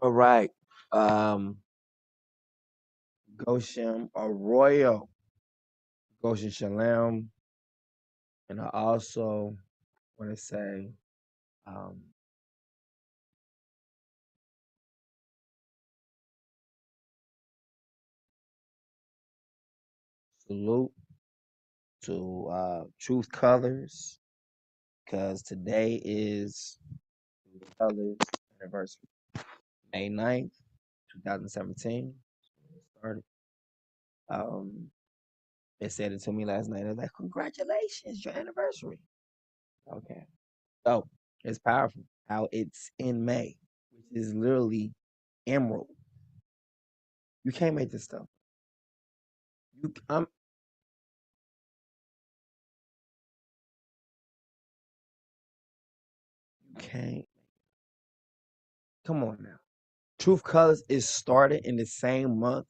All right. Goshen, a royal Goshen Shalam. And I also want to say, um, salute to Truth Colors, because today is Truth Colors anniversary. May 9th, 2017. Started. They said it to me last night. I was like, congratulations, your anniversary. Okay. So it's powerful how it's in May, which is literally emerald. You can't make this stuff. You you can't. Come on now. Truth Colors is started in the same month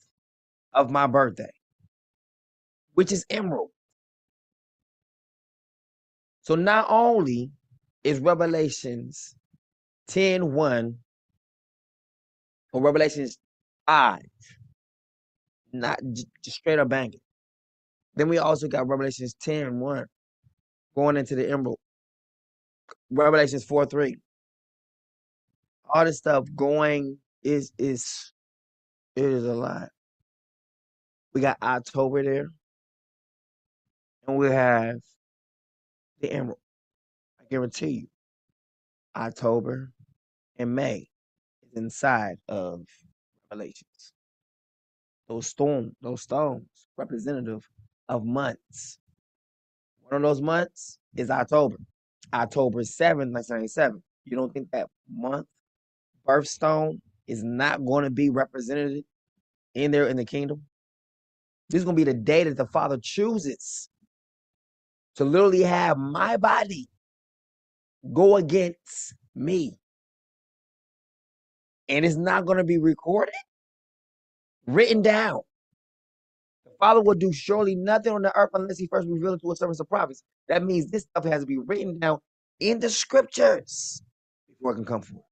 of my birthday, which is emerald. So not only is Revelations 10:1 or Revelations 5 not just straight up banging. Then we also got Revelations 10:1 going into the emerald. Revelations 4:3. All this stuff going is it is a lot. We got October there, and we have the emerald. I guarantee you, October and May is inside of Revelations. Those stones, representative of months. One of those months is October. October 7th, 1997. You don't think that month birthstone is not going to be represented in there in the kingdom? This is going to be the day that the Father chooses to literally have my body go against me. And it's not going to be recorded, written down. The Father will do surely nothing on the earth unless he first reveal it to his servants and prophets. That means this stuff has to be written down in the scriptures before it can come forth.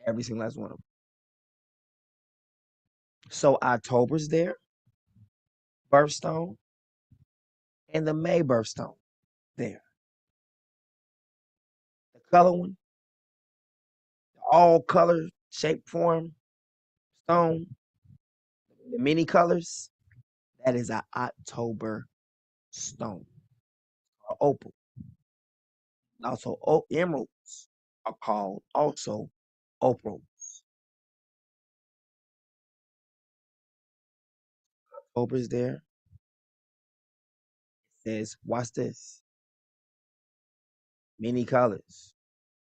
Every single last one of them. So October's there, birthstone, and the May birthstone there. The color one, all color, shape, form, stone, the many colors, that is an October stone or opal. Also, emeralds are called also opals. October's there. It says, watch this, many colors,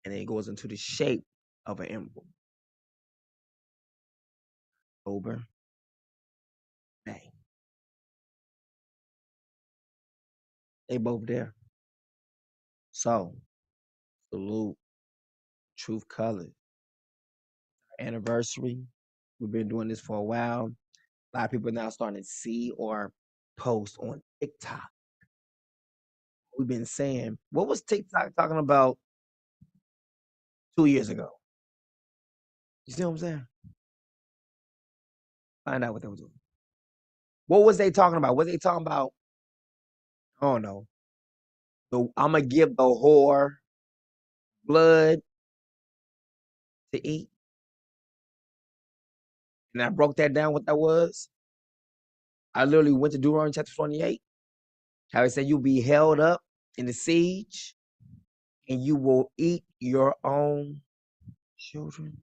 and it goes into the shape of an emerald. October, May. They both there. So, salute, Truth Colors. Anniversary. We've been doing this for a while. A lot of people are now starting to see or post on TikTok. We've been saying, what was TikTok talking about 2 years ago? You see what I'm saying? Find out what they were doing. What was they talking about? Was they talking about? I don't know. I'm gonna give the whore blood to eat, and I broke that down. What that was? I literally went to Deuteronomy chapter 28. How it said you'll be held up in the siege, and you will eat your own children.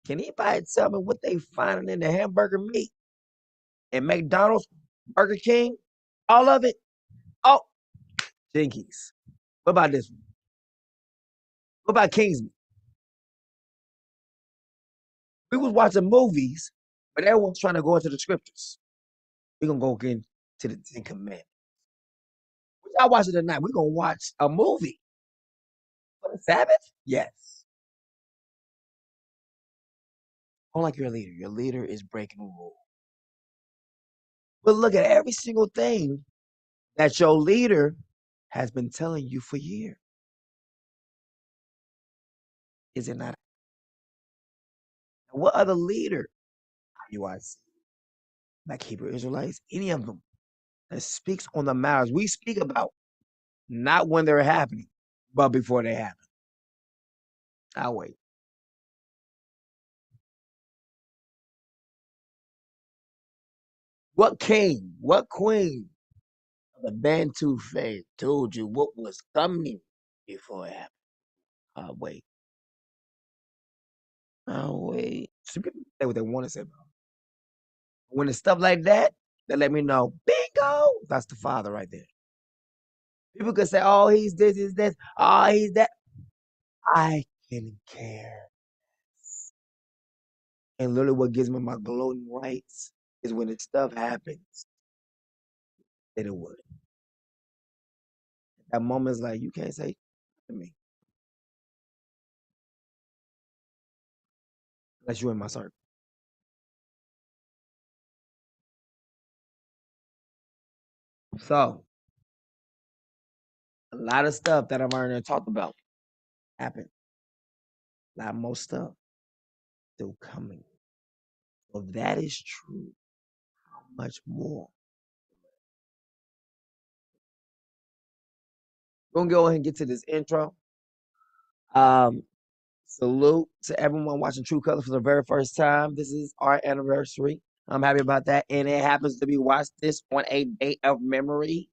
Can anybody tell me what they finding in the hamburger meat and McDonald's, Burger King, all of it? Oh, Jinkies. What about this one? What about Kingsman? We was watching movies, but everyone's trying to go into the scriptures. We're gonna go into the Ten Commandments. What y'all watching tonight? We're gonna watch a movie for the Sabbath? Yes. Unlike your leader. Your leader is breaking rules. But look at every single thing that your leader has been telling you for years. Is it not? What other leader you I see, like Hebrew Israelites, any of them that speaks on the matters we speak about, not when they're happening, but before they happen? I'll wait. What king, what queen of the Bantu faith told you what was coming before it happened? I'll wait. I'll wait. Some people say what they want to say about it. When it's stuff like that, they let me know, bingo, that's the Father right there. People could say, oh, he's this, he's this, oh, he's that. I can care. And literally what gives me my gloating rights is when this stuff happens, that it would. That moment is like, you can't say to me unless you're in my circle. So, a lot of stuff that I've already talked about happened. A lot more stuff still coming. So, if that is true, how much more? We're going to go ahead and get to this intro. Salute to everyone watching True Color for the very first time. This is our anniversary. I'm happy about that. And it happens to be watched this on a day of memory.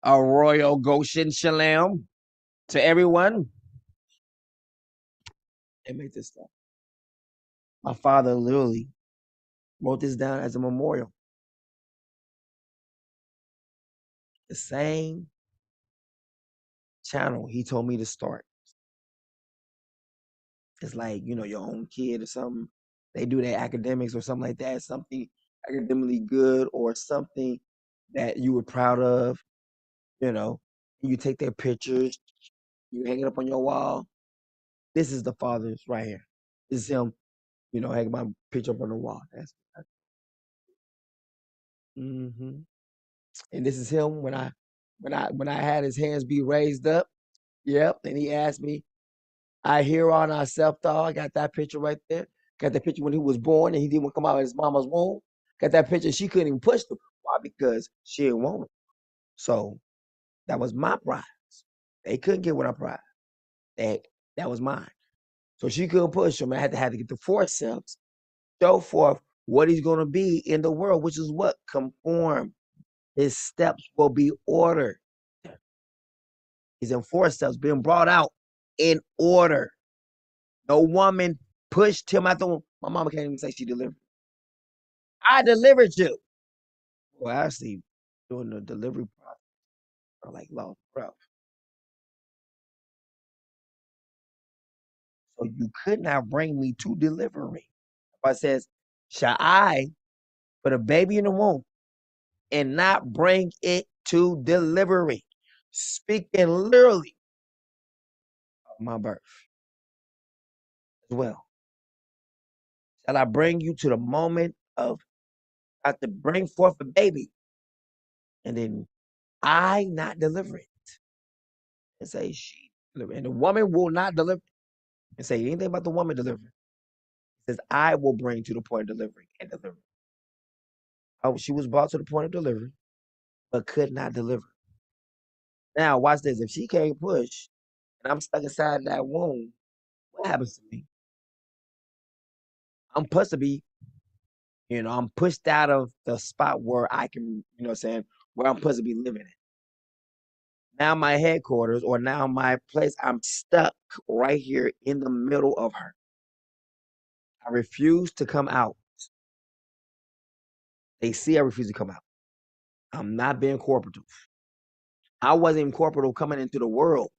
A royal Goshen Shalam to everyone. And make this stuff. My father literally wrote this down as a memorial. The same channel he told me to start. It's like, your own kid or something. They do their academics or something like that. Something academically good or something that you were proud of, You take their pictures, you hang it up on your wall. This is the father's right here. This is him, hanging my picture up on the wall. That's mm-hmm. And this is him when I had his hands be raised up. Yep. And he asked me, I hear on ourselves, I got that picture right there. Got that picture when he was born and he didn't come out of his mama's womb. Got that picture. She couldn't even push him. Why? Because she didn't want him. So that was my prize. They couldn't get what I prize. That was mine. So she couldn't push him. I had to get the forceps, show forth what he's going to be in the world, which is what? Conform. His steps will be ordered. He's in forceps, being brought out in order. No woman pushed him out the womb. My mama can't even say she delivered. I delivered you. Well, actually, doing the delivery process, I'm like, lost breath. So you could not bring me to delivery. If I says, shall I put a baby in the womb and not bring it to delivery? Speaking literally of my birth as well. Shall I bring you to the moment of I have to bring forth a baby and then I not deliver it and say she deliver. And the woman will not deliver and say anything about the woman delivering. It says I will bring to the point of delivery and deliver. Oh, she was brought to the point of delivery, but could not deliver. Now watch this. If she can't push and I'm stuck inside that womb, what happens to me? I'm supposed to be, I'm pushed out of the spot where I can, where I'm supposed to be living in. Now my headquarters or now my place, I'm stuck right here in the middle of her. I refuse to come out. They see I refuse to come out. I'm not being corporative. I wasn't even corporative coming into the world.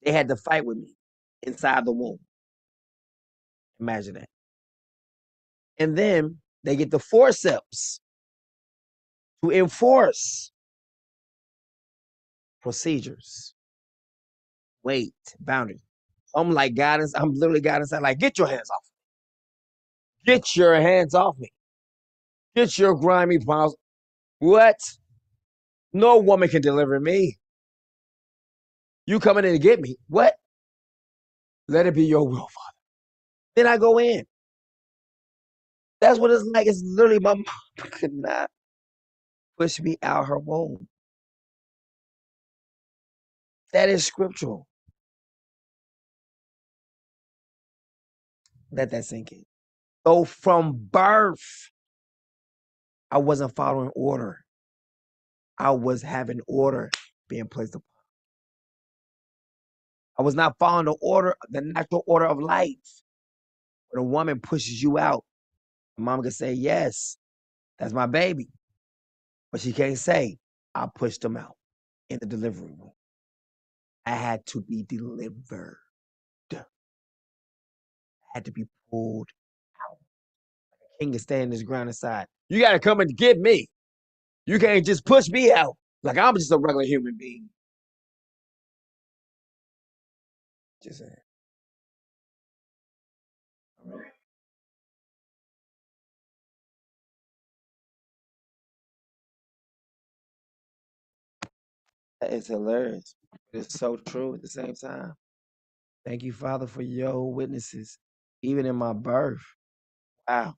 They had to fight with me inside the womb. Imagine that. And then they get the forceps to enforce procedures, weight, boundaries. I'm like guidance. I'm literally guidance. I'm like, get your hands off me. Get your hands off me. Get your grimy paws. What? No woman can deliver me. You coming in to get me. What? Let it be your will, Father. Then I go in. That's what it's like. It's literally my mom could not push me out her womb. That is scriptural. Let that sink in. So from birth, I wasn't following order. I was having order being placed upon. I was not following the order, the natural order of life. When a woman pushes you out, mom can say, yes, that's my baby. But she can't say, I pushed him out in the delivery room. I had to be delivered. I had to be pulled out. The king is standing his ground aside. You got to come and get me. You can't just push me out like I'm just a regular human being. Just saying. All right. That is hilarious. It's so true at the same time. Thank you, Father, for your witnesses, even in my birth. Wow.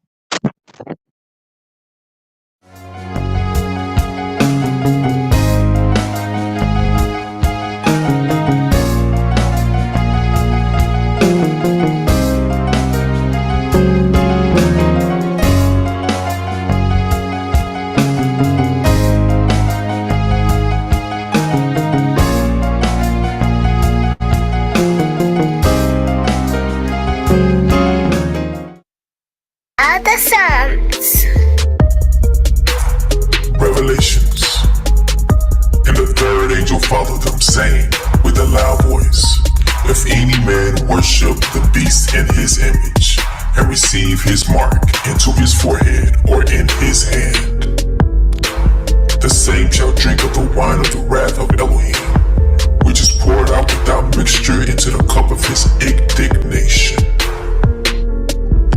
Other Psalms. Revelations. And the third angel followed them, saying with a loud voice, if any man worship the beast in his image, and receive his mark into his forehead or in his hand, the same shall drink of the wine of the wrath of Elohim, which is poured out without mixture into the cup of his indignation.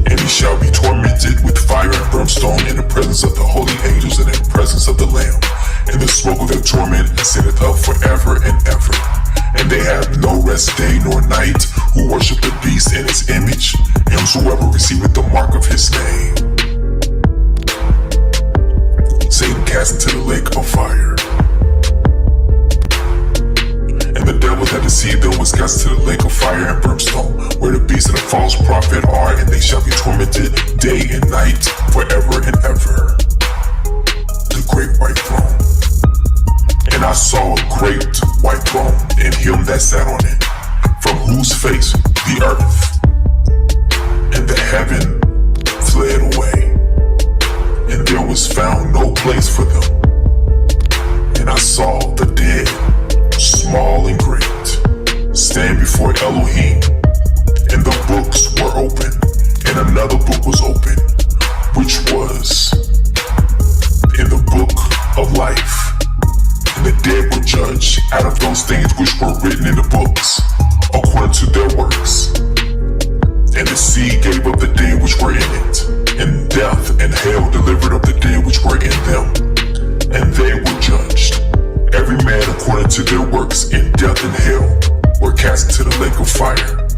And he shall be tormented with fire and brimstone in the presence of the holy angels and in the presence of the Lamb. And the smoke of their torment ascendeth up forever and ever. And they have no rest day nor night who worship the beast in his image, and whosoever receiveth the mark of his name. Satan cast into the lake of fire. And the devil that deceived them was cast into the lake of fire and brimstone, where the beast and the false prophet are, and they shall be tormented day and night forever and ever. The great white throne. And I saw a great white throne, and him that sat on it, from whose face the earth and the heaven fled away, and there was found no place for them. And I saw the dead, small and great, stand before Elohim, and the books were open, and another book was open, which was in the book of life. And the dead were judged out of those things which were written in the books, according to their works. And the sea gave up the dead which were in it, and death and hell delivered up the dead which were in them, and they were judged, every man according to their works, in death and hell were cast into the lake of fire.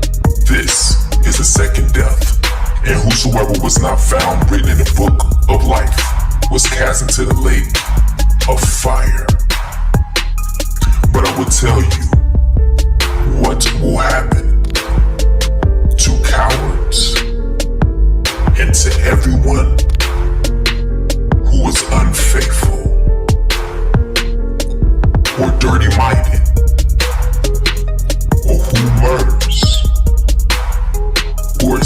This is the second death. And whosoever was not found written in the book of life was cast into the lake of fire. But I will tell you what will happen to cowards and to everyone who is unfaithful or dirty-minded, or who murders, or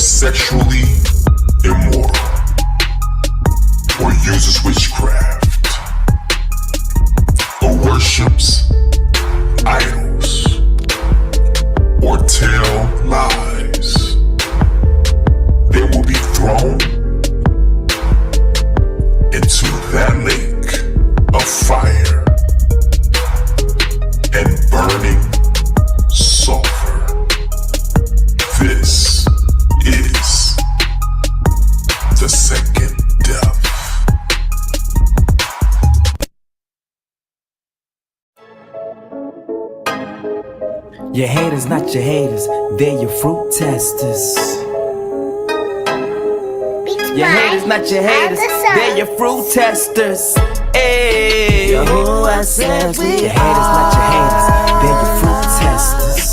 Your haters, not your haters, they're your fruit testers. Your haters, not your haters, they're your fruit testers. Hey, who I said we your haters, not your haters, they're your fruit testers.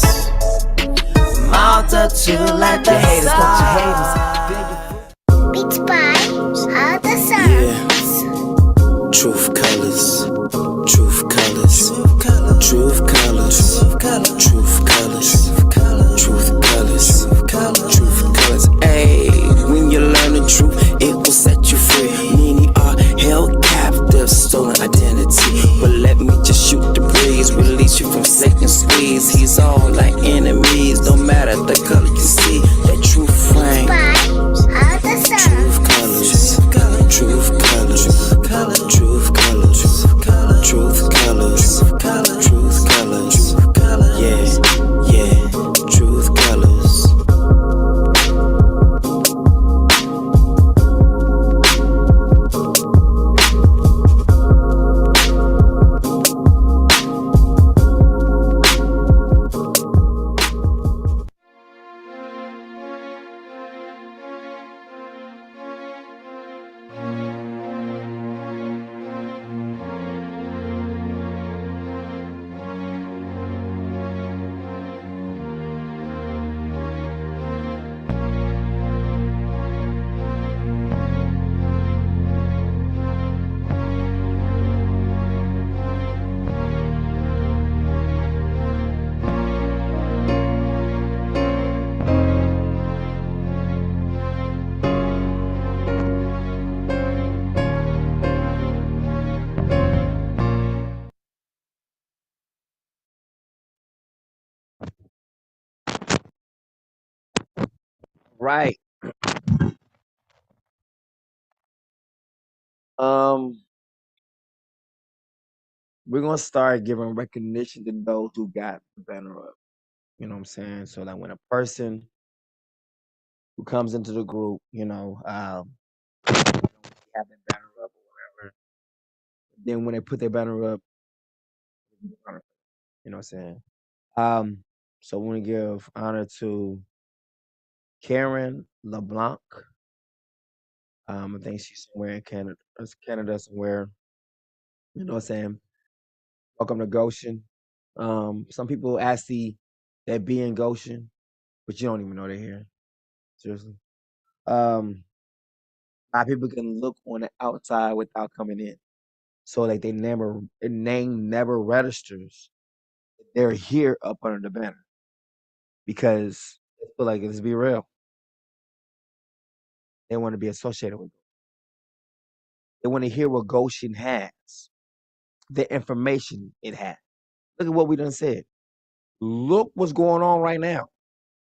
Multitude like the haters, not your haters, they're your fruit. Beats by other songs. Yeah. Truth colors, truth colors, truth colors, truth colors, truth colors, truth colors, truth colors. Ayy, when you learn the truth, it will set you free. Many are held captive, stolen identity. But let me just shoot the breeze, release you from Satan's squeeze. He's all like enemies, no matter the color you see. That truth flame, truth colors, truth colors, truth colors, truth colors, truth colors, yeah, yeah, truth colors. Right. We're gonna start giving recognition to those who got the banner up. You know what I'm saying? So that when a person who comes into the group, have their banner up or whatever, then when they put their banner up, you know what I'm saying? So we want to give honor to Karen LeBlanc. I think she's somewhere in Canada somewhere. You know what I'm saying? Welcome to Goshen. Some people ask that be in Goshen, but you don't even know they're here. Seriously. A lot of people can look on the outside without coming in. So like their name never registers. They're here up under the banner because they feel like let's be real. They want to be associated with it. They want to hear what Goshen has, the information it has. Look at what we done said. Look what's going on right now.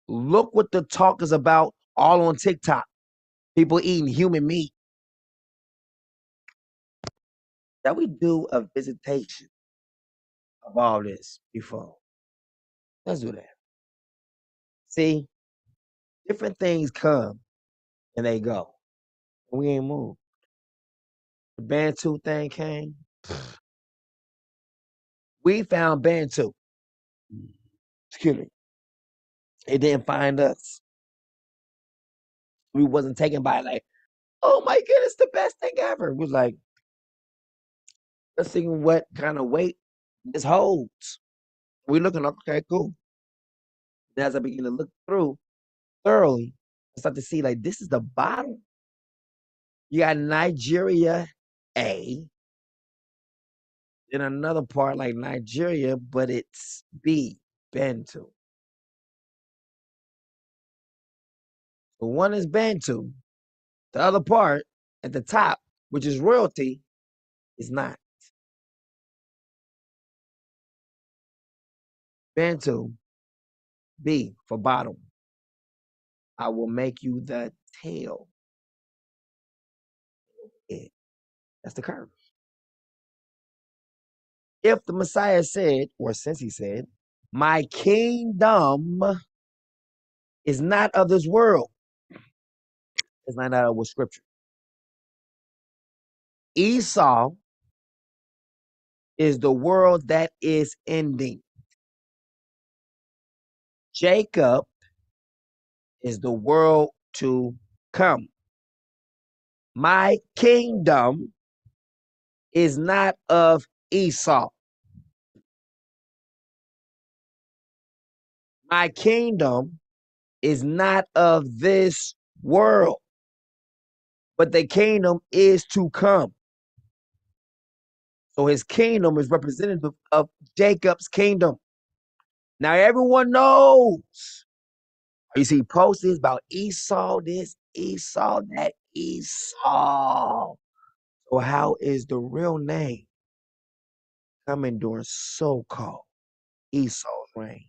Look what the talk is about all on TikTok. People eating human meat. That we do a visitation of all this before. Let's do that. See, different things come and they go. We ain't moved. The Bantu thing came. We found Bantu. Excuse me. It didn't find us. We wasn't taken by like, oh my goodness, the best thing ever. It was like, let's see what kind of weight this holds. We looking, okay, cool. And as I begin to look through thoroughly, I start to see like this is the bottom. You got Nigeria A, then another part like Nigeria, but it's B, Bantu. So one is Bantu. The other part at the top, which is royalty, is not. Bantu, B for bottom. I will make you the tail. That's the curse. If the Messiah said, or since he said, my kingdom is not of this world, it's not out of scripture. Esau is the world that is ending. Jacob is the world to come. My kingdom is not of Esau. My kingdom is not of this world, but the kingdom is to come. So his kingdom is representative of Jacob's kingdom. Now everyone knows. You see posters about Esau this, Esau that, Esau. So how is the real name coming during so-called Esau's reign?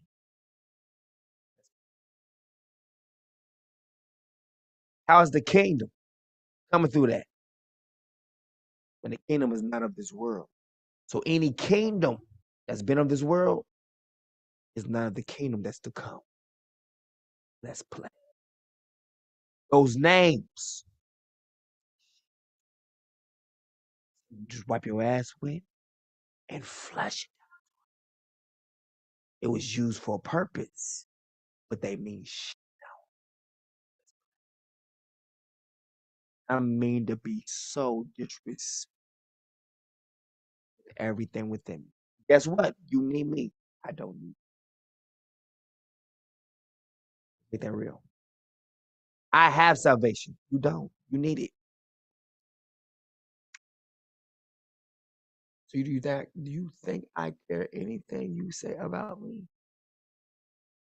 How is the kingdom coming through that? When the kingdom is not of this world. So any kingdom that's been of this world is not of the kingdom that's to come. Let's play. Those names, just wipe your ass with and flush it. It was used for a purpose, but they mean shit. I mean to be so disrespectful to everything within me. Guess what? You need me. I don't need you. Get that real. I have salvation. You don't. You need it. So do you think I care anything you say about me?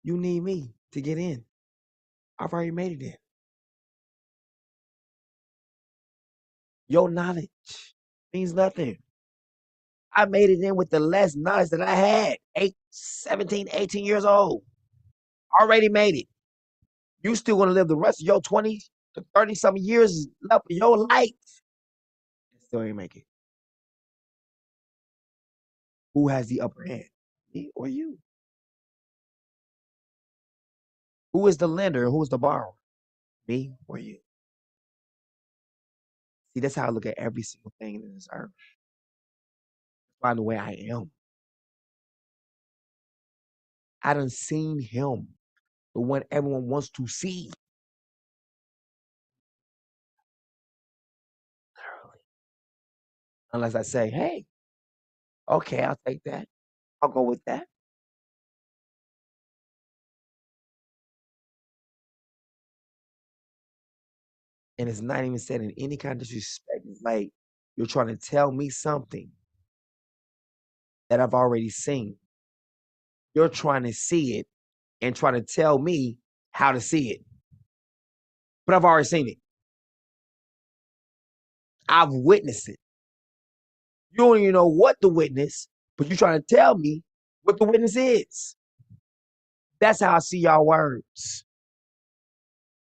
You need me to get in. I've already made it in. Your knowledge means nothing. I made it in with the less knowledge that I had. 17, 18 years old. Already made it. You still want to live the rest of your 20 to 30 some years left of your life. Still ain't make it. Who has the upper hand? Me or you? Who is the lender? Who is the borrower? Me or you? See, that's how I look at every single thing in this earth. By the way I am. I done seen him, the one everyone wants to see. Literally. Unless I say, hey, okay, I'll take that. I'll go with that. And it's not even said in any kind of disrespect. It's like you're trying to tell me something that I've already seen. You're trying to see it and trying to tell me how to see it. But I've already seen it. I've witnessed it. You don't even know what the witness, but you're trying to tell me what the witness is. That's how I see y'all words.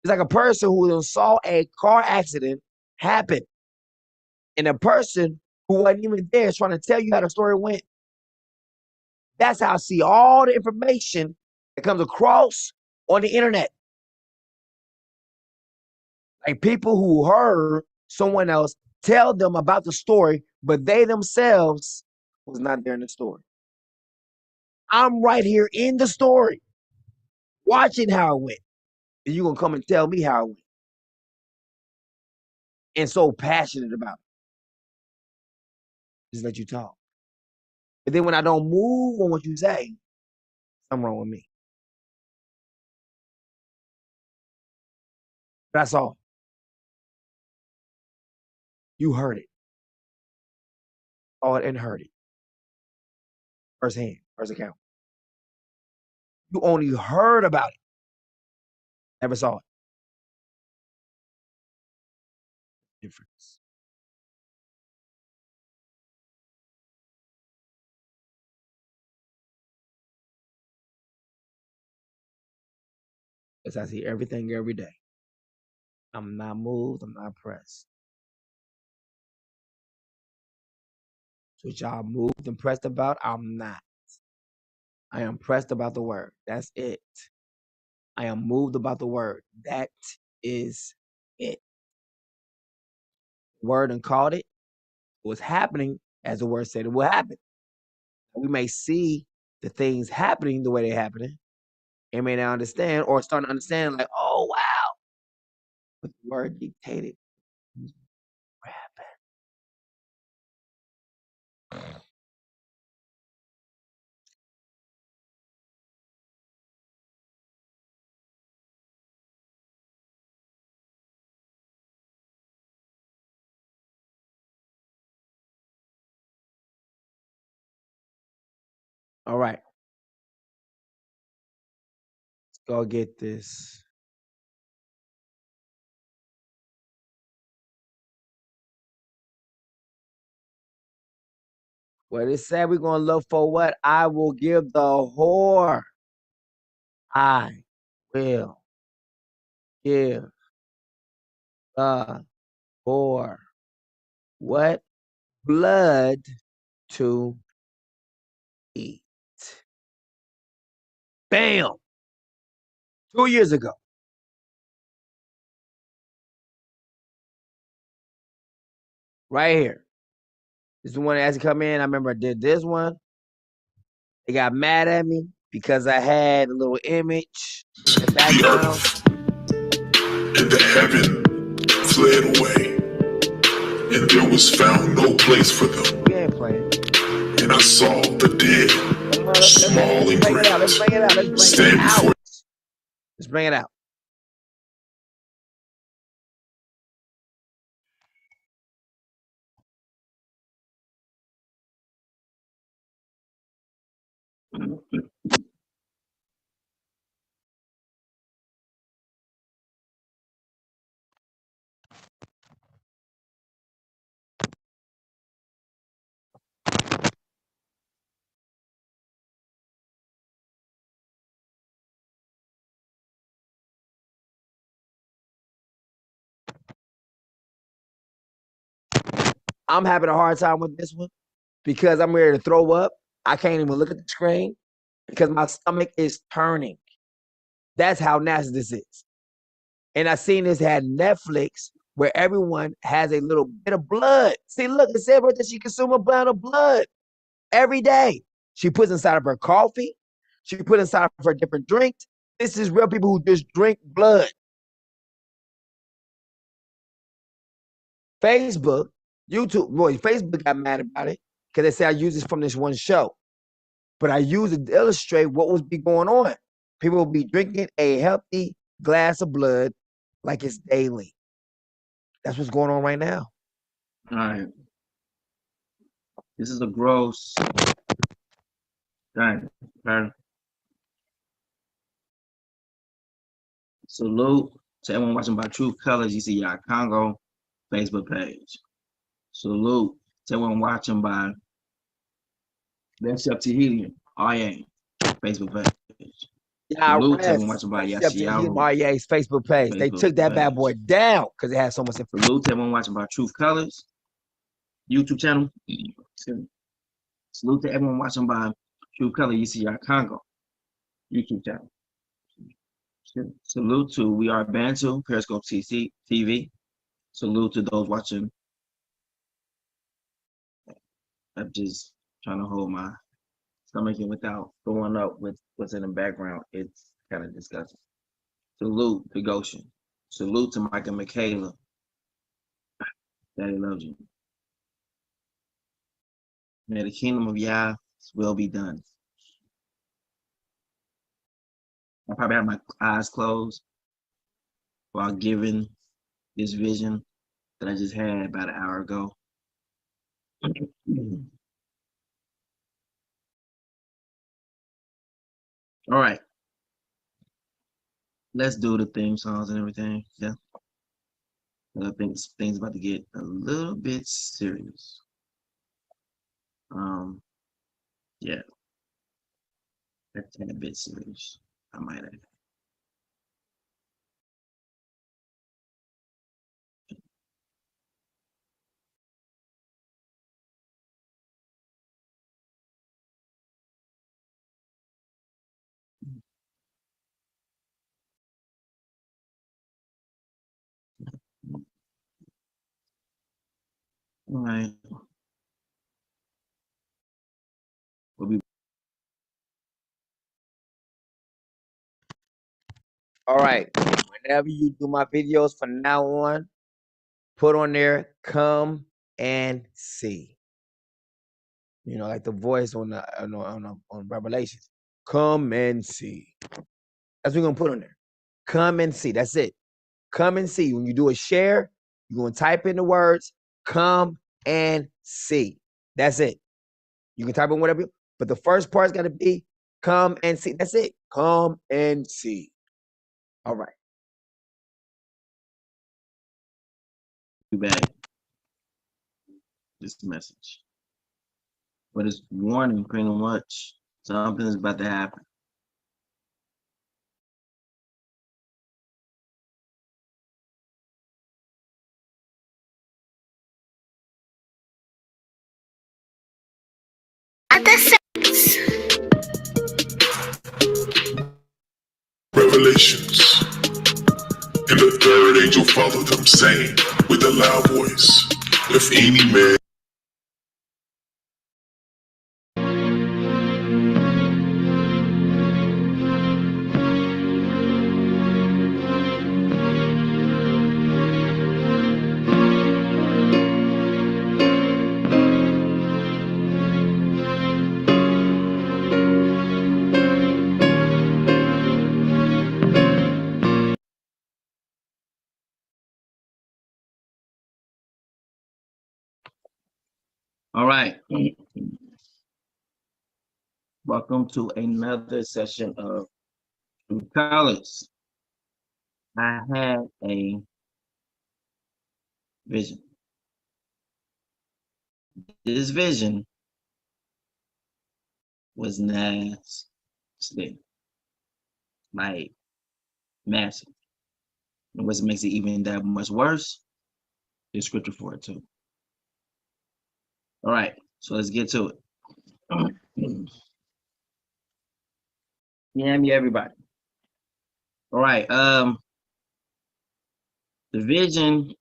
It's like a person who saw a car accident happen, and a person who wasn't even there is trying to tell you how the story went. That's how I see all the information that comes across on the internet. Like people who heard someone else tell them about the story, but they themselves was not there in the story. I'm right here in the story, watching how it went. And you're going to come and tell me how it went. And so passionate about it. Just let you talk. But then when I don't move on what you say, something wrong with me. That's all. You heard it. Saw it and heard it. First hand, first account. You only heard about it. Never saw it. Difference. Because I see everything every day. I'm not moved. I'm not pressed. So what y'all moved and pressed about, I'm not. I am pressed about the word. That's it. I am moved about the word. That is it. Word and called it. It was happening as the word said it will happen. We may see the things happening the way they're happening, and may not understand or starting to understand, like, oh wow, what the word dictated. All right, let's go get this. What it said, we're gonna look for what? I will give the whore. I will give the whore what? Blood to eat. Bam! 2 years ago. Right here. This is the one that has to come in. I remember I did this one. They got mad at me because I had a little image in the background. And the heaven fled away, and there was found no place for them. We ain't playing. And I saw the dead, small and great, stand before. Let's bring it out. I'm having a hard time with this one because I'm ready to throw up. I can't even look at the screen because my stomach is turning. That's how nasty this is. And I seen this had Netflix where everyone has a little bit of blood. See, look, it said right that she consumes a pound of blood every day. She puts inside of her coffee. She put inside of her different drinks. This is real people who just drink blood. Facebook, YouTube, boy, Facebook got mad about it because they say I use this from this one show. But I use it to illustrate what was be going on. People will be drinking a healthy glass of blood like it's daily. That's what's going on right now. All right. This is a gross. Dang. Salute to everyone watching by Truth Colors, YASHAYA Congo Facebook page. Salute to everyone watching by That's Up to Helium, RA Facebook page. Salute to everyone watching by YASHAYA RA's Facebook page. They took that bad boy down because it had so much information. Salute to everyone watching by Truth Colors YouTube channel. Salute to everyone watching by Truth Colors, YASHAYA Congo YouTube channel. Salute to We Are Bantu, Periscope TV. Salute to those watching. I'm just trying to hold my stomach in without throwing up with what's in the background. It's kind of disgusting. Salute to Goshen. Salute to Mike and Michaela. Daddy loves you. May the kingdom of Yah will be done. I probably have my eyes closed while giving this vision that I just had about an hour ago. All right. Let's do the theme songs and everything. Yeah. I think things about to get a little bit serious. Yeah. That's a bit serious, I might add. All right. We'll be All right. Whenever you do my videos from now on, put on there, come and see. You know, like the voice on Revelations. Come and see. That's what we're gonna put on there. Come and see. That's it. Come and see. When you do a share, you're gonna type in the words, come and see. That's it. You can type in whatever, but the first part's gotta be come and see. That's it. Come and see. All right. Back this message, but it's warning pretty much something is about to happen. Revelations. And the third angel followed them, saying with a loud voice, if any man All right. Welcome to another session of Colors. I had a vision. This vision was nasty, like massive. And what makes it even that much worse, there's scripture for it too. All right, so let's get to it. Yeah, everybody. All right, the vision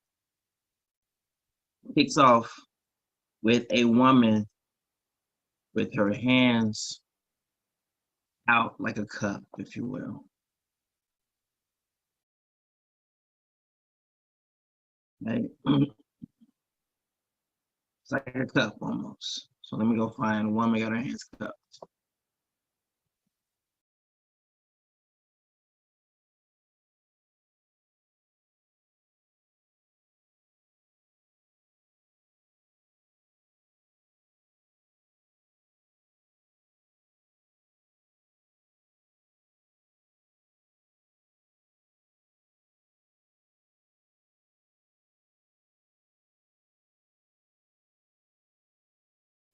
kicks off with a woman with her hands out like a cup, if you will. Right? It's like a cup almost. So let me go find a woman got her hands cupped.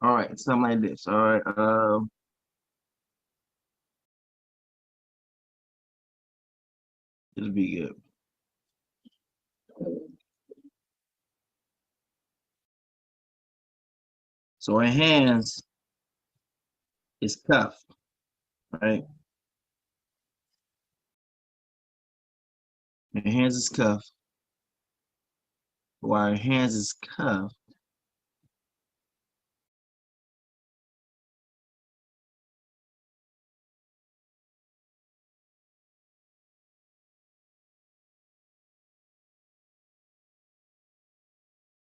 All right, something like this. All right, it'll be good. So her hands is cuffed, right? Her hands is cuffed. While her hands is cuffed,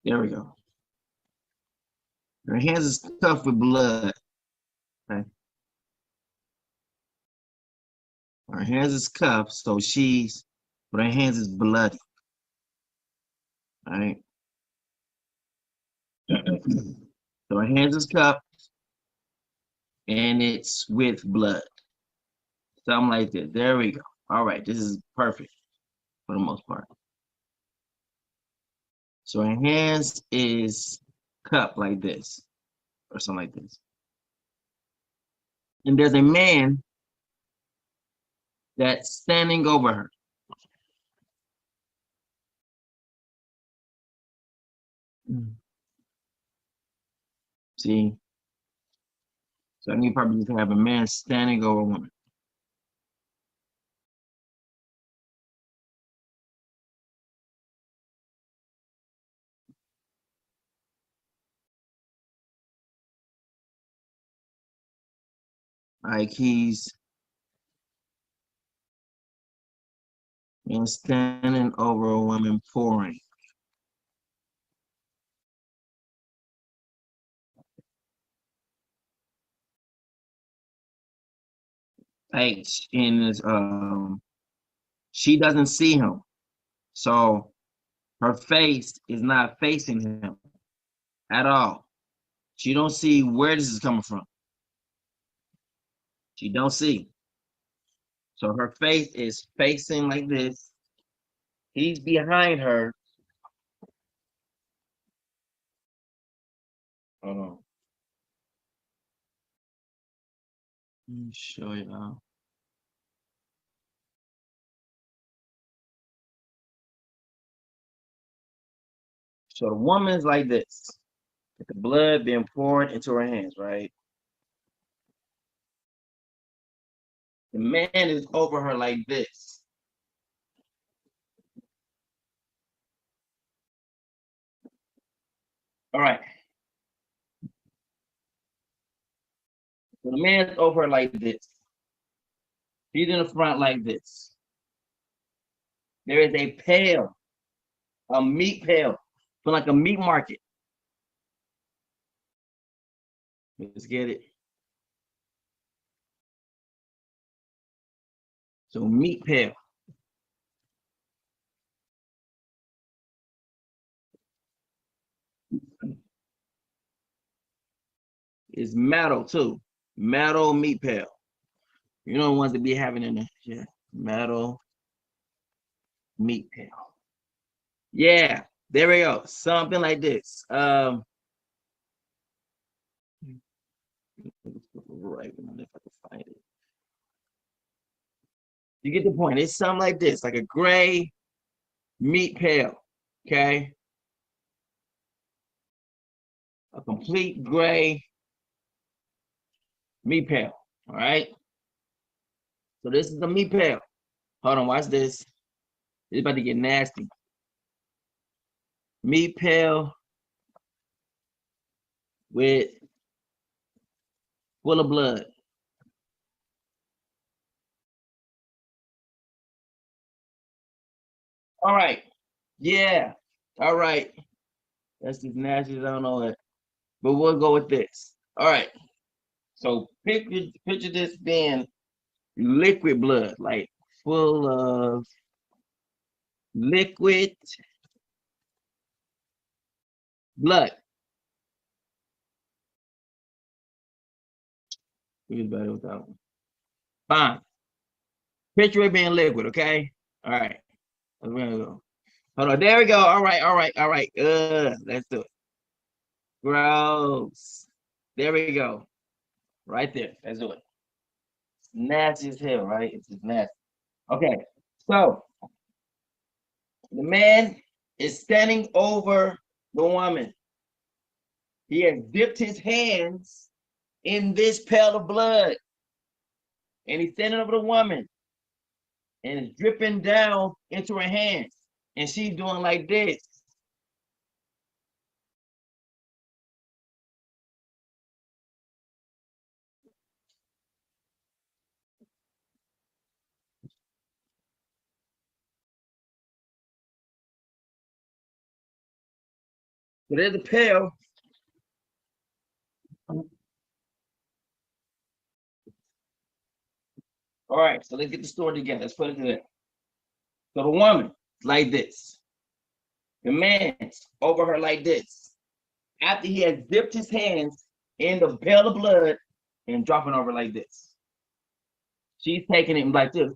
there we go. Her hands is cuffed with blood. Okay. Her hands is cuffed, so but her hands is bloody. All right. So her hands is cuffed, and it's with blood. Something like that. There we go. All right, this is perfect for the most part. So her hands is cupped like this, or something like this. And there's a man that's standing over her. See? So I need probably to have a man standing over a woman. Like he's and standing over a woman pouring. H in this, she doesn't see him. So her face is not facing him at all. She don't see where this is coming from. She don't see. So her face is facing like this. He's behind her. Hold on. Let me show y'all. So the woman's like this, with the blood being poured into her hands, right? The man is over her like this. All right. So the man's over her like this. She's in the front like this. There is a pail, a meat pail, for like a meat market. Let's get it. So meat pail. It's metal too. Metal meat pail. You know the ones that be having in there. Yeah. Metal meat pail. Yeah, there we go. Something like this. Right, if I can find it. You get the point. It's something like this, like a gray meat pail. Okay. A complete gray meat pail. All right. So this is the meat pail. Hold on, watch this. It's about to get nasty. Meat pail with full of blood. All right. Yeah. All right. That's just nasty. I don't know it. But we'll go with this. All right. So picture this being liquid blood, like full of liquid blood. Who's better with that one? Fine. Picture it being liquid, okay? All right. We're gonna go. Hold on. There we go. All right, all right, all right. Let's do it. Gross. There we go. Right there. Let's do it. Nasty as hell, right? It's just nasty. Okay. So the man is standing over the woman. He has dipped his hands in this pail of blood. And he's standing over the woman. And it's dripping down into her hands. And she's doing like this. So there's a pail. All right, so let's get the story together. Let's put it together. So the woman, like this. The man's over her like this. After he has dipped his hands in the pail of blood and dropping over like this. She's taking it like this.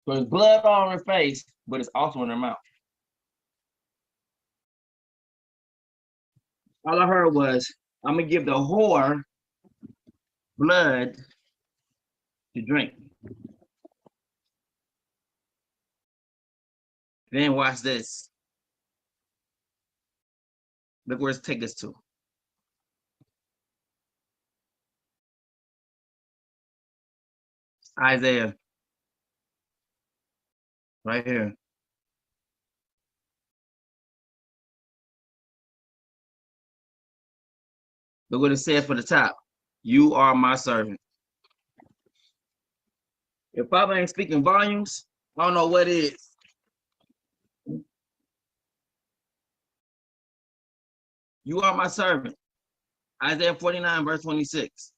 So there's blood all on her face, but it's also in her mouth. All I heard was, I'm gonna give the whore blood to drink. Then watch this. Look where it's taking us to. Isaiah. Right here. Look what it says for the top. You are my servant. If Father ain't speaking volumes, I don't know what is. You are my servant. Isaiah 49, verse 26.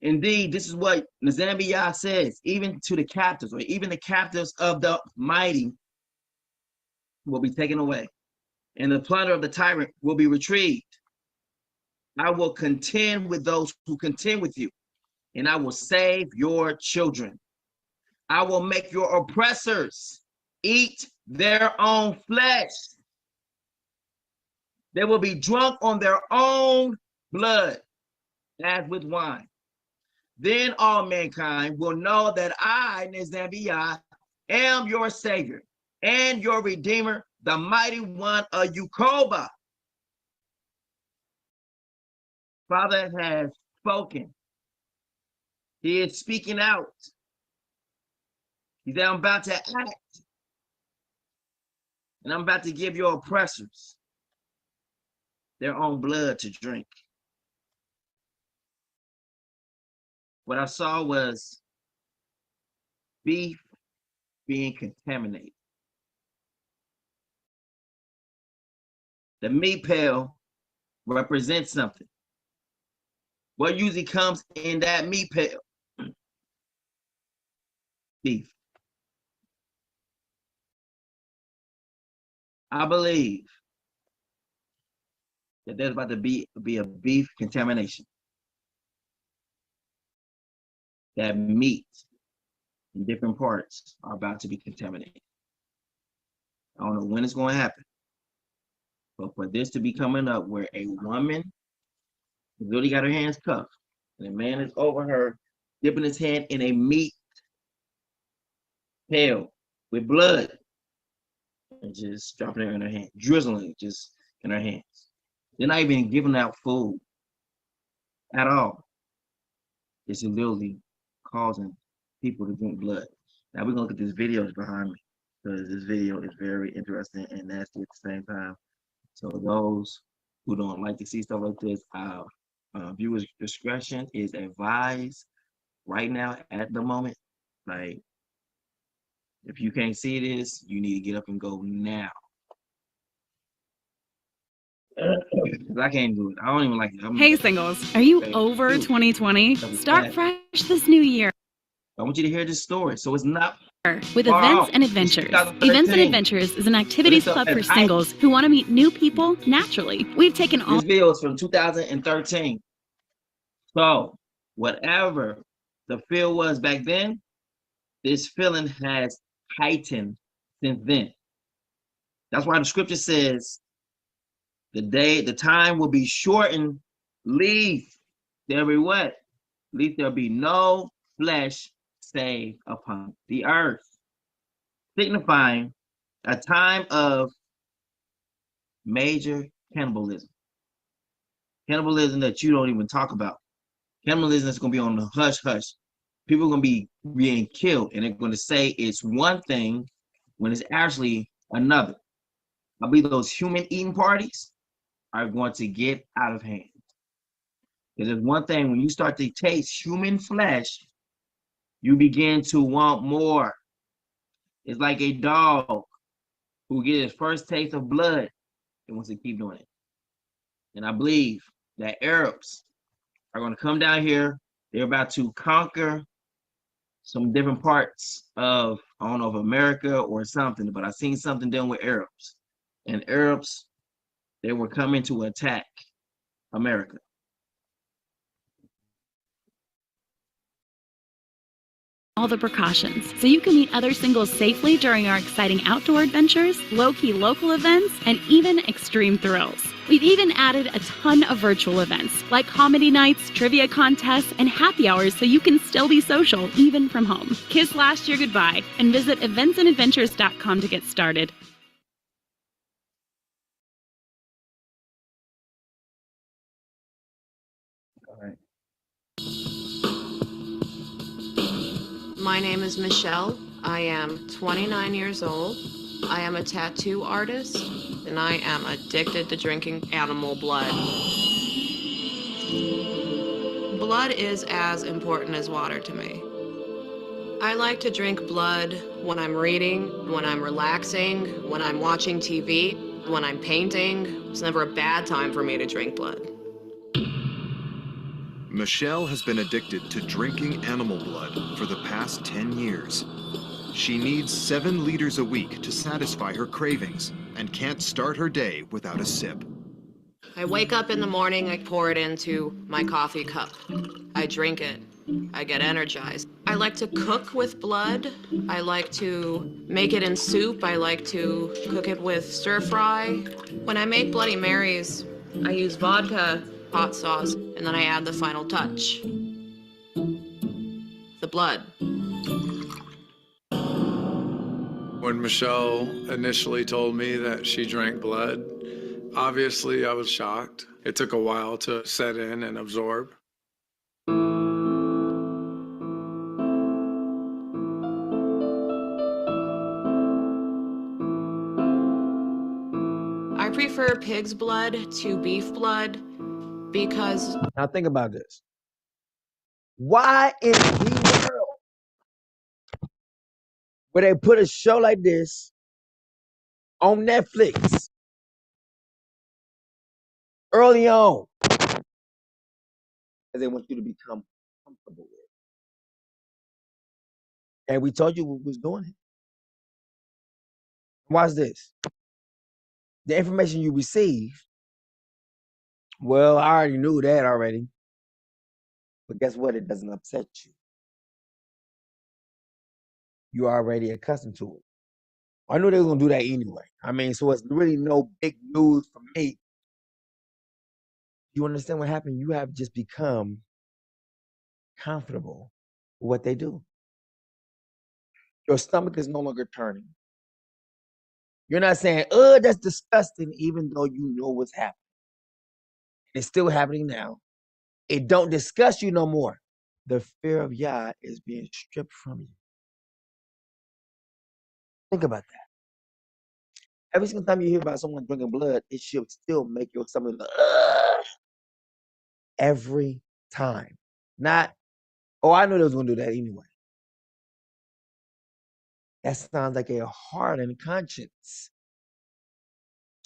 Indeed, this is what Nezambiah says, even to the captives, or even the captives of the mighty will be taken away, and the plunder of the tyrant will be retrieved. I will contend with those who contend with you, and I will save your children. I will make your oppressors eat their own flesh. They will be drunk on their own blood, as with wine. Then all mankind will know that I, Nezambiah, am your Savior and your Redeemer, the mighty one of Yakoba. Father has spoken. He is speaking out. He said, I'm about to act. And I'm about to give your oppressors their own blood to drink. What I saw was beef being contaminated. The meat pail represents something. What usually comes in that meat pail? Beef. I believe that there's about to be a beef contamination. That meat in different parts are about to be contaminated. I don't know when it's going to happen, but for this to be coming up where a woman really got her hands cuffed and a man is over her dipping his hand in a meat pail with blood and just dropping it in her hand, drizzling it just in her hands. They're not even giving out food at all. It's literally causing people to drink blood. Now we're gonna look at these videos behind me because this video is very interesting and nasty at the same time. So those who don't like to see stuff like this, viewers' discretion is advised right now at the moment. Like, if you can't see this, you need to get up and go now. I can't do it. I don't even like it. Hey singles, are you over 2020? Start fresh this new year. I want you to hear this story. So it's not with Events and Adventures. Events and Adventures is an activities club for singles who want to meet new people naturally. We've taken all this video is from 2013. So whatever the feel was back then, this feeling has heightened since then. That's why the scripture says the time will be shortened, lest there be what? Lest there be no flesh saved upon the earth, signifying a time of major cannibalism. Cannibalism that you don't even talk about. Cannibalism is going to be on the hush-hush. People are going to be being killed, and they're going to say it's one thing when it's actually another. I believe those human eating parties are going to get out of hand. Because there's one thing, when you start to taste human flesh, you begin to want more. It's like a dog who gets his first taste of blood and wants to keep doing it. And I believe that Arabs are going to come down here. They're about to conquer some different parts of, I don't know, of America or something, but I seen something done with Arabs. And Arabs, they were coming to attack America. all the precautions so you can meet other singles safely during our exciting outdoor adventures, low-key local events, and even extreme thrills. We've even added a ton of virtual events like comedy nights, trivia contests, and happy hours so you can still be social even from home. Kiss last year goodbye and visit eventsandadventures.com to get started. All right. My name is Michelle. I am 29 years old. I am a tattoo artist, and I am addicted to drinking animal blood. Blood is as important as water to me. I like to drink blood when I'm reading, when I'm relaxing, when I'm watching TV, when I'm painting. It's never a bad time for me to drink blood. Michelle has been addicted to drinking animal blood for the past 10 years. She needs 7 liters a week to satisfy her cravings and can't start her day without a sip. I wake up in the morning, I pour it into my coffee cup. I drink it. I get energized. I like to cook with blood. I like to make it in soup. I like to cook it with stir fry. When I make Bloody Marys, I use vodka, hot sauce, and then I add the final touch. The blood. When Michelle initially told me that she drank blood, obviously I was shocked. It took a while to set in and absorb. I prefer pig's blood to beef blood because... Now think about this. Why in the world would they put a show like this on Netflix early on? Because they want you to become comfortable with it. And we told you we was doing it. Watch this. The information you receive, well, I already knew that already. But guess what? It doesn't upset you. You're already accustomed to it. I knew they were going to do that anyway. I mean, so it's really no big news for me. You understand what happened? You have just become comfortable with what they do. Your stomach is no longer turning. You're not saying, oh, that's disgusting, even though you know what's happening. It's still happening now. It don't disgust you no more. The fear of Yah is being stripped from you. Think about that. Every single time you hear about someone drinking blood, it should still make your stomach go, ugh! Every time. Not, oh, I knew they was going to do that anyway. That sounds like a hardened conscience.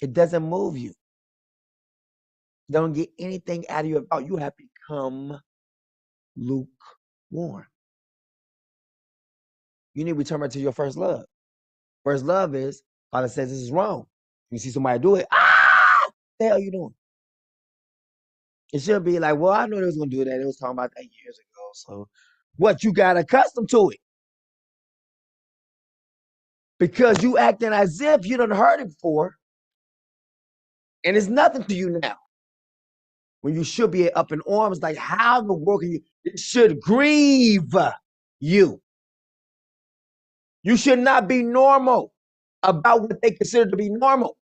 It doesn't move you. Don't get anything out of your mouth. You have become lukewarm. You need to return back to your first love. First love is, Father says this is wrong. You see somebody do it, what the hell are you doing? It should be like, well, I knew they was going to do that. They was talking about that years ago. So what, you got accustomed to it. Because you acting as if you done heard it before. And it's nothing to you now. When you should be up in arms, like how in the world can you, it should grieve you. You should not be normal about what they consider to be normal.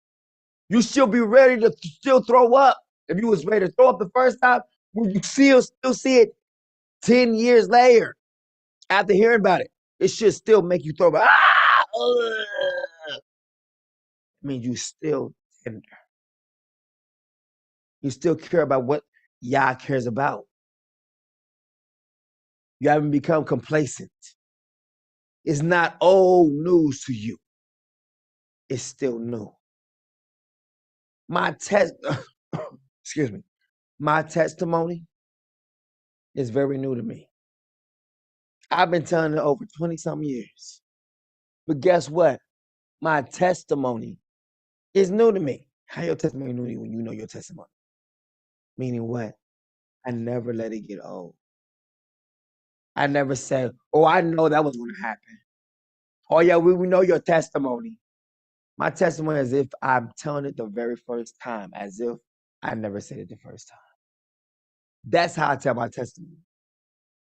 You should be ready to still throw up. If you was ready to throw up the first time, when you still see it 10 years later, after hearing about it, it should still make you throw up. It means you still tender. You still care about what Yah cares about. You haven't become complacent. It's not old news to you. It's still new. My excuse me, my testimony is very new to me. I've been telling it over 20-something years. But guess what? My testimony is new to me. How your testimony new to you when you know your testimony? Meaning what? I never let it get old. I never said, oh, I know that was going to happen. Oh, yeah, we know your testimony. My testimony is if I'm telling it the very first time, as if I never said it the first time. That's how I tell my testimony.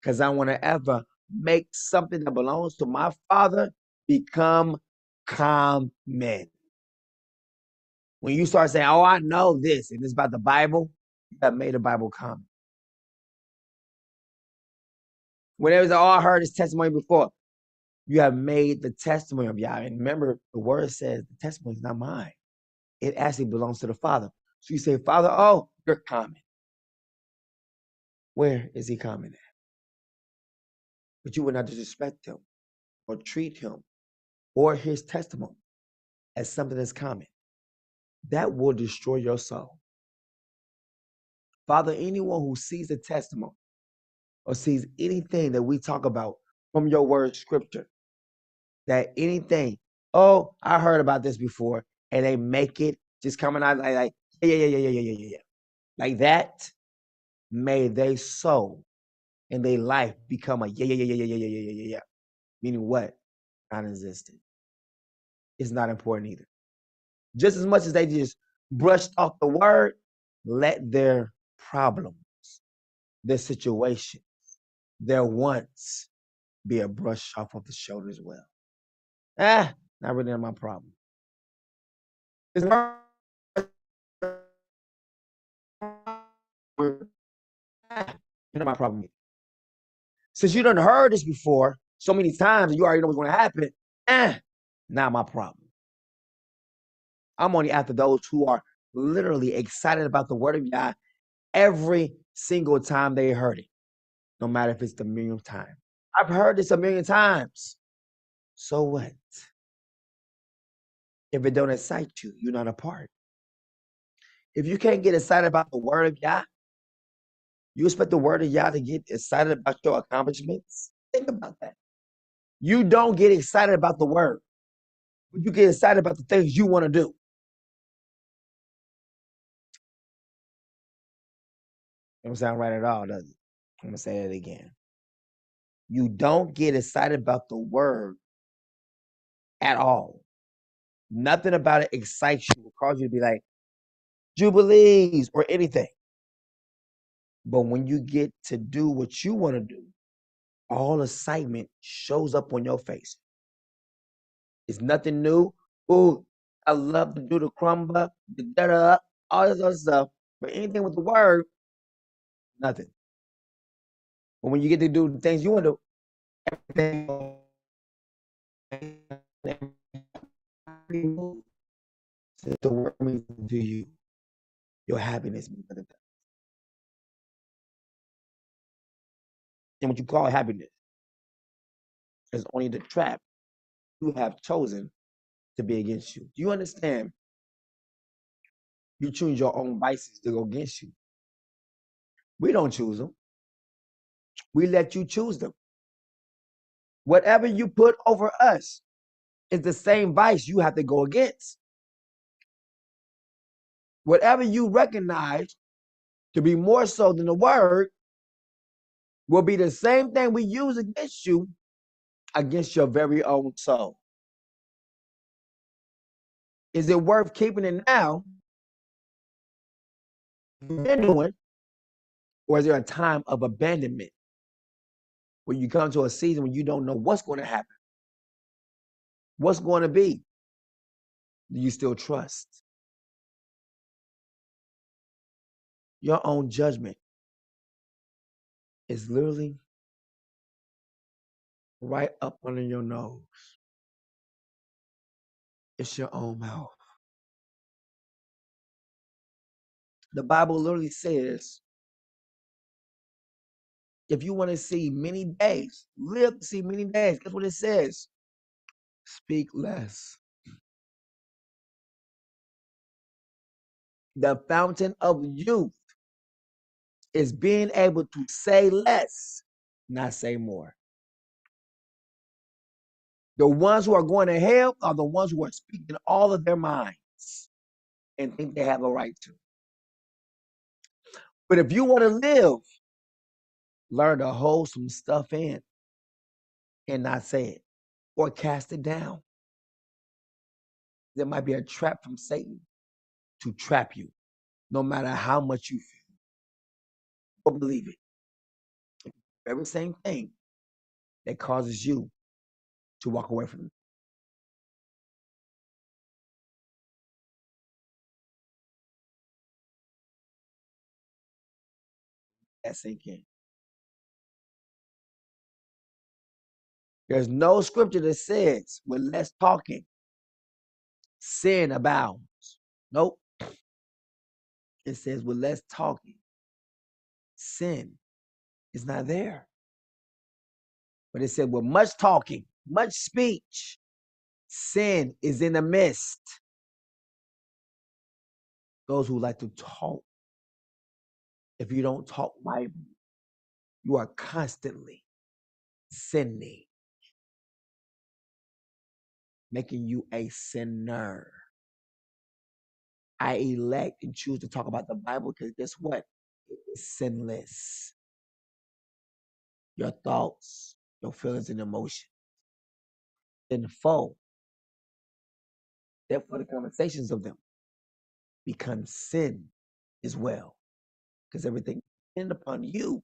Because I want to ever make something that belongs to my Father become common. When you start saying, oh, I know this, and it's about the Bible, you have made the Bible common. Whenever oh, I heard this testimony before, you have made the testimony of Yah. And remember, the word says the testimony is not mine. It actually belongs to the Father. So you say, Father, oh, you're common. Where is he common at? but you will not disrespect him or treat him or his testimony as something that's common. That will destroy your soul. Father, anyone who sees a testimony or sees anything that we talk about from your word scripture, that anything, oh, I heard about this before, and they make it just coming out like yeah. Like that, may they soul and their life become a yeah. Meaning what? Non-existent. It's not important either. Just as much as they just brushed off the word, let their problems, their situations, their wants be a brush off of the shoulder as well. Not really my problem. It's not my problem. Since you done heard this before so many times and you already know what's going to happen, not my problem. I'm only after those who are literally excited about the word of God every single time they heard it, no matter if it's the millionth time. I've heard this a million times. So what? If it don't excite you, you're not a part. If you can't get excited about the word of God, you expect the word of God to get excited about your accomplishments? Think about that. You don't get excited about the word, but you get excited about the things you want to do. It don't sound right at all, does it? I'm going to say that again. You don't get excited about the word at all. Nothing about it excites you or cause you to be like, jubilees or anything. But when you get to do what you want to do, all excitement shows up on your face. It's nothing new. Ooh, I love to do the crumba, the da-da, all this other stuff. But anything with the word, nothing. But when you get to do the things you want to do, everything since the word means to you, your happiness means nothing. And what you call happiness is only the trap you have chosen to be against you. Do you understand? You choose your own vices to go against you. We don't choose them. We let you choose them. Whatever you put over us is the same vice you have to go against. Whatever you recognize to be more so than the word will be the same thing we use against you, against your very own soul. Is it worth keeping it now, genuine, or is there a time of abandonment where you come to a season when you don't know what's going to happen? What's going to be? Do you still trust? Your own judgment is literally right up under your nose. It's your own mouth. The Bible literally says, if you want to see many days, live to see many days, guess what it says? Speak less. The fountain of youth is being able to say less, not say more. The ones who are going to hell are the ones who are speaking all of their minds and think they have a right to. But if you want to live, learn to hold some stuff in and not say it or cast it down. There might be a trap from Satan to trap you, no matter how much you feel or believe it. Very same thing that causes you to walk away from it. That sink in. There's no scripture that says with less talking, sin abounds. Nope. It says with less talking, sin is not there. But it said, with much talking, much speech, sin is in the midst. Those who like to talk. If you don't talk Bible, you are constantly sinning, making you a sinner. I elect and choose to talk about the Bible because guess what? It is sinless. Your thoughts, your feelings, and emotions. Sinful. Therefore, the conversations of them become sin as well. Because everything depends upon you,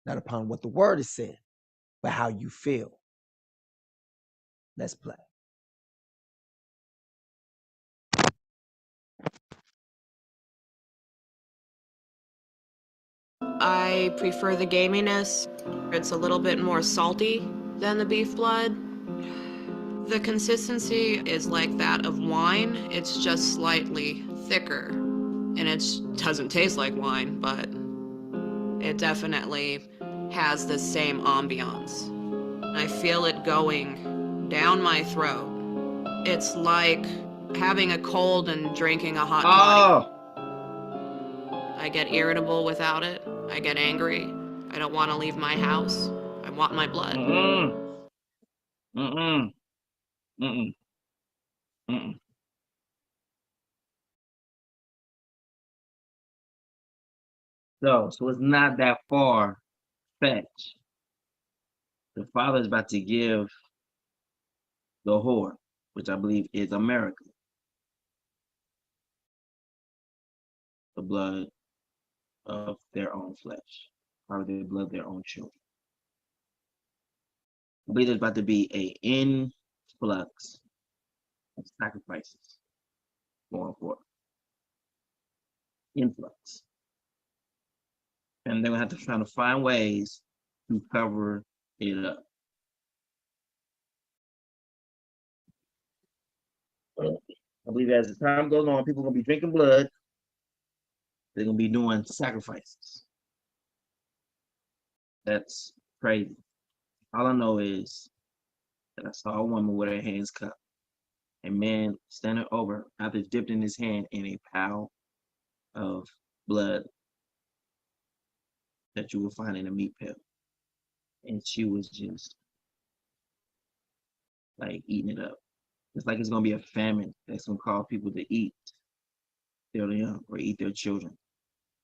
not upon what the word is said, but how you feel. Let's play. I prefer the gaminess. It's a little bit more salty than the beef blood. The consistency is like that of wine. It's just slightly thicker. And it doesn't taste like wine, but it definitely has the same ambiance. I feel it going down my throat. It's like having a cold and drinking a hot toddy. I get irritable without it. I get angry. I don't want to leave my house. I want my blood. So it's not that far fetched. The Father is about to give the whore, which I believe is America, the blood of their own flesh, or the blood of their own children. I believe there's about to be an influx of sacrifices going forth. Influx. And they're going to have to try to find ways to cover it up. I believe as the time goes on, people are going to be drinking blood. They're going to be doing sacrifices. That's crazy. All I know is that I saw a woman with her hands cupped. A man standing over after dipped in his hand in a pile of blood that you will find in a meat pail. And she was just like eating it up. It's like it's going to be a famine that's going to cause people to eat their young or eat their children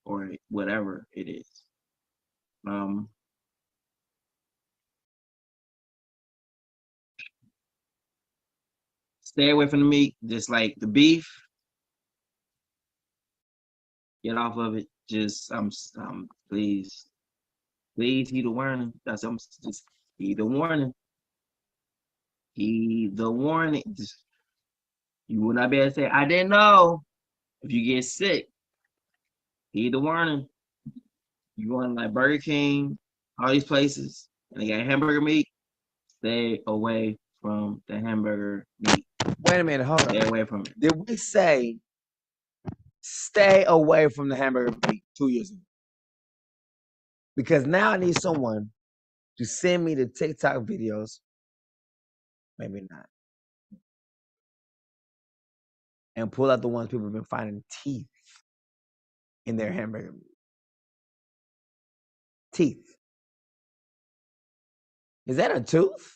or whatever it is. Stay away from the meat, just like the beef. Get off of it. Just please heed the warning. That's just heed the warning. Heed the warning. You will not be able to say, I didn't know. If you get sick, heed the warning. You going like Burger King, all these places, and they got hamburger meat. Stay away from the hamburger meat. Wait a minute, hold on. Stay away from it. Did we say stay away from the hamburger meat 2 years ago? Because now I need someone to send me the TikTok videos. Maybe not. And pull out the ones people have been finding teeth in their hamburger meat. Teeth. Is that a tooth?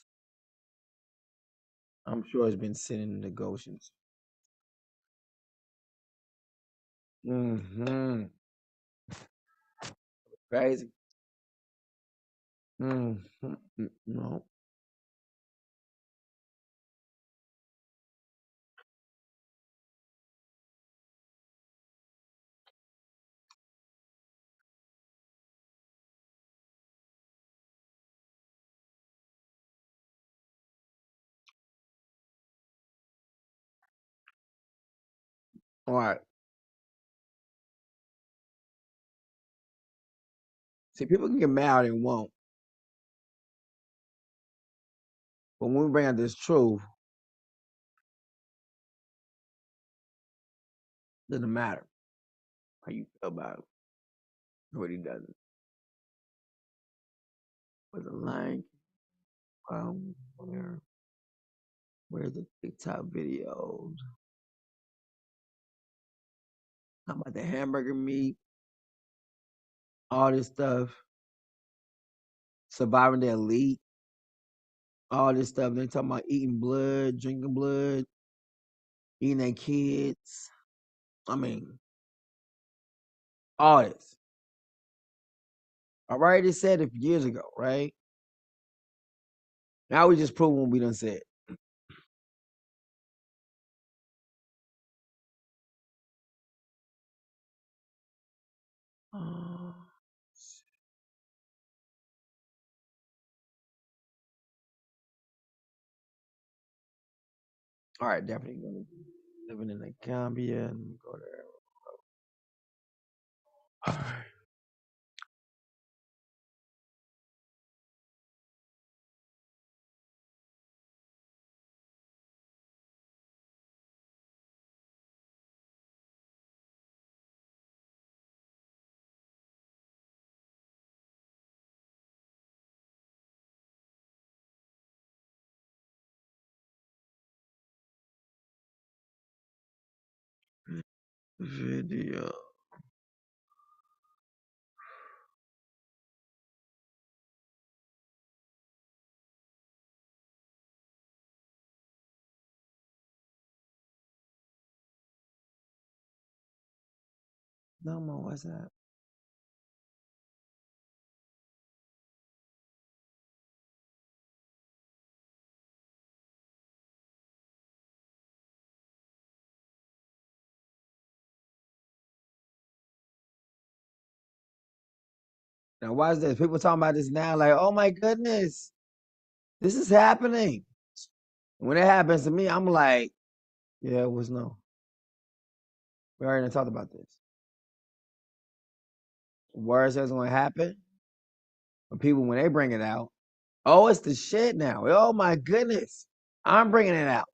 I'm sure it's been sitting in the Goshens. Crazy. No. All right. See, people can get mad and won't. But when we bring out this truth, it doesn't matter how you feel about it. It really doesn't. Was it lying? Where's the TikTok videos? How about the hamburger meat? All this stuff. Surviving the elite. All this stuff. They talking about eating blood, drinking blood, eating their kids. I mean, all this. I already said it years ago, right? Now we just prove what we done said. All right, definitely gonna be living in the Gambia and go there. All right. Video. No more. What's that? Now watch this. People talking about this now, like, oh my goodness, this is happening. When it happens to me, I'm like, yeah, it was no. We already talked about this. Words that's gonna happen. But people, when they bring it out, oh, it's the shit now. Oh my goodness, I'm bringing it out.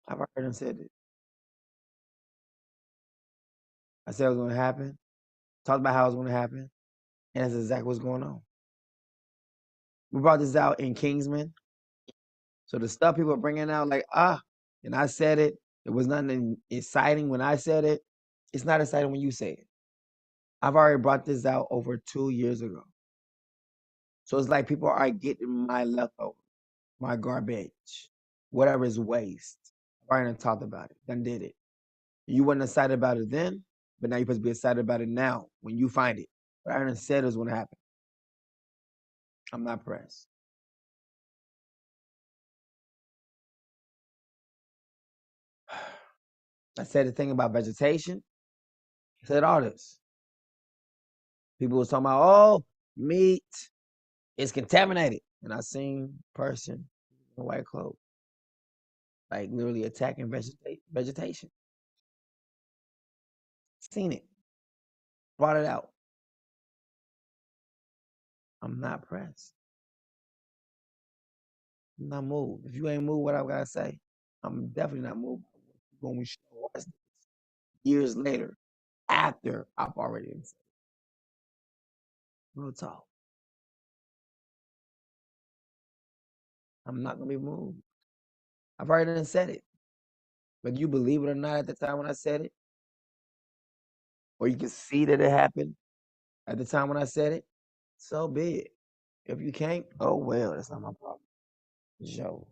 I've already said it. I said it was gonna happen. Talked about how it was gonna happen, and that's exactly what's going on. We brought this out in Kingsman. So the stuff people are bringing out, like, and I said it. It was nothing exciting when I said it. It's not exciting when you say it. I've already brought this out over 2 years ago. So it's like people are getting my leftover, my garbage, whatever is waste. I've already talked about it, done did it. You weren't excited about it then, but now you're supposed to be excited about it now when you find it. But I already said it was going to happen. I'm not pressed. I said the thing about vegetation. I said all this. People was talking about, oh, meat is contaminated. And I seen a person in white clothes, like literally attacking vegetation. Seen it. Brought it out. I'm not pressed. I'm not moved. If you ain't moved what I've got to say, I'm definitely not moved. When we show us years later, after I've already said it. Real talk. I'm not going to be moved. I've already said it. Whether you believe it or not at the time when I said it, or you can see that it happened at the time when I said it, so be it. If you can't, oh well, that's not my problem. Joe.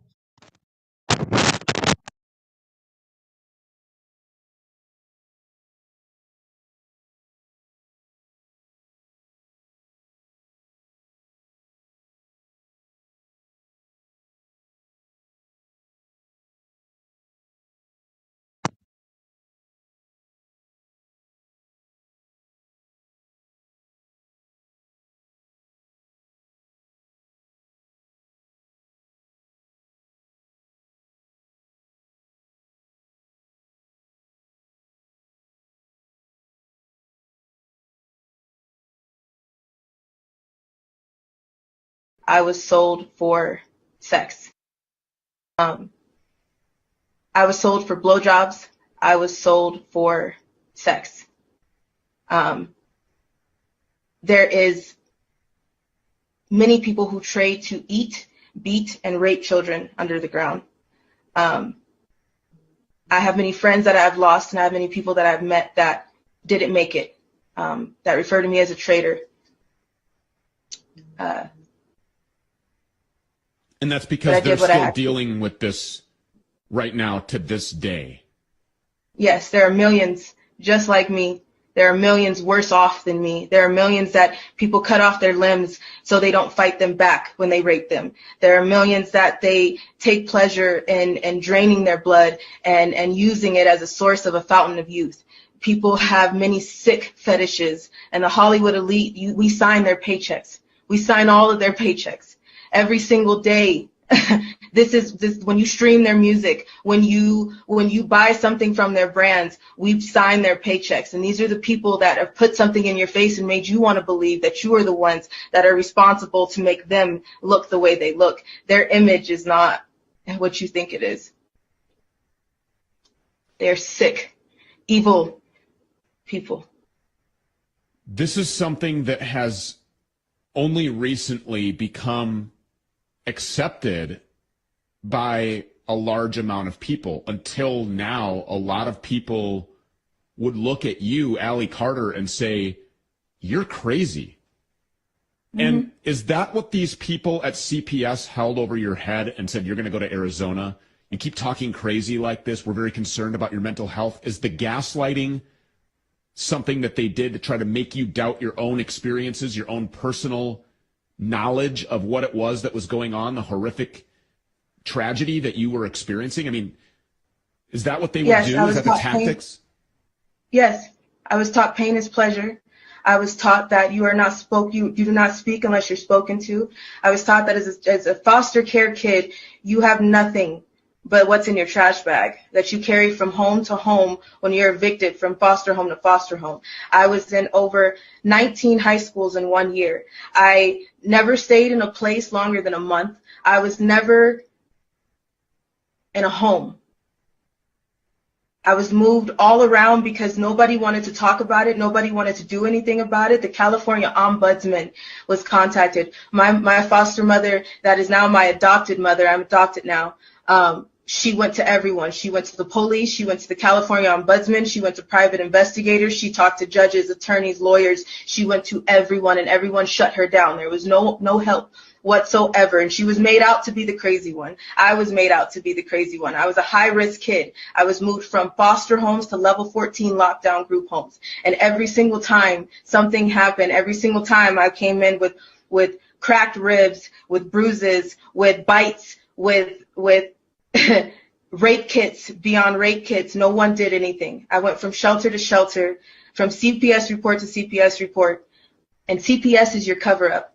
I was sold for sex. I was sold for blowjobs. I was sold for sex. There is many people who trade to eat, beat and rape children under the ground. I have many friends that I've lost, and I have many people that I've met that didn't make it, that refer to me as a traitor. And that's because they're still dealing with this right now to this day. Yes, there are millions just like me. There are millions worse off than me. There are millions that people cut off their limbs so they don't fight them back when they rape them. There are millions that they take pleasure in draining their blood and using it as a source of a fountain of youth. People have many sick fetishes, and the Hollywood elite, we sign their paychecks. We sign all of their paychecks every single day. This when you stream their music, when you buy something from their brands, we sign their paychecks. And these are the people that have put something in your face and made you want to believe that you are the ones that are responsible to make them look the way they look. Their image is not what you think it is. They're sick, evil people. This is something that has only recently become accepted by a large amount of people. Until now, a lot of people would look at you, Allie Carter, and say, you're crazy. Mm-hmm. And is that what these people at CPS held over your head and said, you're going to go to Arizona and keep talking crazy like this? We're very concerned about your mental health. Is the gaslighting something that they did to try to make you doubt your own experiences, your own personal knowledge of what it was that was going on, the horrific tragedy that you were experiencing? I mean, is that what they would do? Is that the tactics? Yes, I was taught pain is pleasure. I was taught that you do not speak unless you're spoken to. I was taught that as a foster care kid, you have nothing but what's in your trash bag that you carry from home to home when you're evicted from foster home to foster home. I was in over 19 high schools in 1 year. I never stayed in a place longer than a month. I was never in a home. I was moved all around because nobody wanted to talk about it. Nobody wanted to do anything about it. The California Ombudsman was contacted. My foster mother, that is now my adopted mother, I'm adopted now, she went to everyone. She went to the police. She went to the California Ombudsman. She went to private investigators. She talked to judges, attorneys, lawyers. She went to everyone, and everyone shut her down. There was no help whatsoever, and she was made out to be the crazy one. I was made out to be the crazy one. I was a high-risk kid. I was moved from foster homes to level 14 lockdown group homes, and every single time something happened, every single time I came in with cracked ribs, with bruises, with bites, with rape kits, beyond rape kits. No one did anything. I went from shelter to shelter, from CPS report to CPS report, and CPS is your cover-up.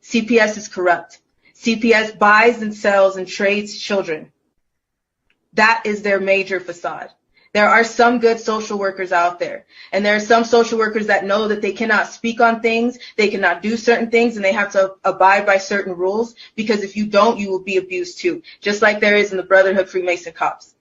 CPS is corrupt. CPS buys and sells and trades children. That is their major facade. There are some good social workers out there, and there are some social workers that know that they cannot speak on things, they cannot do certain things, and they have to abide by certain rules, because if you don't, you will be abused too, just like there is in the Brotherhood Freemason Cops.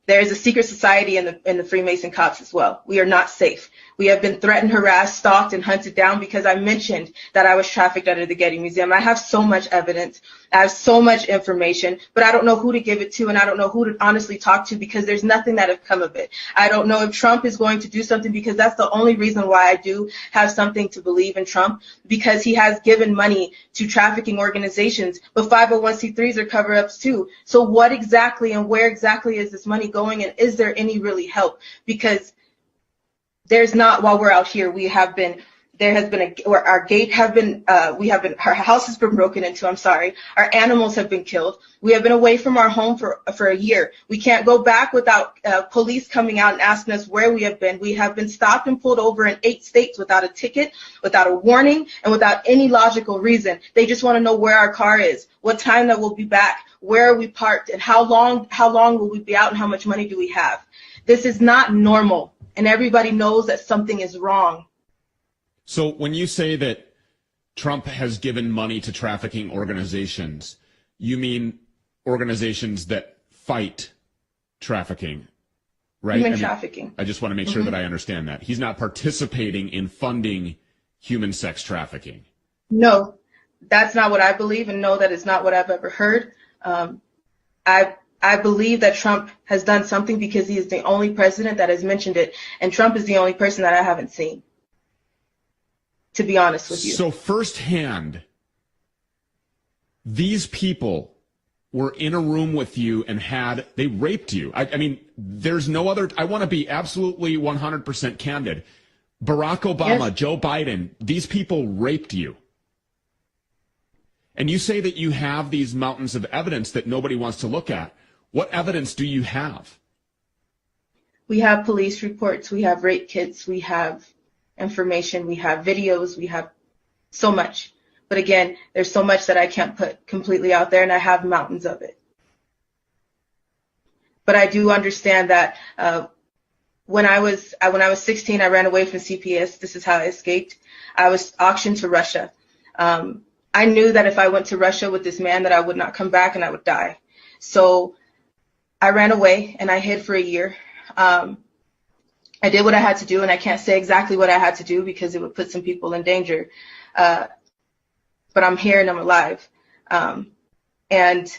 There is a secret society in the Freemason Cops as well. We are not safe. We have been threatened, harassed, stalked, and hunted down because I mentioned that I was trafficked under the Getty Museum. I have so much evidence. I have so much information, but I don't know who to give it to, and I don't know who to honestly talk to, because there's nothing that have come of it. I don't know if Trump is going to do something, because that's the only reason why I do have something to believe in Trump, because he has given money to trafficking organizations, but 501c3s are cover-ups too. So what exactly and where exactly is this money going, and is there any really help? Because there's not, while we're out here, our house has been broken into, our animals have been killed. We have been away from our home for a year. We can't go back without police coming out and asking us where we have been. We have been stopped and pulled over in 8 states without a ticket, without a warning, and without any logical reason. They just want to know where our car is, what time that we'll be back, where are we parked, and how long will we be out, and how much money do we have. This is not normal, and everybody knows that something is wrong. So when you say that Trump has given money to trafficking organizations, you mean organizations that fight trafficking, right? Human trafficking. I just want to make sure that I understand that. He's not participating in funding human sex trafficking. No. that's not what I believe, and no, that is not what I've ever heard. I believe that Trump has done something because he is the only president that has mentioned it, and Trump is the only person that I haven't seen, to be honest with you. So firsthand, these people were in a room with you and they raped you. I mean, there's no other, I want to be absolutely 100% candid. Barack Obama, Yes. Joe Biden, these people raped you. And you say that you have these mountains of evidence that nobody wants to look at. What evidence do you have? We have police reports, we have rape kits, we have information, we have videos, we have so much. But again, there's so much that I can't put completely out there, and I have mountains of it. But I do understand that when I was 16, I ran away from CPS. This is how I escaped. I was auctioned to Russia. I knew that if I went to Russia with this man that I would not come back and I would die. So I ran away and I hid for a year. I did what I had to do, and I can't say exactly what I had to do because it would put some people in danger. But I'm here and I'm alive. During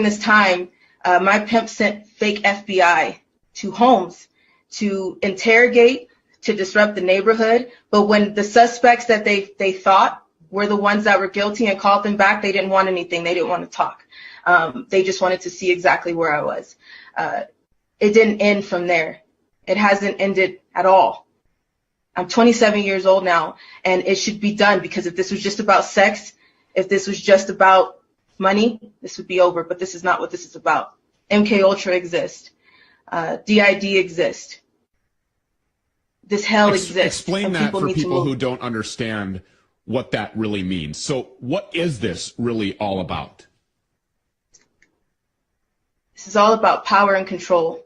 this time, my pimp sent fake FBI to homes to interrogate, to disrupt the neighborhood. But when the suspects that they thought were the ones that were guilty and called them back, they didn't want anything. They didn't want to talk. They just wanted to see exactly where I was. It didn't end from there. It hasn't ended at all. I'm 27 years old now, and it should be done, because if this was just about sex, if this was just about money, this would be over. But this is not what this is about. MK Ultra exists. DID exists. This hell exists. Explain that for people who don't understand what that really means. So what is this really all about? This is all about power and control.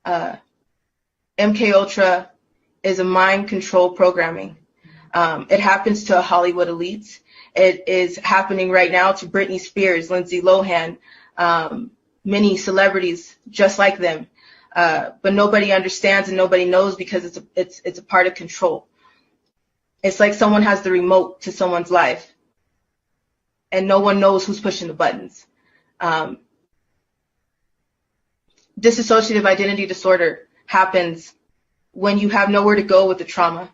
MK Ultra is a mind control programming. It happens to Hollywood elites. It is happening right now to Britney Spears, Lindsay Lohan, many celebrities just like them. But nobody understands and nobody knows because it's a part of control. It's like someone has the remote to someone's life and no one knows who's pushing the buttons. Dissociative identity disorder happens when you have nowhere to go with the trauma,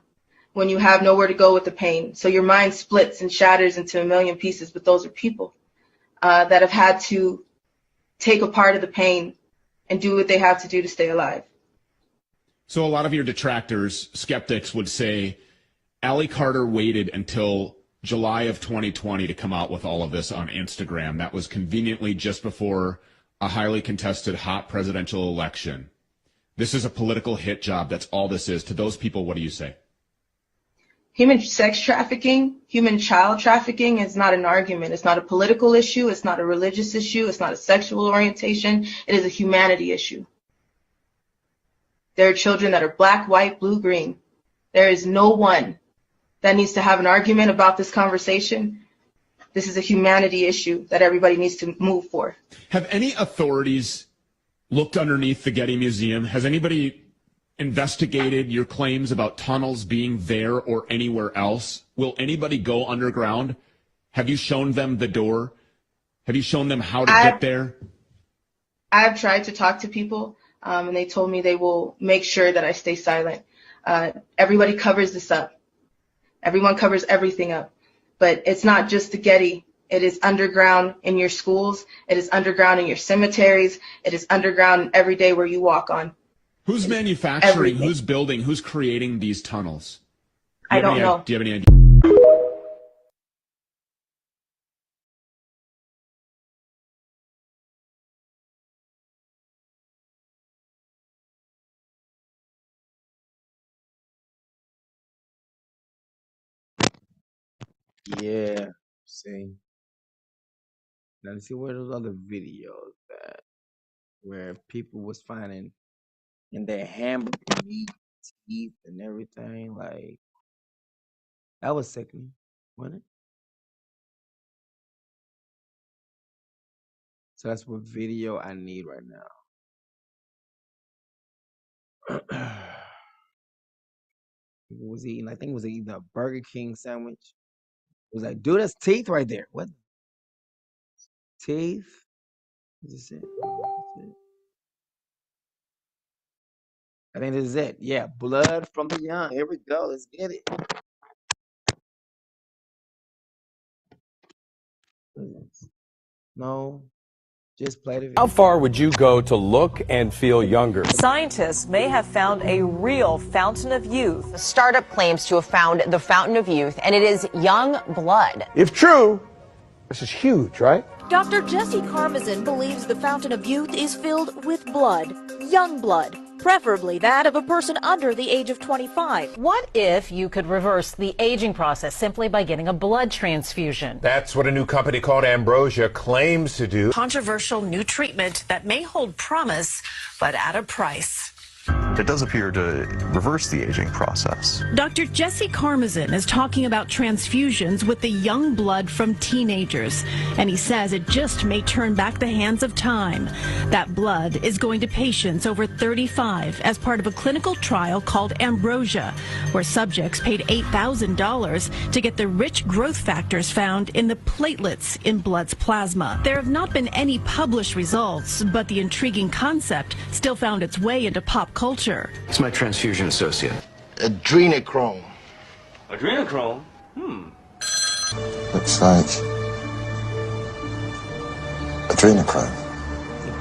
when you have nowhere to go with the pain. So your mind splits and shatters into a million pieces, but those are people that have had to take a part of the pain and do what they have to do to stay alive. So a lot of your detractors, skeptics, would say Allie Carter waited until July of 2020 to come out with all of this on Instagram. That was conveniently just before a highly contested hot presidential election. This is a political hit job. That's all this is. To those people, what do you say? Human sex trafficking, human child trafficking is not an argument. It's not a political issue. It's not a religious issue. It's not a sexual orientation. It is a humanity issue. There are children that are black, white, blue, green. There is no one that needs to have an argument about this conversation. This is a humanity issue that everybody needs to move for. Have any authorities looked underneath the Getty Museum? Has anybody investigated your claims about tunnels being there or anywhere else? Will anybody go underground? Have you shown them the door? Have you shown them how to get there? I've tried to talk to people, and they told me they will make sure that I stay silent. Everybody covers this up. Everyone covers everything up. But it's not just the Getty. It is underground in your schools. It is underground in your cemeteries. It is underground every day where you walk on. Who's manufacturing, who's building, who's creating these tunnels? I don't know. Do you have any idea? Yeah. See. Now let's see where those other videos at, where people was finding in their hamburger meat, teeth, and everything. Like, that was sickening, wasn't it? So that's what video I need right now. People was eating, I think it was eating a Burger King sandwich was like, dude, that's teeth right there. What? Teeth? Is this it? I think this is it. Yeah, blood from the young. Here we go. Let's get it. No, just play the video. How far would you go to look and feel younger? Scientists may have found a real fountain of youth. The startup claims to have found the fountain of youth, and it is young blood. If true, this is huge, right? Dr. Jesse Karmazin believes the fountain of youth is filled with blood, young blood, preferably that of a person under the age of 25. What if you could reverse the aging process simply by getting a blood transfusion? That's what a new company called Ambrosia claims to do. Controversial new treatment that may hold promise, but at a price. It does appear to reverse the aging process. Dr. Jesse Karmazin is talking about transfusions with the young blood from teenagers, and he says it just may turn back the hands of time. That blood is going to patients over 35 as part of a clinical trial called Ambrosia, where subjects paid $8,000 to get the rich growth factors found in the platelets in blood's plasma. There have not been any published results, but the intriguing concept still found its way into pop culture. It's my transfusion associate. Adrenochrome. Adrenochrome? Looks like adrenochrome.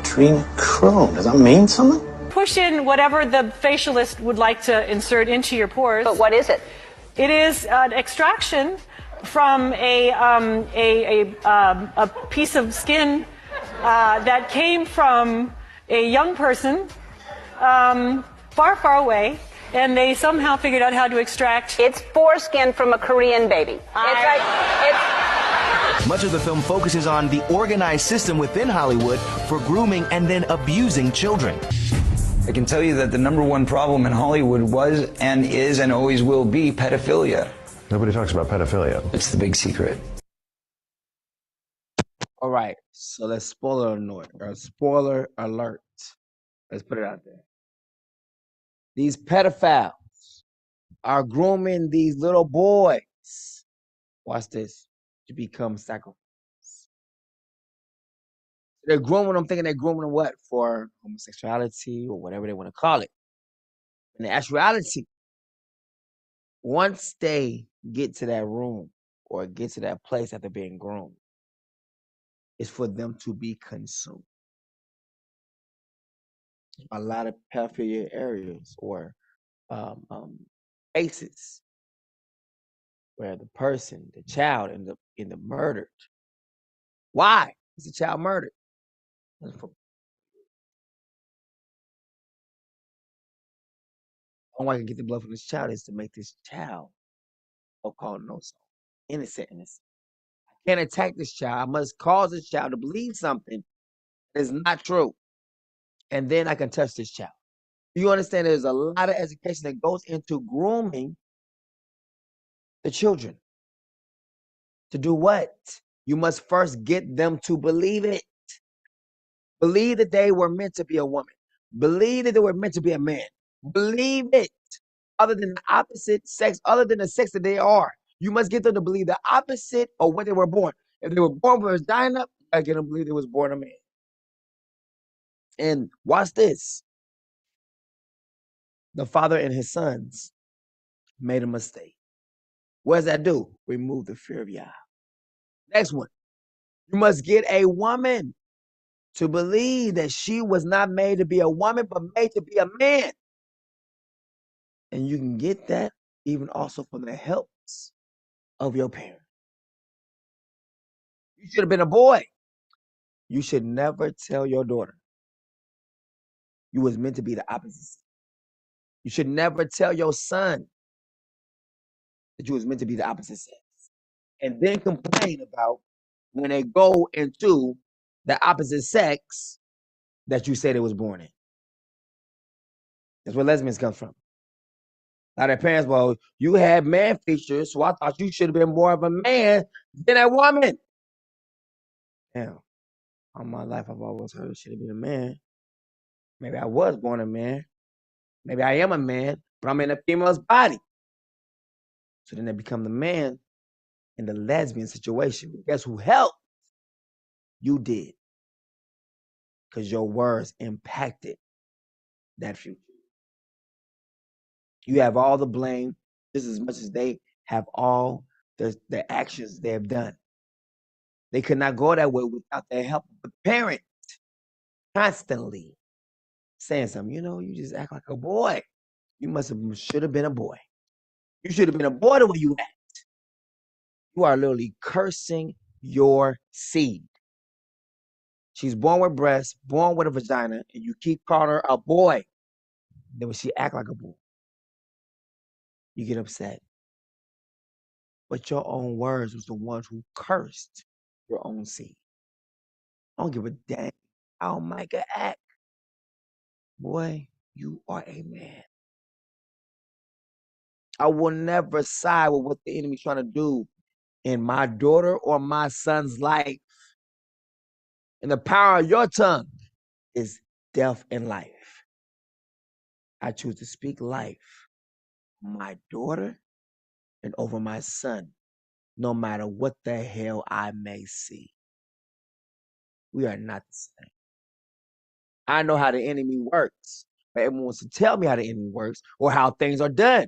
Adrenochrome. Does that mean something? Push in whatever the facialist would like to insert into your pores. But what is it? It is an extraction from a piece of skin that came from a young person far, far away, and they somehow figured out how to extract. It's foreskin from a Korean baby. Much of the film focuses on the organized system within Hollywood for grooming and then abusing children. I can tell you that the #1 problem in Hollywood was and is and always will be pedophilia. Nobody talks about pedophilia. It's the big secret. All right, so let's spoiler alert. Let's put it out there. These pedophiles are grooming these little boys. Watch this. To become sacrifices. They're grooming them, thinking they're grooming them what? For homosexuality or whatever they want to call it. In actuality, once they get to that room or get to that place after being groomed, it's for them to be consumed. A lot of pedophilia areas or cases where the person, the child, ends up murdered. Why is the child murdered? The only way I can get the blood from this child is to make this child so-called innocent. I can't attack this child. I must cause this child to believe something that is not true. And then I can touch this child. You understand there's a lot of education that goes into grooming the children. To do what? You must first get them to believe it. Believe that they were meant to be a woman. Believe that they were meant to be a man. Believe it. Other than the opposite sex, other than the sex that they are. You must get them to believe the opposite of what they were born. If they were born with a vagina, I get them to believe they was born a man. And watch this. The father and his sons made a mistake. What does that do? Remove the fear of Yah. Next one. You must get a woman to believe that she was not made to be a woman, but made to be a man. And you can get that even also from the helps of your parents. You should have been a boy. You should never tell your daughter you was meant to be the opposite. You should never tell your son that you was meant to be the opposite sex. And then complain about when they go into the opposite sex that you said it was born in. That's where lesbians come from. Now their parents, well, you had man features, so I thought you should have been more of a man than a woman. Damn. All my life I've always heard should have been a man. Maybe I was born a man. Maybe I am a man, but I'm in a female's body. So then they become the man in the lesbian situation. Guess who helped? You did. Because your words impacted that future. You have all the blame just as much as they have all the actions they have done. They could not go that way without the help of the parent constantly saying something. You just act like a boy. You should have been a boy. You should have been a boy the way you act. You are literally cursing your seed. She's born with breasts, born with a vagina, and you keep calling her a boy. Then when she act like a boy, you get upset. But your own words was the ones who cursed your own seed. I don't give a damn how Micah act. Boy, you are a man. I will never side with what the enemy's trying to do in my daughter or my son's life. And the power of your tongue is death and life. I choose to speak life on my daughter and over my son, no matter what the hell I may see. We are not the same. I know how the enemy works, but everyone wants to tell me how the enemy works or how things are done.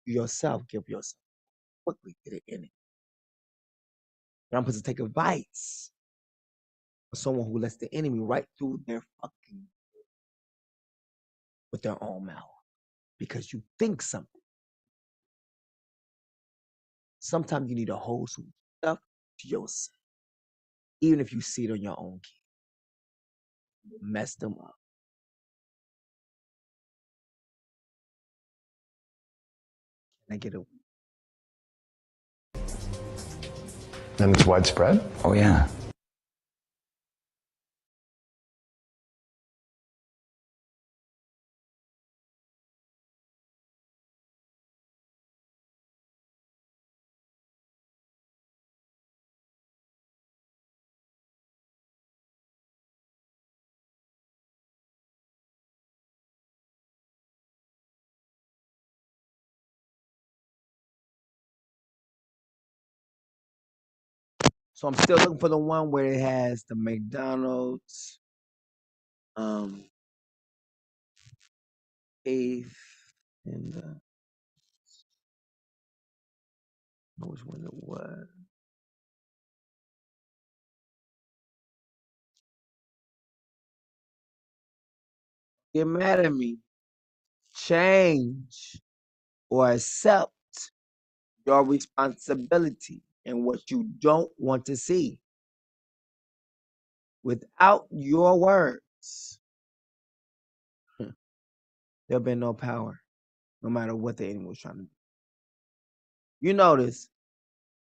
You yourself give yourself quickly to the enemy. And I'm supposed to take advice from someone who lets the enemy right through their fucking with their own mouth because you think something. Sometimes you need to hold some stuff to yourself, even if you see it on your own kid. Mess them up. Can I get a? And it's widespread? Oh, yeah. So I'm still looking for the one where it has the McDonald's, SAITH, and which one it was. Get mad at me. Change or accept your responsibility and what you don't want to see. Without your words, there'll be no power, no matter what the enemy was trying to do. You notice,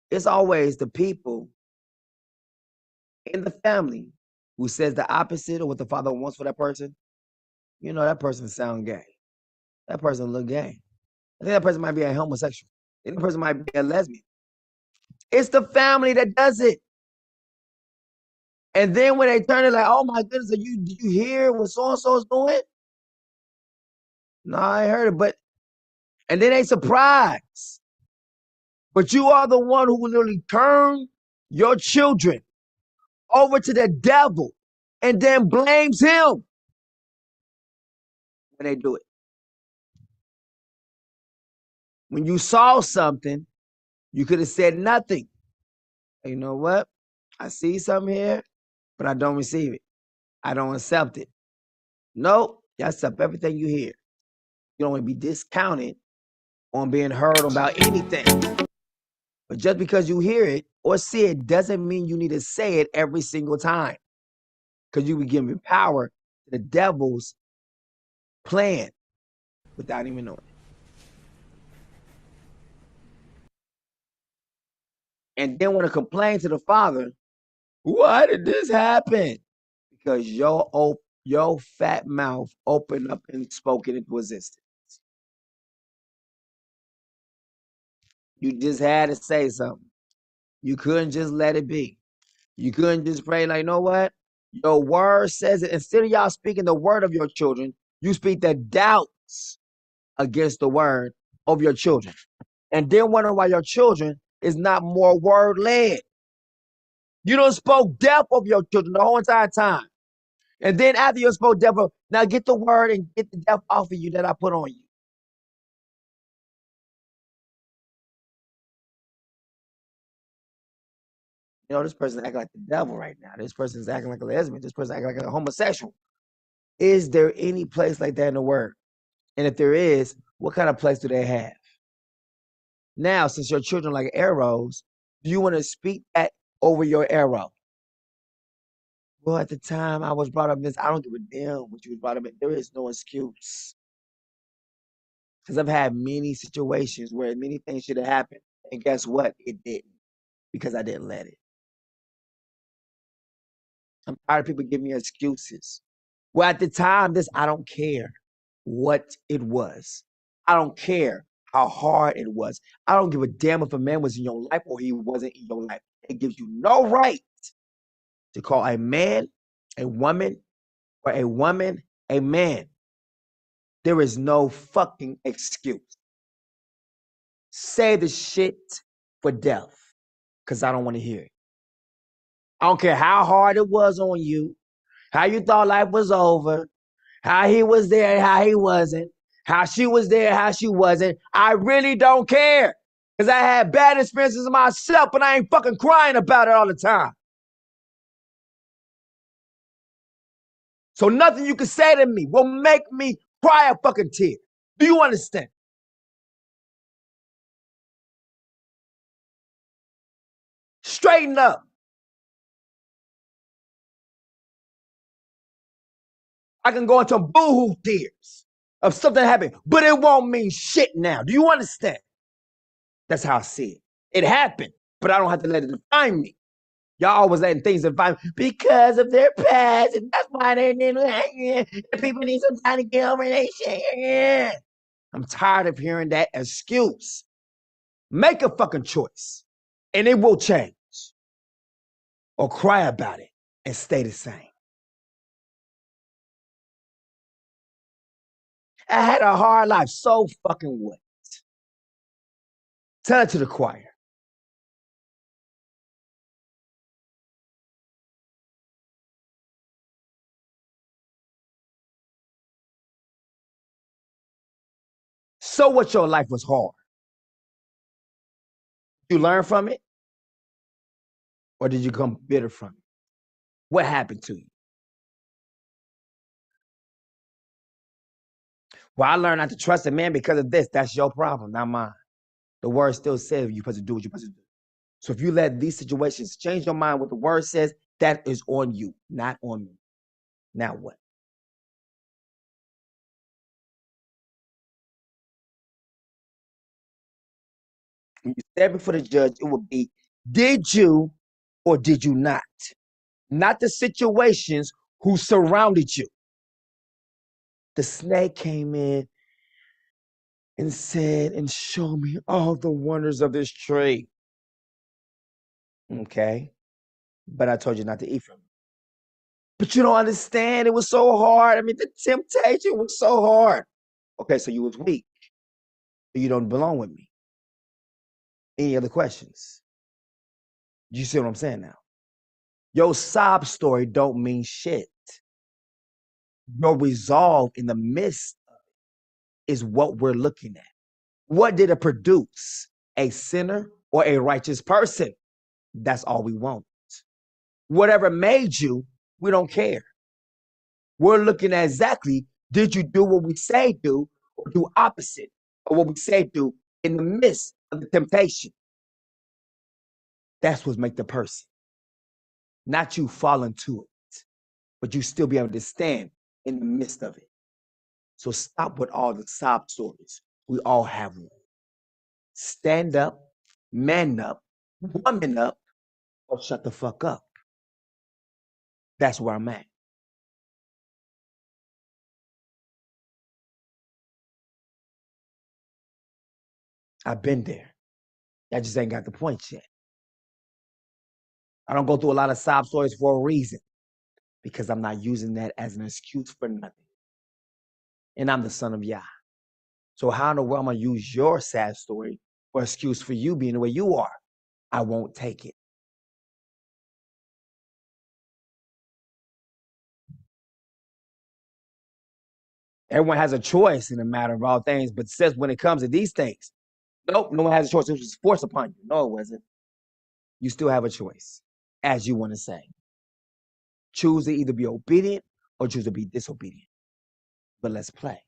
it's always the people in the family who says the opposite of what the father wants for that person. That person sound gay. That person look gay. I think that person might be a homosexual. I think that person might be a lesbian. It's the family that does it. And then when they turn it like, oh my goodness, did you hear what so-and-so is doing? No, I heard it, and then they surprised. But you are the one who will literally turn your children over to the devil and then blames him when they do it. When you saw something, you could have said nothing. You know what? I see something here, but I don't receive it. I don't accept it. Nope, you accept everything you hear. You don't want to be discounted on being heard about anything. But just because you hear it or see it doesn't mean you need to say it every single time. Because you be giving power to the devil's plan without even knowing it. And then want to complain to the father, why did this happen? Because your fat mouth opened up and spoke it into existence. You just had to say something. You couldn't just let it be. You couldn't just pray like, you know what? Your word says it. Instead of y'all speaking the word of your children, you speak the doubts against the word of your children. And then wonder why your children is not more word-led. You done spoke death of your children the whole entire time. And then after you spoke death, now get the word and get the death off of you that I put on you. You know, this person acting like the devil right now. This person is acting like a lesbian. This person acting like a homosexual. Is there any place like that in the word? And if there is, what kind of place do they have? Now, since your children like arrows, do you want to speak that over your arrow? Well, at the time I was brought up in this, I don't give a damn what you was brought up in. There is no excuse. Because I've had many situations where many things should have happened. And guess what? It didn't. Because I didn't let it. I'm tired of people giving me excuses. Well, at the time, I don't care what it was. I don't care how hard it was. I don't give a damn if a man was in your life or he wasn't in your life. It gives you no right to call a man a woman or a woman a man. There is no fucking excuse. Say the shit for death because I don't want to hear it. I don't care how hard it was on you, how you thought life was over, how he was there, how he wasn't, how she was there, how she wasn't. I really don't care because I had bad experiences myself, but I ain't fucking crying about it all the time. So nothing you can say to me will make me cry a fucking tear. Do you understand? Straighten up. I can go into boohoo tears of something that happened, but it won't mean shit now. Do you understand? That's how I see it. It happened, but I don't have to let it define me. Y'all always letting things define me because of their past, and that's why they didn't. People need some time to get over their shit. I'm tired of hearing that excuse. Make a fucking choice, and it will change. Or cry about it and stay the same. I had a hard life. So fucking what? Tell it to the choir. So what your life was hard? You learn from it? Or did you come bitter from it? What happened to you? Well, I learned not to trust a man because of this. That's your problem, not mine. The word still says you're supposed to do what you're supposed to do. So if you let these situations change your mind, what the word says, that is on you, not on me. Now what? When you stand before the judge, it will be, did you or did you not? Not the situations who surrounded you. The snake came in and said, and showed me all the wonders of this tree. Okay. But I told you not to eat from it. But you don't understand. It was so hard. I mean, the temptation was so hard. Okay, so you was weak. You don't belong with me. Any other questions? You see what I'm saying now? Your sob story don't mean shit. Your resolve in the midst of it is what we're looking at. What did it produce? A sinner or a righteous person? That's all we want. Whatever made you, we don't care. We're looking at exactly, did you do what we say do or do opposite of what we say do in the midst of the temptation? That's what makes the person. Not you fall into it, but you still be able to stand in the midst of it. So stop with all the sob stories. We all have one. Stand up, man up, woman up, or shut the fuck up. That's where I'm at. I've been there. I just ain't got the points yet. I don't go through a lot of sob stories for a reason, because I'm not using that as an excuse for nothing. And I'm the son of Yah. So how in the world am I use your sad story for excuse for you being the way you are? I won't take it. Everyone has a choice in the matter of all things, but says when it comes to these things, nope, no one has a choice. It was forced upon you. No, it wasn't. You still have a choice, as you want to say. Choose to either be obedient or choose to be disobedient. But let's play.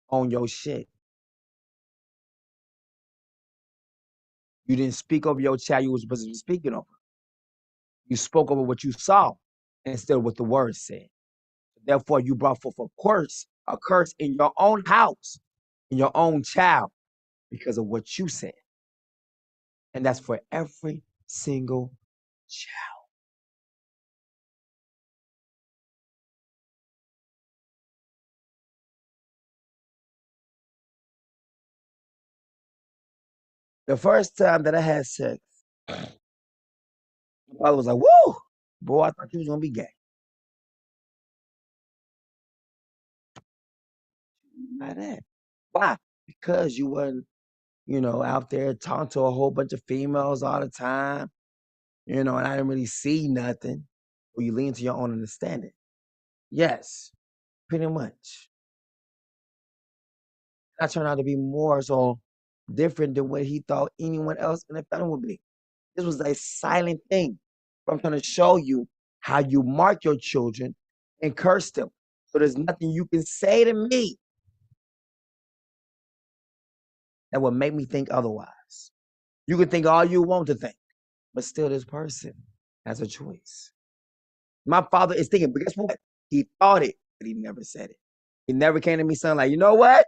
Own your shit. You didn't speak over your child you were supposed to be speaking over. You spoke over what you saw instead of what the word said. Therefore, you brought forth a curse in your own house, in your own child, because of what you said. And that's for every single child. The first time that I had sex, my father was like, woo, boy, I thought you was going to be gay. Like that. Why? Because you wasn't, out there talking to a whole bunch of females all the time, and I didn't really see nothing. Or you lean to your own understanding. Yes, pretty much. I turned out to be more so different than what he thought anyone else in the family would be. This was a silent thing. But I'm trying to show you how you mark your children and curse them. So there's nothing you can say to me that would make me think otherwise. You can think all you want to think, but still this person has a choice. My father is thinking, but guess what? He thought it, but he never said it. He never came to me saying like, you know what?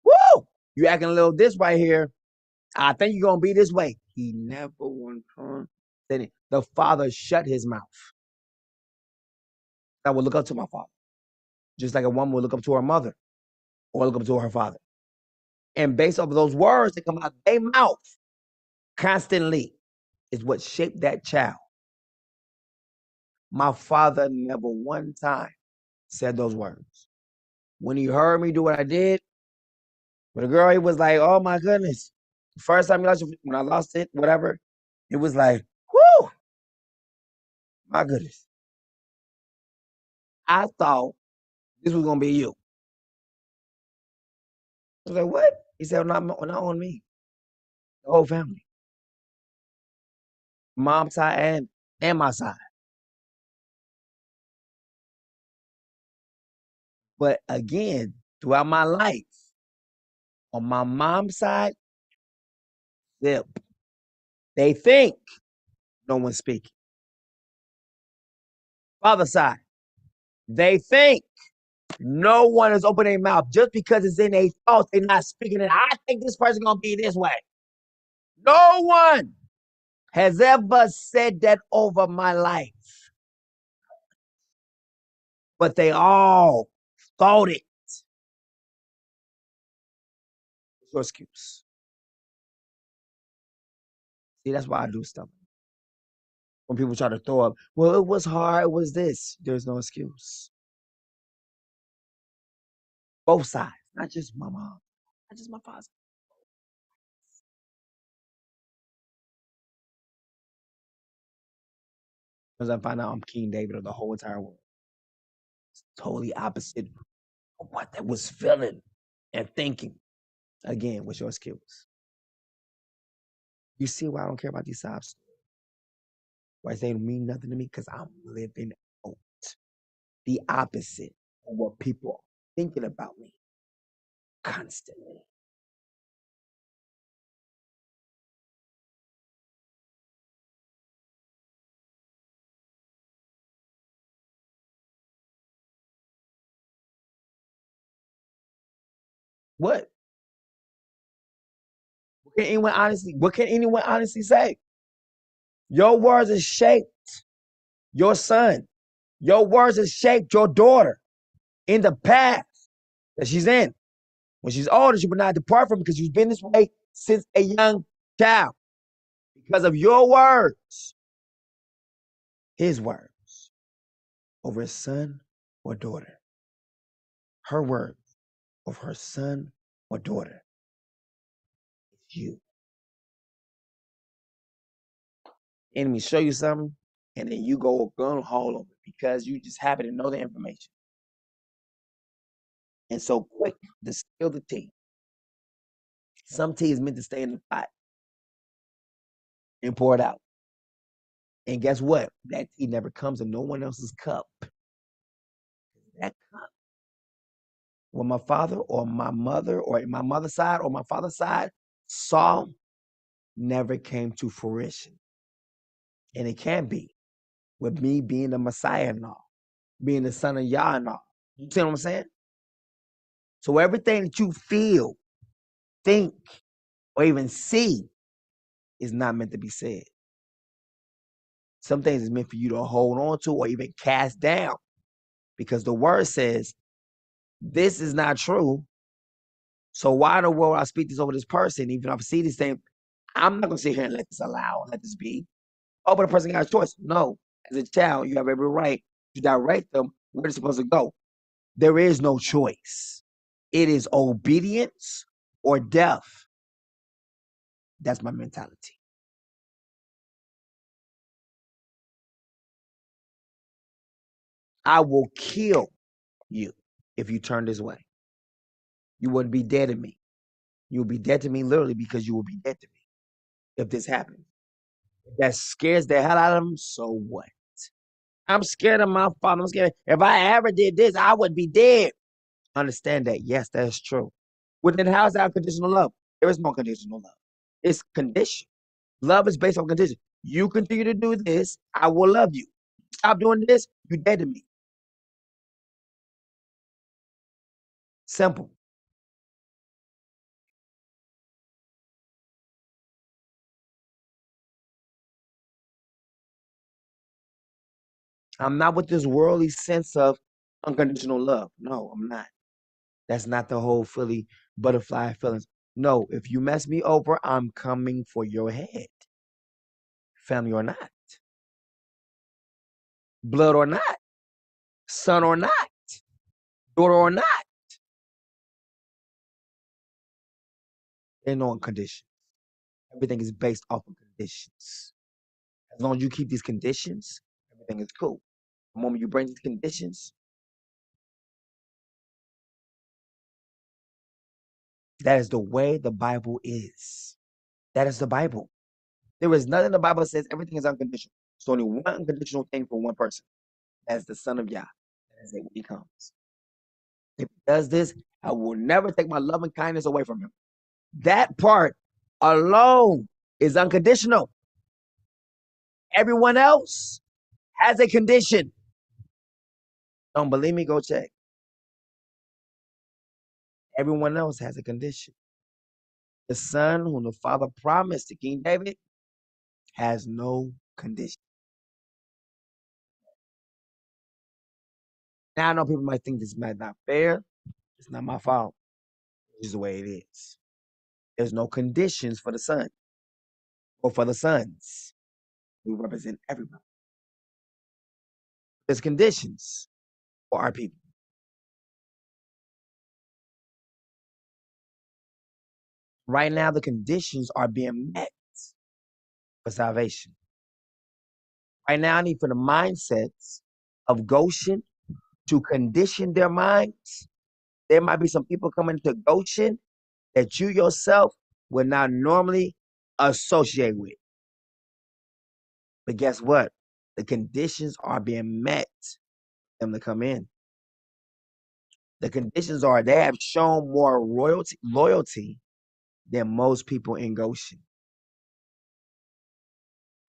Woo! You acting a little this right here. I think you're going to be this way. He never once said it. The father shut his mouth. I would look up to my father, just like a woman would look up to her mother or look up to her father. And based off of those words that come out of their mouth constantly is what shaped that child. My father never one time said those words. When he heard me do what I did, with a girl, he was like, oh my goodness. The first time when I lost it, whatever, it was like, whoo, my goodness. I thought this was going to be you. I was like, what? He said, not on me. The whole family. Mom's side and my side. But again, throughout my life, on my mom's side, they think no one's speaking. Father's side, they think no one is opening their mouth just because it's in their thoughts. They're not speaking it. I think this person's going to be this way. No one has ever said that over my life. But they all thought it. It's your excuse. See, that's why I do stuff. When people try to throw up, well, it was hard, it was this. There's no excuse. Both sides, not just my mom, not just my father. Because I find out I'm King David of the whole entire world. It's totally opposite of what they was feeling and thinking. Again, with your skills. You see why I don't care about these sob stories? Why they don't mean nothing to me? Because I'm living out the opposite of what people are thinking about me constantly. What? What can anyone honestly say? Your words have shaped your son. Your words have shaped your daughter in the path that she's in. When she's older, she will not depart from it because she's been this way since a young child. Because of your words, his words, over his son or daughter. Her words over her son or daughter. you. Enemy show you something, and then you go gun hole over it because you just happen to know the information. And so quick to spill the tea. Some tea is meant to stay in the pot and pour it out. And guess what? That tea never comes in no one else's cup. That cup, when my father or my mother or my mother's side or my father's side saw, never came to fruition. And it can be with me being the Messiah and all, being the son of Yah and all. You see what I'm saying? So everything that you feel, think, or even see is not meant to be said. Some things is meant for you to hold on to or even cast down, because the word says, this is not true. So why in the world I speak this over this person, even if I see this thing, I'm not going to sit here and let this allow, let this be. Oh, but a person got a choice. No. As a child, you have every right to direct them where they're supposed to go. There is no choice. It is obedience or death. That's my mentality. I will kill you if you turn this way. You wouldn't be dead to me. You will be dead to me literally because you will be dead to me if this happens. If that scares the hell out of them, so what? I'm scared of my father. I'm scared. If I ever did this, I would be dead. Understand that. Yes, that's true. Within the house, unconditional love. There is no conditional love. It's condition. Love is based on condition. You continue to do this, I will love you. Stop doing this, you dead to me. Simple. I'm not with this worldly sense of unconditional love. No, I'm not. That's not the whole Philly butterfly feelings. No, if you mess me over, I'm coming for your head. Family or not. Blood or not. Son or not. Daughter or not. There's no conditions. Everything is based off of conditions. As long as you keep these conditions, everything is cool. The moment you bring these conditions, that is the way the Bible is. That is the Bible. There is nothing in the Bible that says everything is unconditional. It's only one unconditional thing for one person. That's the Son of Yah. That is it when he comes. If he does this, I will never take my love and kindness away from him. That part alone is unconditional. Everyone else has a condition. Don't believe me? Go check. Everyone else has a condition. The son whom the father promised to King David has no condition. Now I know people might think this might not fair. It's not my fault. It's just the way it is. There's no conditions for the son or for the sons. We represent everyone. There's conditions for our people. Right now, the conditions are being met for salvation. Right now, I need for the mindsets of Goshen to condition their minds. There might be some people coming to Goshen that you yourself would not normally associate with. But guess what? The conditions are being met for them to come in. The conditions are they have shown more loyalty than most people in Goshen.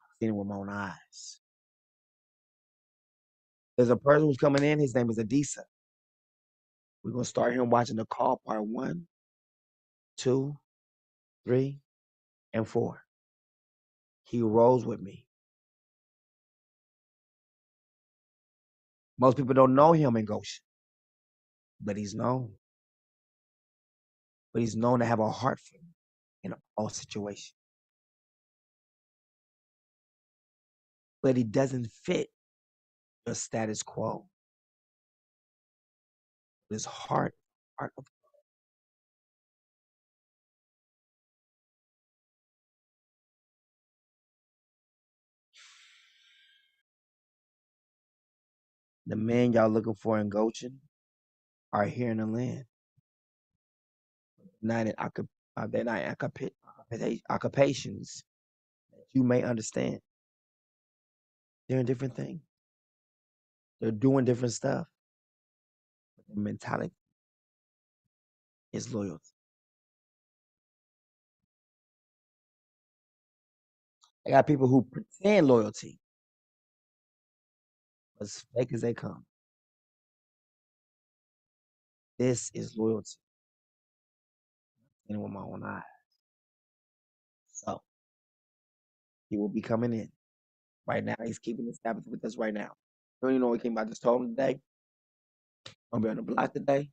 I've seen it with my own eyes. There's a person who's coming in. His name is Adisa. We're going to start him watching the call part 1, 2, 3, and 4. He rolls with me. Most people don't know him in Goshen, but he's known. But he's known to have a heart for me in all situations. But he doesn't fit the status quo. His heart of The men y'all looking for in Goshen are here in the land. Not in they're not in occupations that you may understand. They're in different things. They're doing different stuff. But their mentality is loyalty. I got people who pretend loyalty, as fake as they come. This is loyalty. And with my own eyes. So he will be coming in. Right now, he's keeping the Sabbath with us right now. You don't even know what came about. Just told him today. I'm gonna be on the block today.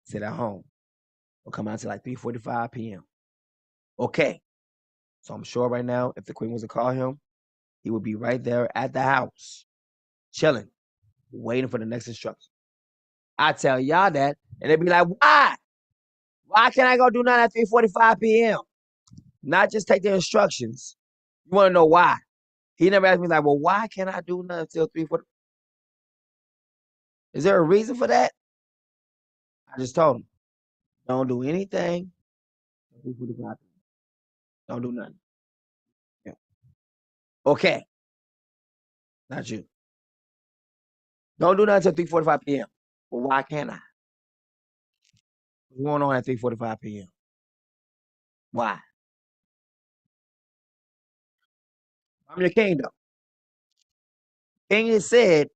Sit at home. We'll come out to like 3:45 p.m. Okay. So I'm sure right now, if the queen was to call him, he would be right there at the house, chilling, waiting for the next instruction. I tell y'all that, and they'd be like, why? Why can't I go do nothing at 3:45 p.m.? Not just take the instructions. You want to know why? He never asked me like, well, why can't I do nothing until 3:40? Is there a reason for that? I just told him, don't do anything. 3:45. Don't do nothing. Yeah. Okay. Not you. Don't do nothing until 3:45 p.m. Well, why can't I? What's going on at 3:45 p.m.? Why? I'm your king, though. King has said,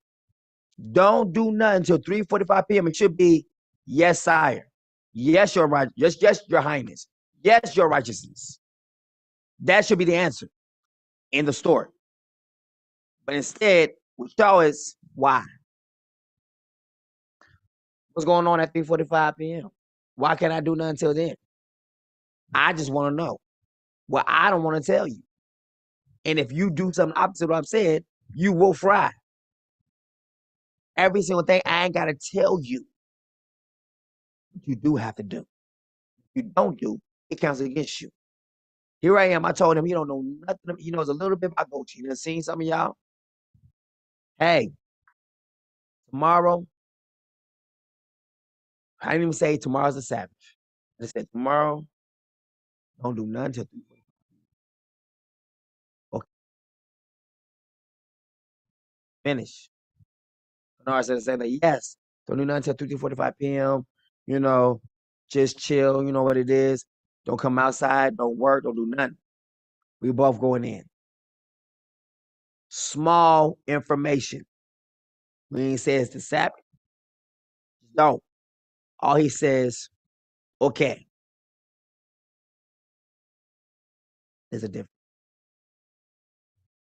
don't do nothing until 3:45 p.m. It should be, yes, sire. Yes, your right. Yes, your highness. Yes, your righteousness. That should be the answer in the story. But instead, we show is why. What's going on at 3:45 p.m.? Why can't I do nothing until then? I just want to know. Well, I don't want to tell you. And if you do something opposite of what I'm saying, you will fry. Every single thing I ain't got to tell you. But you do have to do. If you don't do, it counts against you. Here I am. I told him he don't know nothing. He knows a little bit about Goshen. You done seen some of y'all? Hey, tomorrow, I didn't even say tomorrow's the Sabbath. I said tomorrow, don't do nothing until 3:45. Okay. Finish. Bernard said the same thing. Yes, don't do nothing until 3:45 p.m. You know, just chill. You know what it is. Don't come outside. Don't work. Don't do nothing. We both going in. Small information. We ain't say it's the Sabbath. No. All he says, okay. There's a difference.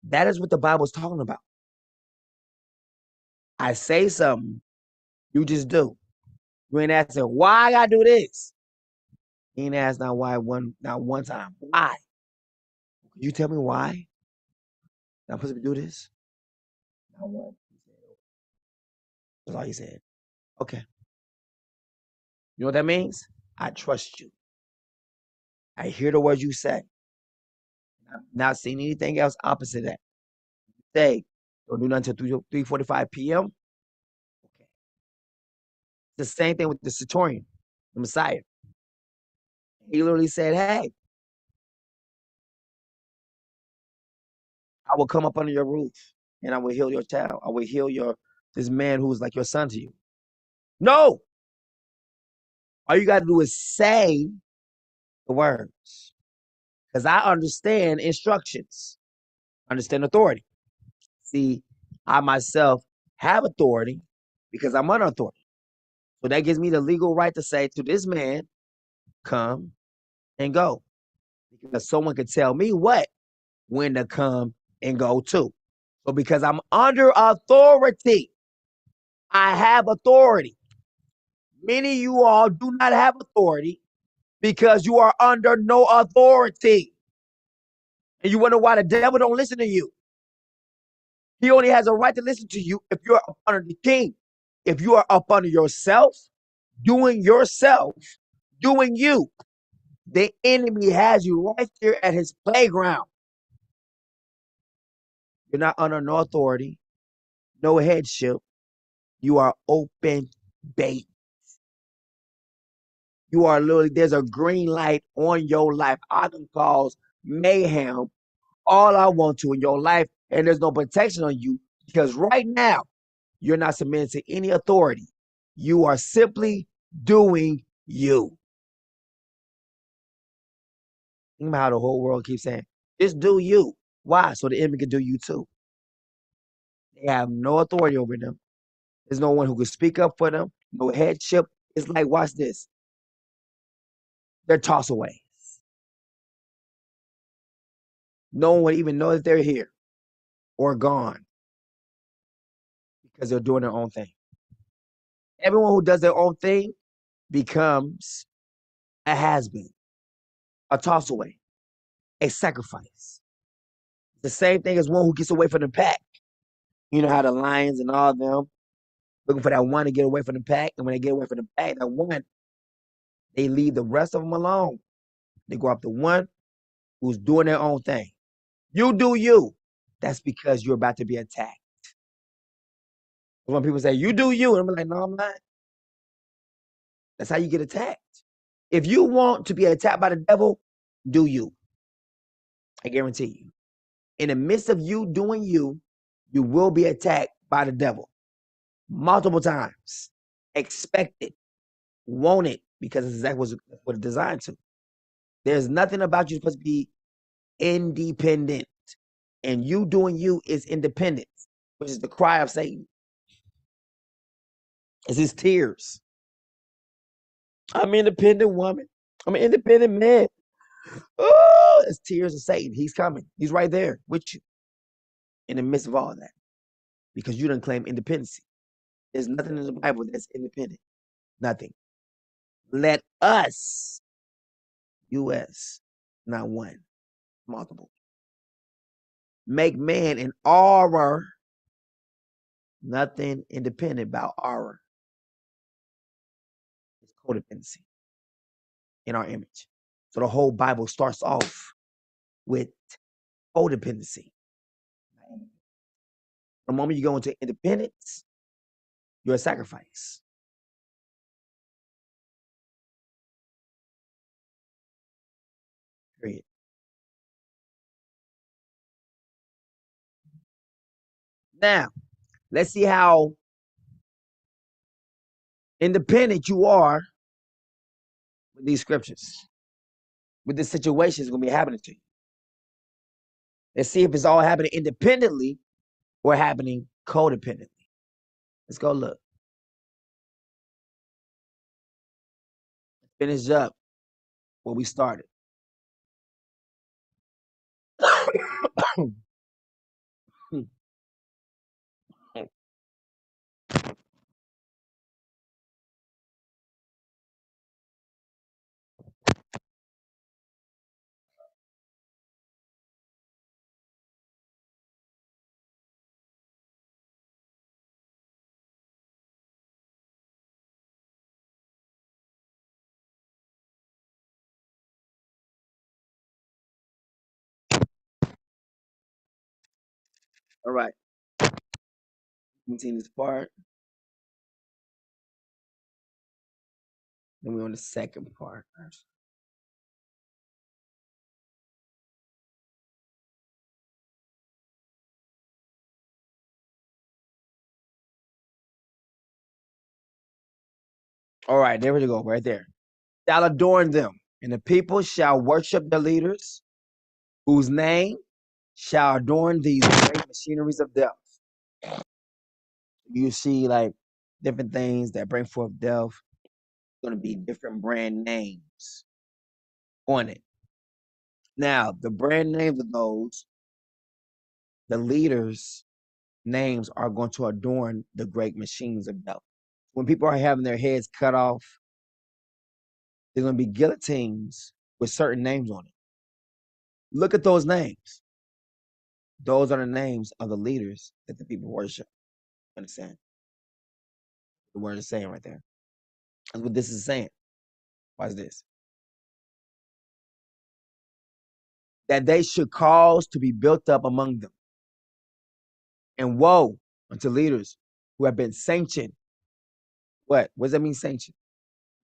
That is what the Bible's talking about. I say something, you just do. You ain't asking why I gotta do this. He ain't asked not one time. Why? Can you tell me why I'm supposed to do this? Not one. That's all he said. Okay. You know what that means? I trust you. I hear the words you say. I'm not seeing anything else opposite of that. You say, don't do nothing until 3:45 p.m. Okay. It's the same thing with the Centurion, the Messiah. He literally said, hey, I will come up under your roof and I will heal your child. I will heal this man who's like your son to you. No. All you got to do is say the words. Because I understand instructions. Understand authority. See, I myself have authority because I'm under authority. So that gives me the legal right to say to this man, come and go. Because someone could tell me when to come and go to. So because I'm under authority, I have authority. Many of you all do not have authority because you are under no authority. And you wonder why the devil don't listen to you. He only has a right to listen to you if you're up under the king. If you are up under yourself, doing you, the enemy has you right there at his playground. You're not under no authority, no headship. You are open bait. You are literally, there's a green light on your life. I can cause mayhem all I want to in your life, and there's no protection on you because right now you're not submitted to any authority. You are simply doing you. Think about how the whole world keeps saying, just do you. Why? So the enemy can do you too. They have no authority over them. There's no one who can speak up for them, no headship. It's like, watch this. They're tossed away. No one would even know that they're here or gone because they're doing their own thing. Everyone who does their own thing becomes a has-been, a toss away, a sacrifice. The same thing as one who gets away from the pack. You know how the lions and all of them looking for that one to get away from the pack, and when they get away from the pack, that one, they leave the rest of them alone. They go up to one who's doing their own thing. You do you. That's because you're about to be attacked. When people say, you do you, and I'm like, no, I'm not. That's how you get attacked. If you want to be attacked by the devil, do you. I guarantee you. In the midst of you doing you, you will be attacked by the devil multiple times. Expect it. Want it, because it's exactly what it's designed to. There's nothing about you supposed to be independent. And you doing you is independence, which is the cry of Satan. It's his tears. I'm an independent woman. I'm an independent man. Oh, it's tears of Satan. He's coming. He's right there with you in the midst of all of that because you didn't claim independency. There's nothing in the Bible that's independent. Nothing. Let us, U.S., not one, multiple, make man an our. Nothing independent about our. It's codependency in our image. So the whole Bible starts off with codependency. The moment you go into independence, you're a sacrifice. Period. Now, let's see how independent you are with these scriptures, with this situation is going to be happening to you. Let's see if it's all happening independently or happening codependently. Let's go look. Finish up where we started. All right. Continue this part. Then we're on the second part. All right, there we go, right there. Shall adorn them, and the people shall worship their leaders, whose name shall adorn these great machineries of death. You see, like, different things that bring forth death. Going to be different brand names on it. Now, the brand names of those, the leaders' names are going to adorn the great machines of death. When people are having their heads cut off, there's going to be guillotines with certain names on it. Look at those names. Those are the names of the leaders that the people worship. Understand? The word is saying right there. That's what this is saying. Watch this. That they should cause to be built up among them. And woe unto leaders who have been sanctioned. What does that mean, sanctioned?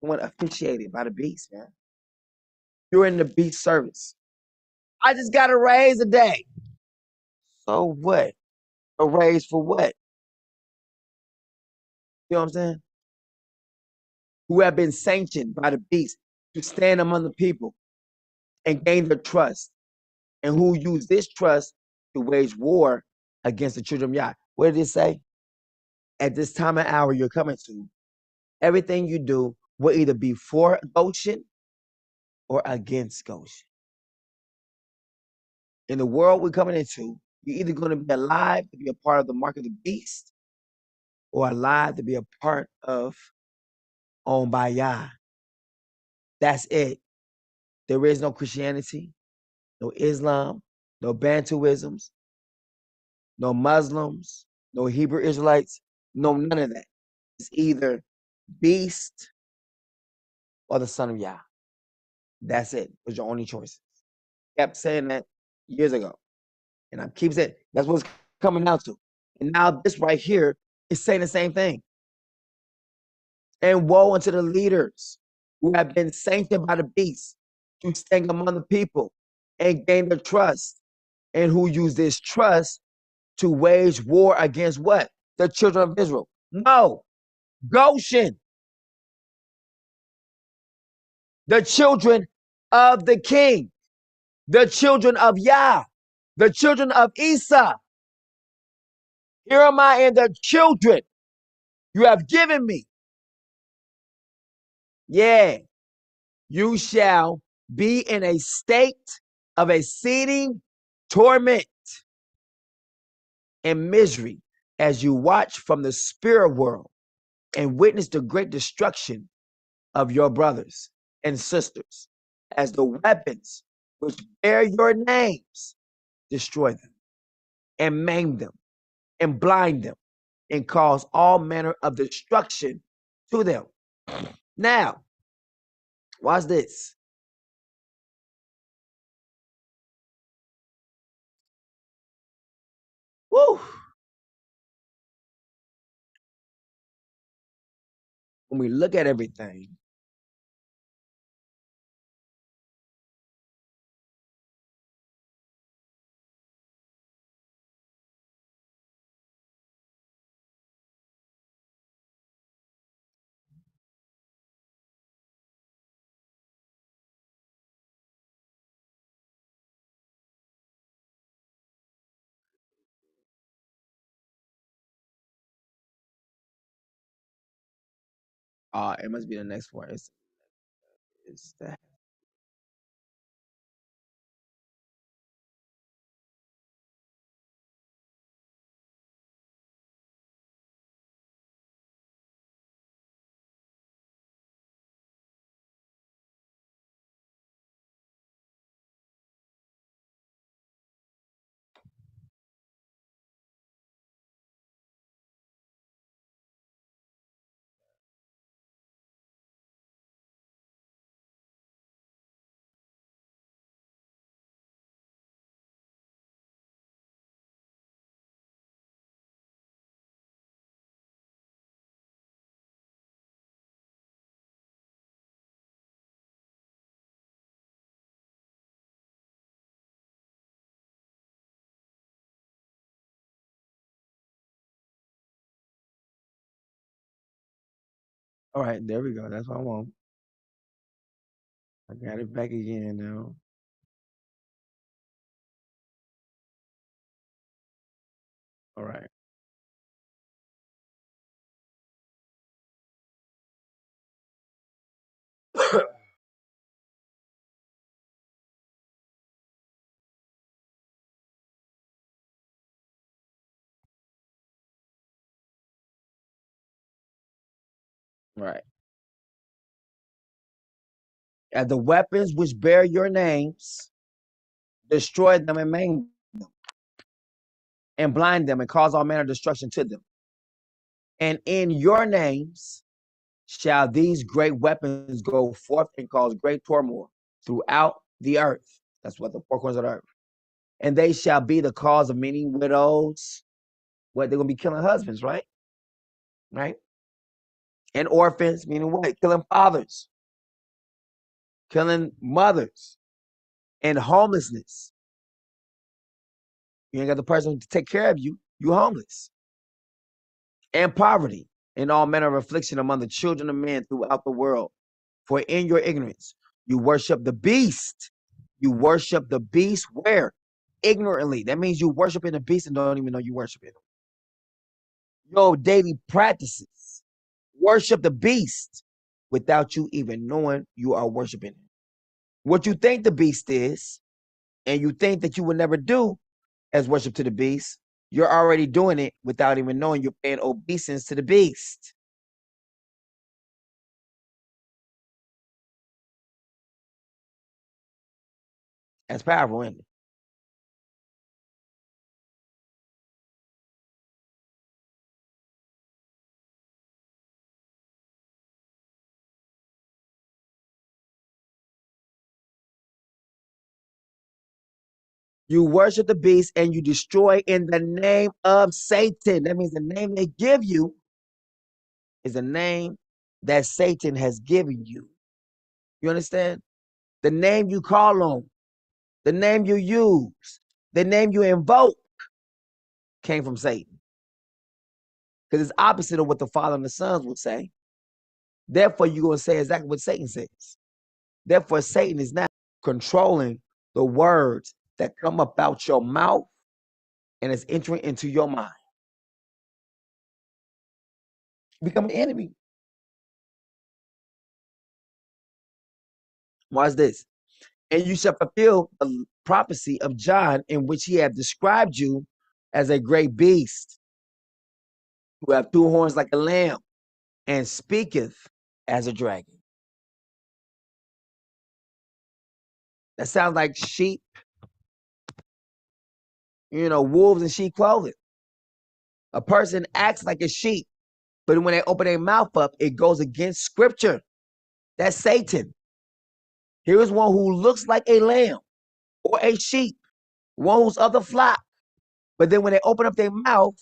One officiated by the beast, man. You're in the beast service. I just got a raise today. So what? A raise for what? You know what I'm saying? Who have been sanctioned by the beast to stand among the people and gain their trust, and who use this trust to wage war against the children of Yah. What did it say? At this time and hour you're coming to, everything you do will either be for Goshen or against Goshen. In the world we're coming into, you're either going to be alive to be a part of the mark of the beast or alive to be a part of owned by Yah. That's it. There is no Christianity, no Islam, no Bantuisms, no Muslims, no Hebrew Israelites, no none of that. It's either beast or the son of Yah. That's it. Those are your only choices. Kept saying that years ago. And I keep saying that's what's coming down to. And now this right here is saying the same thing. And woe unto the leaders who have been sanctioned by the beast to stand among the people and gain their trust, and who use this trust to wage war against what? The children of Israel. No, Goshen. The children of the king. The children of Yah. The children of Esau. Here am I and the children you have given me. Yeah, you shall be in a state of exceeding torment and misery as you watch from the spirit world and witness the great destruction of your brothers and sisters, as the weapons which bear your names destroy them and maim them and blind them and cause all manner of destruction to them. Now, watch this. Woo! When we look at everything, it must be the next one. It's that. All right, there we go. That's what I want. I got it back again now. All right. Right. And the weapons which bear your names, destroy them and maim them, and blind them and cause all manner of destruction to them. And in your names shall these great weapons go forth and cause great turmoil throughout the earth. That's what the four corners of the earth. And they shall be the cause of many widows. What, they're going to be killing husbands, right? right? And orphans, meaning what? Killing fathers, killing mothers, and homelessness. You ain't got the person to take care of you, you homeless. And poverty, and all manner of affliction among the children of men throughout the world. For in your ignorance, you worship the beast. You worship the beast where? Ignorantly. That means you worshiping the beast and don't even know you worshiping him. Your daily practices. Worship the beast without you even knowing you are worshiping him. What you think the beast is, and you think that you would never do as worship to the beast, you're already doing it without even knowing you're paying obeisance to the beast. That's powerful, isn't it? You worship the beast and you destroy in the name of Satan. That means the name they give you is a name that Satan has given you. You understand? The name you call on, the name you use, the name you invoke came from Satan. Because it's opposite of what the Father and the Sons would say. Therefore, you're going to say exactly what Satan says. Therefore, Satan is now controlling the words that come up out your mouth and is entering into your mind. Become an enemy. Watch this. And you shall fulfill the prophecy of John, in which he had described you as a great beast, who have two horns like a lamb, and speaketh as a dragon. That sounds like sheep, wolves in sheep clothing. A person acts like a sheep, but when they open their mouth up, it goes against scripture. That's Satan. Here is one who looks like a lamb or a sheep, one who's of the flock. But then when they open up their mouth,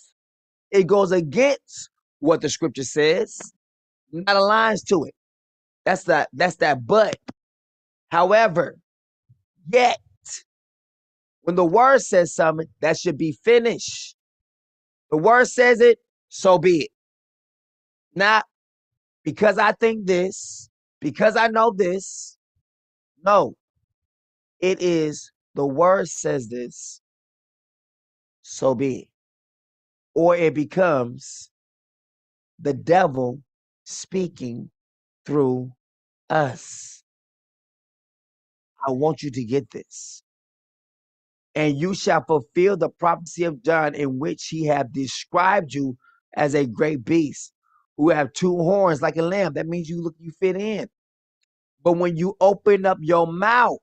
it goes against what the scripture says, not aligns to it. That's that but. However, yet, when the word says something, that should be finished. The word says it, so be it. Not because I think this, because I know this. No, it is the word says this, so be it. Or it becomes the devil speaking through us. I want you to get this. And you shall fulfill the prophecy of John, in which he have described you as a great beast, who have two horns like a lamb. That means you fit in. But when you open up your mouth,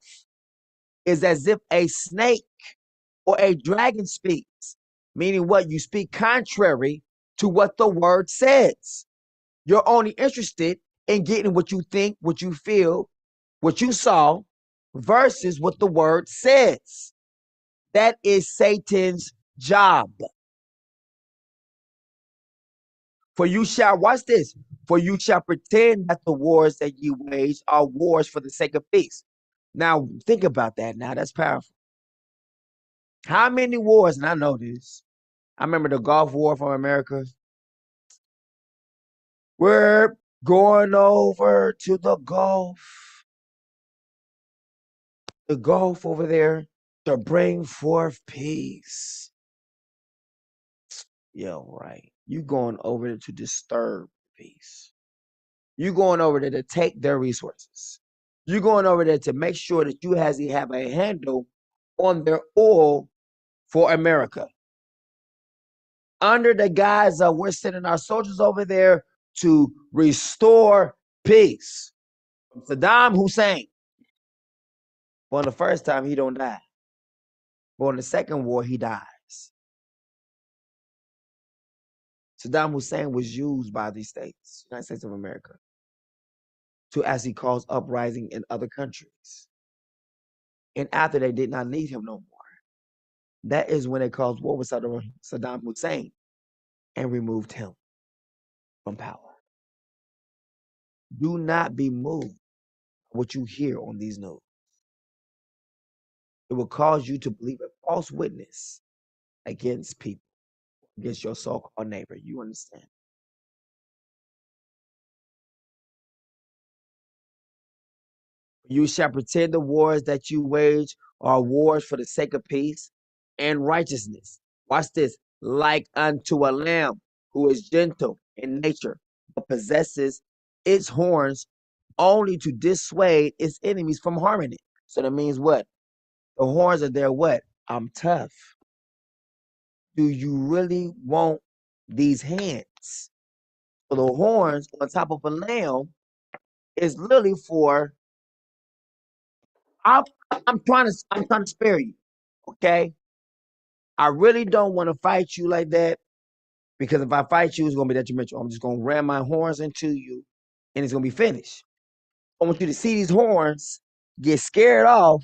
it's as if a snake or a dragon speaks. Meaning what? You speak contrary to what the word says. You're only interested in getting what you think, what you feel, what you saw, versus what the word says. That is Satan's job. For you shall, watch this, for you shall pretend that the wars that ye wage are wars for the sake of peace. Now, think about that now. That's powerful. How many wars, and I know this, I remember the Gulf War from America. We're going over to the Gulf over there, to bring forth peace. Yeah, right. You going over there to disturb peace. You going over there to take their resources. You going over there to make sure that you have a handle on their oil for America. Under the guise of we're sending our soldiers over there to restore peace. Saddam Hussein. Well, the first time he don't die. But in the second war, he dies. Saddam Hussein was used by these states, United States of America, to actually cause uprising in other countries. And after they did not need him no more, that is when they caused war with Saddam Hussein and removed him. from power. Do not be moved by what you hear on these news. It will cause you to believe a false witness against people, against your so-called neighbor. You understand? You shall pretend the wars that you wage are wars for the sake of peace and righteousness. Watch this. Like unto a lamb who is gentle in nature, but possesses its horns only to dissuade its enemies from harming it. So that means what? The horns are there what? I'm tough. Do you really want these hands? So the horns on top of a lamb is literally for I'm trying to spare you. Okay? I really don't want to fight you like that because if I fight you, it's gonna be detrimental. I'm just gonna ram my horns into you and it's gonna be finished. I want you to see these horns, get scared off.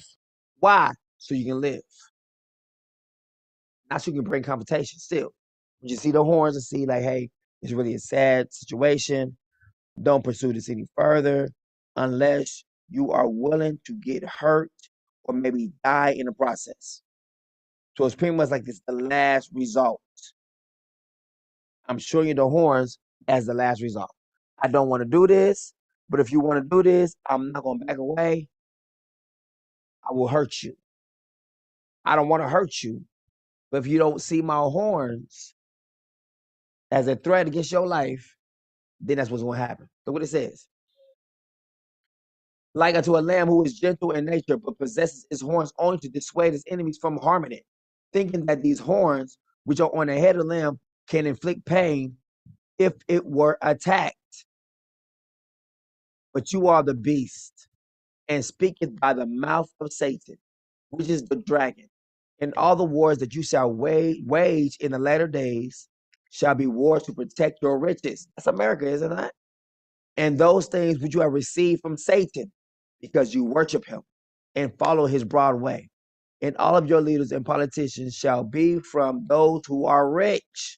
Why? So you can live. Not so you can bring confrontation still. You see the horns and see like, hey, it's really a sad situation. Don't pursue this any further unless you are willing to get hurt or maybe die in the process. So it's pretty much like this the last result. I'm showing you the horns as the last result. I don't want to do this, but if you want to do this, I'm not going to back away. I will hurt you. I don't want to hurt you, but if you don't see my horns as a threat against your life, then that's what's going to happen. Look what it says. Like unto a lamb who is gentle in nature, but possesses its horns only to dissuade its enemies from harming it, thinking that these horns, which are on the head of the lamb, can inflict pain if it were attacked. But you are the beast, and speaketh by the mouth of Satan, which is the dragon. And all the wars that you shall wage in the latter days shall be wars to protect your riches. That's America, isn't it? And those things which you have received from Satan, because you worship him and follow his broad way. And all of your leaders and politicians shall be from those who are rich,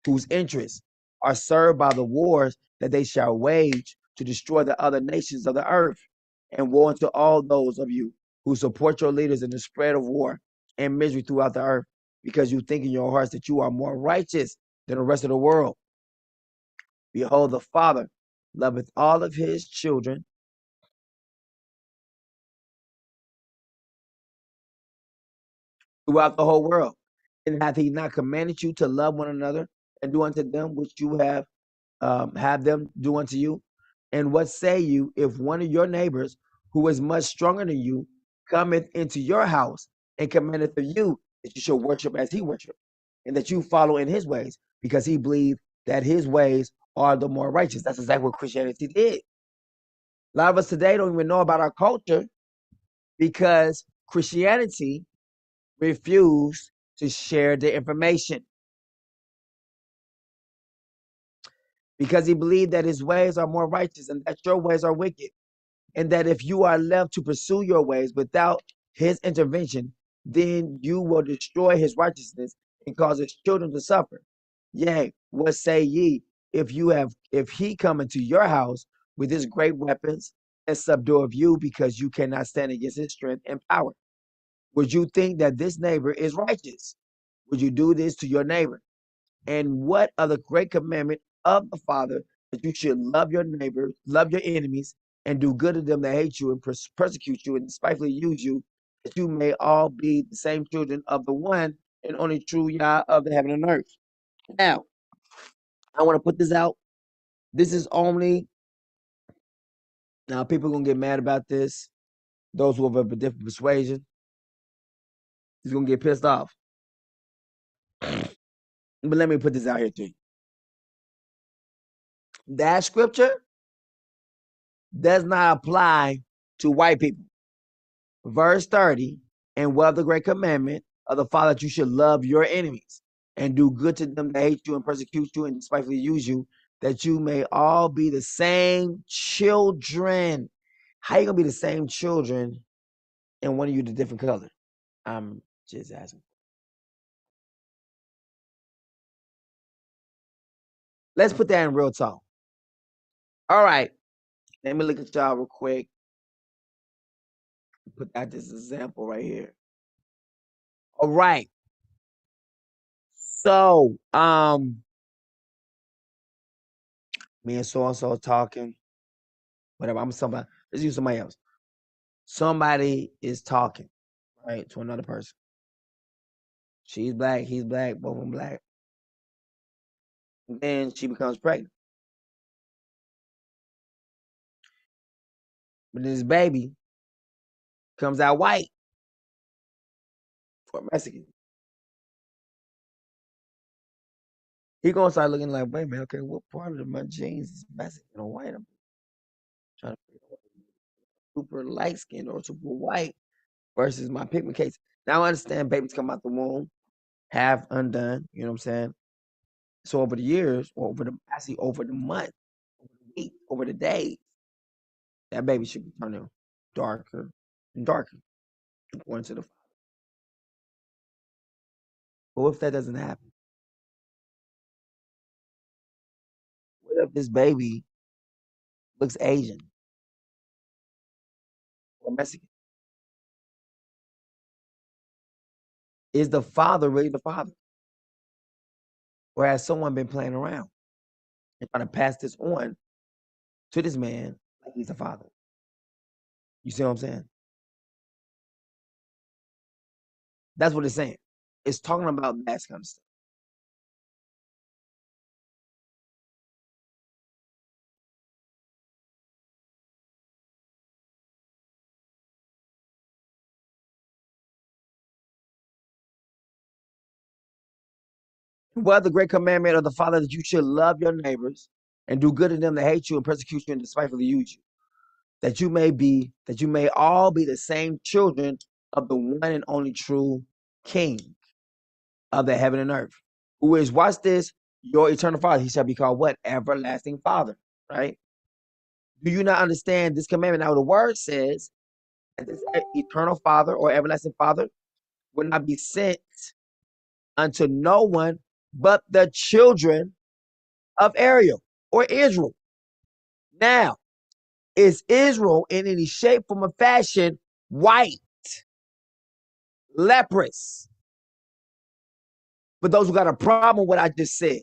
whose interests are served by the wars that they shall wage to destroy the other nations of the earth. And woe unto all those of you who support your leaders in the spread of war and misery throughout the earth, because you think in your hearts that you are more righteous than the rest of the world. Behold, the Father loveth all of his children throughout the whole world. And hath he not commanded you to love one another and do unto them which you have them do unto you? And what say you if one of your neighbors, who is much stronger than you, cometh into your house and commandeth of you that you shall worship as he worship, and that you follow in his ways, because he believed that his ways are the more righteous? That's exactly what Christianity did. A lot of us today don't even know about our culture because Christianity refused to share the information, because he believed that his ways are more righteous and that your ways are wicked. And that if you are left to pursue your ways without his intervention, then you will destroy his righteousness and cause his children to suffer. Yea, what say ye if he come into your house with his great weapons and subdue of you, because you cannot stand against his strength and power? Would you think that this neighbor is righteous? Would you do this to your neighbor? And what other great commandment of the Father, that you should love your neighbor, love your enemies, and do good to them that hate you and persecute you and despitefully use you, that you may all be the same children of the one and only true Yah of the heaven and earth. Now, I want to put this out. This is only, now people are going to get mad about this. Those who have a different persuasion is going to get pissed off. But let me put this out here to you. That scripture does not apply to white people. Verse 30, and what of the great commandment of the Father, that you should love your enemies and do good to them that hate you and persecute you and despitefully use you, that you may all be the same children. How you gonna be the same children and one of you the different color? I'm just asking. Let's put that in real talk. All right. Let me look at y'all real quick. Put out this example right here. All right. So, me and so-and-so talking. Whatever. I'm somebody. Let's use somebody else. Somebody is talking, right, to another person. She's black, he's black, both of them black. And then she becomes pregnant. But this baby comes out white for a Mexican. He gonna start looking like, wait a minute, okay, what part of my genes is Mexican or white? I'm trying to figure out super light skinned or super white versus my pigment case. Now I understand babies come out the womb, half undone, you know what I'm saying? So over the years, or over the month, over the week, over the days, that baby should be turning darker and darker, according to the father. But what if that doesn't happen? What if this baby looks Asian or Mexican? Is the father really the father? Or has someone been playing around and trying to pass this on to this man like he's the father? You see what I'm saying? That's what it's saying. It's talking about that kind of stuff. Well, the great commandment of the Father that you should love your neighbors and do good to them that hate you and persecute you and despitefully use you, that you may all be the same children of the one and only true King of the heaven and earth, who is, watch this, your eternal Father. He shall be called what? Everlasting Father, right? Do you not understand this commandment? Now, the word says that this eternal Father or everlasting Father will not be sent unto no one but the children of Ariel or Israel. Now, is Israel in any shape, form, or fashion white, leprous? For those who got a problem with what I just said,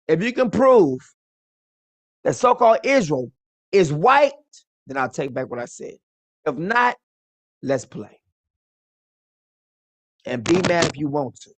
if you can prove that so-called Israel is white, then I'll take back what I said. If not, let's play. And be mad if you want to.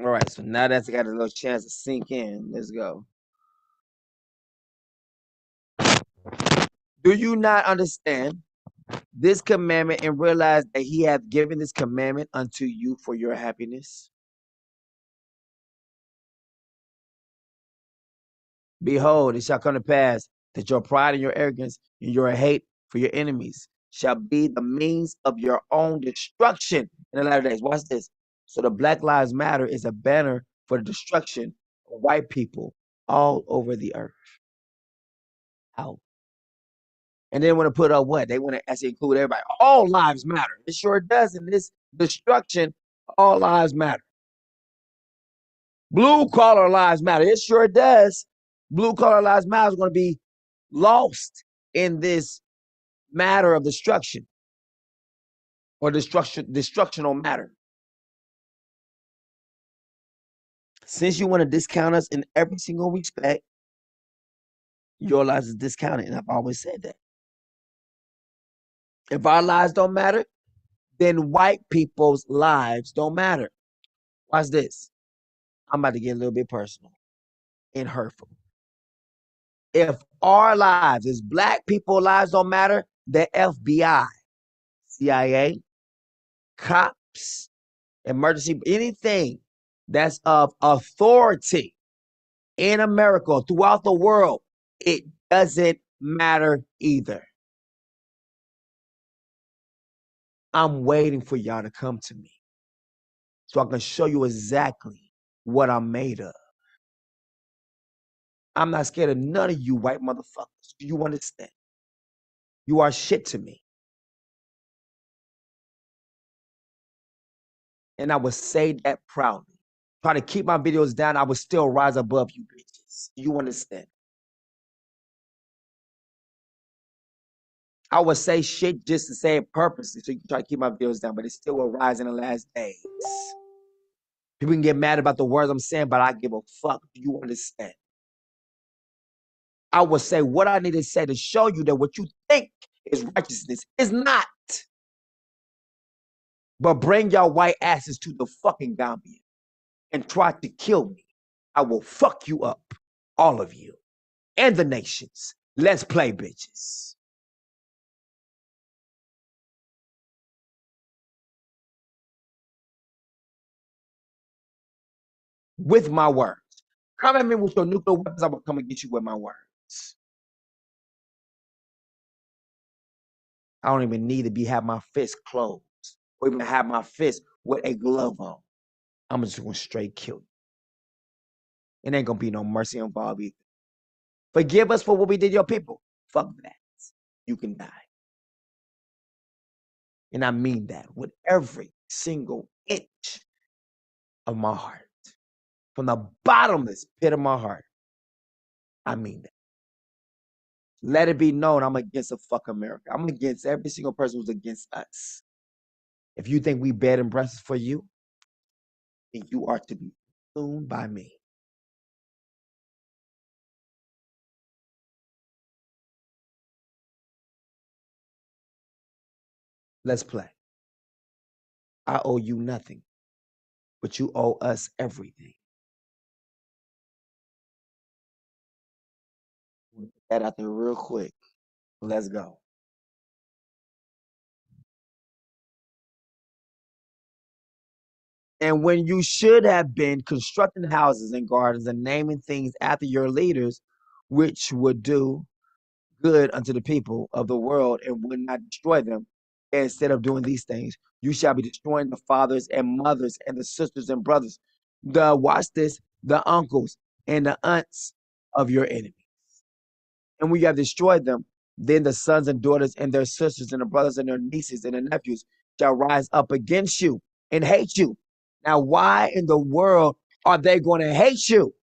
All right, so now that's got a little chance to sink in. Let's go. Do you not understand this commandment and realize that he hath given this commandment unto you for your happiness? Behold, it shall come to pass that your pride and your arrogance and your hate for your enemies shall be the means of your own destruction in the latter days. Watch this. So the Black Lives Matter is a banner for the destruction of white people all over the earth. Out. And they want to put up what? They want to actually include everybody. All lives matter. It sure does. In this destruction, all lives matter. Blue collar lives matter. It sure does. Blue collar lives matter is going to be lost in this matter of destruction or destructional matter. Since you want to discount us in every single respect, your lives is discounted. And I've always said that. If our lives don't matter, then white people's lives don't matter. Watch this. I'm about to get a little bit personal and hurtful. If our lives, as black people's lives don't matter, the FBI, CIA, cops, emergency, anything that's of authority in America, throughout the world, it doesn't matter either. I'm waiting for y'all to come to me so I can show you exactly what I'm made of. I'm not scared of none of you white motherfuckers. Do you understand? You are shit to me. And I would say that proudly. Try to keep my videos down, I would still rise above you bitches. You understand? I would say shit just to say it purposely so you can try to keep my videos down, but it still will rise in the last days. People can get mad about the words I'm saying, but I give a fuck. Do you understand? I would say what I need to say to show you that what you think is righteousness is not. But bring y'all white asses to the fucking Gambia and try to kill me. I will fuck you up, all of you, and the nations. Let's play, bitches. With my words. Come at me with your nuclear weapons, I'm gonna come and get you with my words. I don't even need to have my fist closed or even have my fist with a glove on. I'm just gonna straight kill you. It ain't gonna be no mercy involved either. Forgive us for what we did to your people. Fuck that. You can die. And I mean that with every single inch of my heart. From the bottomless pit of my heart. I mean that. Let it be known I'm against a fuck America. I'm against every single person who's against us. If you think we bed and breakfast for you, then you are to be consumed by me. Let's play. I owe you nothing, but you owe us everything. Get that out there real quick. Let's go. And when you should have been constructing houses and gardens and naming things after your leaders, which would do good unto the people of the world and would not destroy them, instead of doing these things, you shall be destroying the fathers and mothers and the sisters and brothers, watch this, the uncles and the aunts of your enemies. And when you have destroyed them, then the sons and daughters and their sisters and the brothers and their nieces and their nephews shall rise up against you and hate you. Now, why in the world are they going to hate you?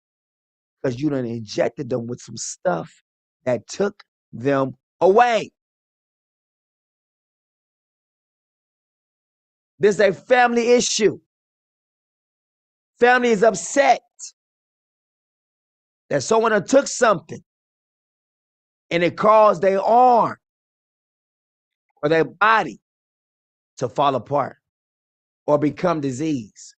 Because you done injected them with some stuff that took them away. This is a family issue. Family is upset that someone took something and it caused their arm or their body to fall apart or become diseased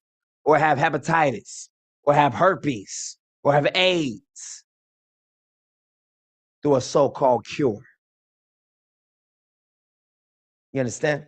or have hepatitis, or have herpes, or have AIDS through a so-called cure. You understand?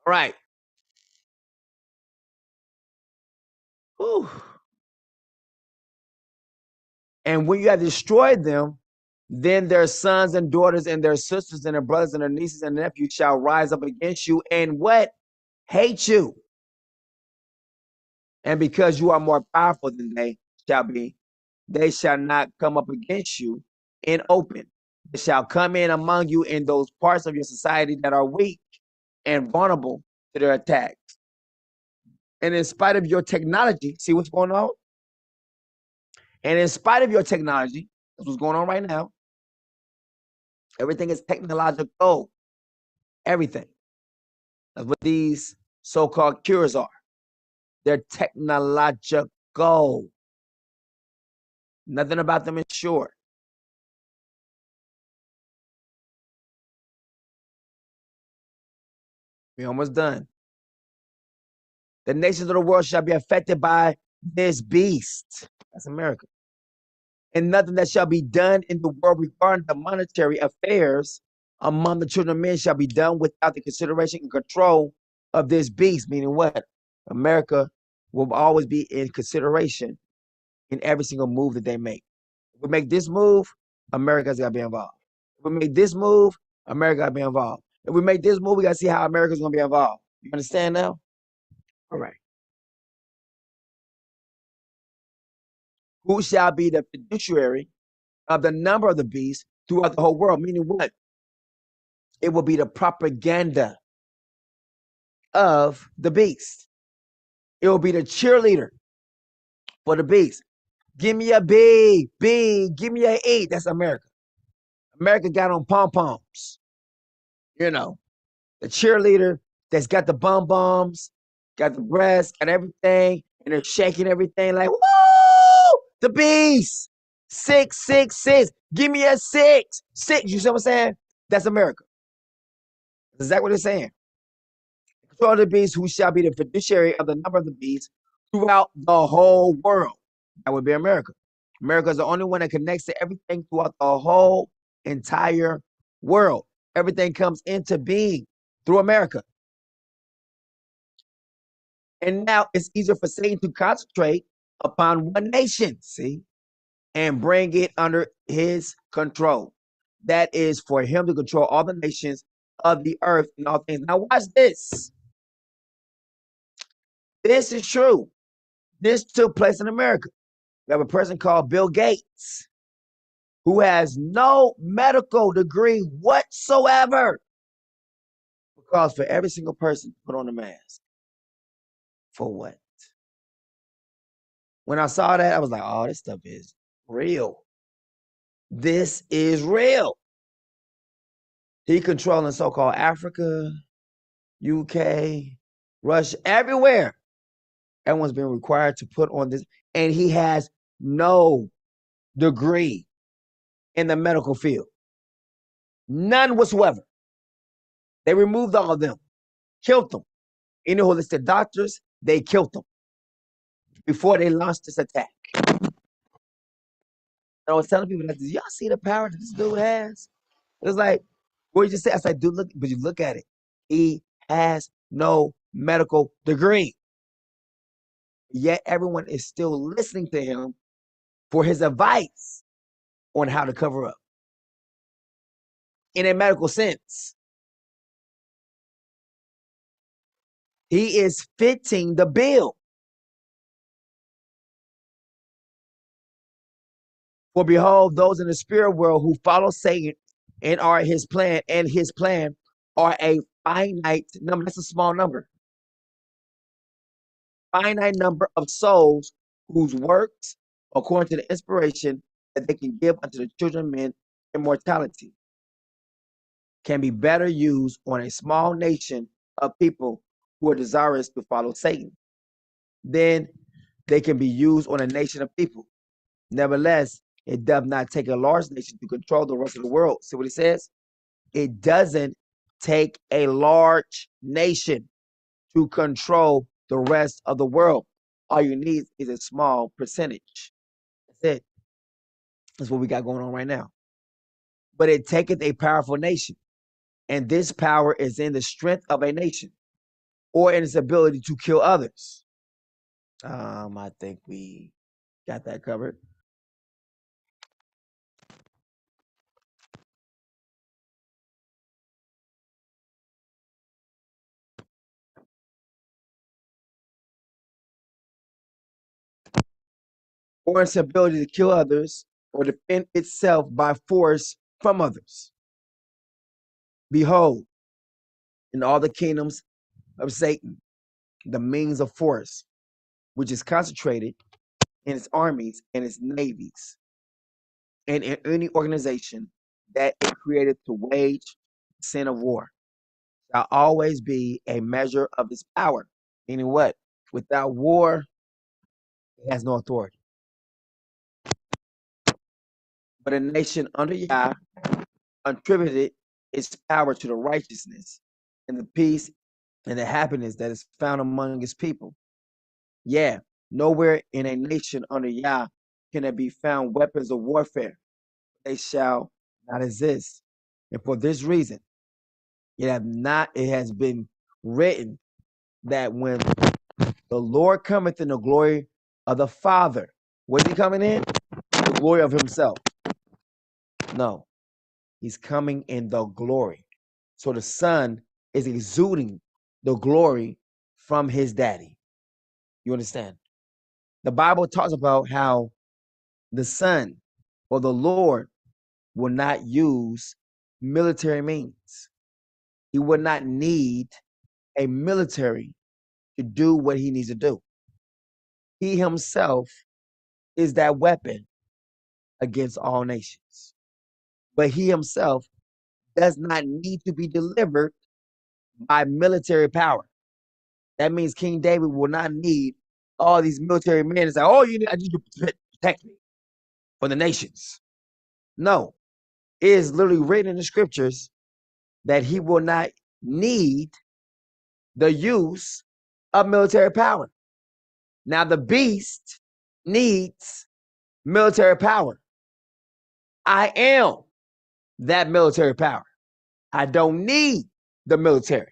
All right. Whew. And when you have destroyed them, then their sons and daughters and their sisters and their brothers and their nieces and nephews shall rise up against you and what? Hate you. And because you are more powerful than they shall be, they shall not come up against you in open. They shall come in among you in those parts of your society that are weak and vulnerable to their attacks. And in spite of your technology, see what's going on? And in spite of your technology, that's what's going on right now. Everything is technological. Everything. That's what these so-called cures are. They're technological. Nothing about them is sure. We're almost done. The nations of the world shall be affected by this beast. That's America. And nothing that shall be done in the world regarding the monetary affairs among the children of men shall be done without the consideration and control of this beast. Meaning what? America will always be in consideration in every single move that they make. If we make this move, America's got to be involved. If we make this move, America got to be involved. If we make this move, we got to see how America's going to be involved. You understand now? All right. Who shall be the fiduciary of the number of the beast throughout the whole world. Meaning what? It will be the propaganda of the beast. It will be the cheerleader for the beast. Give me a B, give me a E. That's America. America got on pom-poms. You know, the cheerleader that's got the bum-bums, got the breasts, got everything, and they're shaking everything like, woo! The beast. 6, 6, 6. Give me a 6. 6. You see what I'm saying? That's America. That's exactly what they're saying. Control of the beast, who shall be the fiduciary of the number of the beast throughout the whole world. That would be America. America is the only one that connects to everything throughout the whole entire world. Everything comes into being through America. And now it's easier for Satan to concentrate upon one nation, see, and bring it under his control. That is for him to control all the nations of the earth and all things. Now watch this. This is true. This took place in America. We have a person called Bill Gates who has no medical degree whatsoever. Because for every single person to put on a mask. For what? When I saw that, I was like, oh, this stuff is real. This is real. He controlling so-called Africa, UK, Russia, everywhere. Everyone's been required to put on this. And he has no degree in the medical field. None whatsoever. They removed all of them. Killed them. You know who listed doctors? They killed them before they launched this attack. I was telling people that, y'all see the power that this dude has? It was like, what you just said? I said, dude, look, but you look at it. He has no medical degree. Yet everyone is still listening to him for his advice on how to cover up. In a medical sense. He is fitting the bill. For behold, those in the spirit world who follow Satan and are his plan, are a finite number. That's a small number. Finite number of souls whose works, according to the inspiration that they can give unto the children of men, immortality, can be better used on a small nation of people who are desirous to follow Satan. Then they can be used on a nation of people. Nevertheless, it does not take a large nation to control the rest of the world. See what it says? It doesn't take a large nation to control the rest of the world. All you need is a small percentage. That's it. That's what we got going on right now. But it taketh a powerful nation. And this power is in the strength of a nation or in its ability to kill others. I think we got that covered. Or its ability to kill others or defend itself by force from others. Behold, in all the kingdoms of Satan, the means of force, which is concentrated in its armies and its navies, and in any organization that it created to wage sin of war, shall always be a measure of its power. Meaning what? Without war, it has no authority. But a nation under Yah contributed its power to the righteousness and the peace and the happiness that is found among his people. Yeah, nowhere in a nation under Yah can there be found weapons of warfare. They shall not exist. And for this reason, it has been written that when the Lord cometh in the glory of the Father, what is he coming in? The glory of himself. No, he's coming in the glory. So the Son is exuding the glory from his daddy. You understand? The Bible talks about how the Son For the Lord will not use military means. He will not need a military to do what he needs to do. He himself is that weapon against all nations. But he himself does not need to be delivered by military power. That means King David will not need all these military men and say, oh, I need you to protect me for the nations. No, it is literally written in the scriptures that he will not need the use of military power. Now, the beast needs military power. I am that military power. I don't need the military.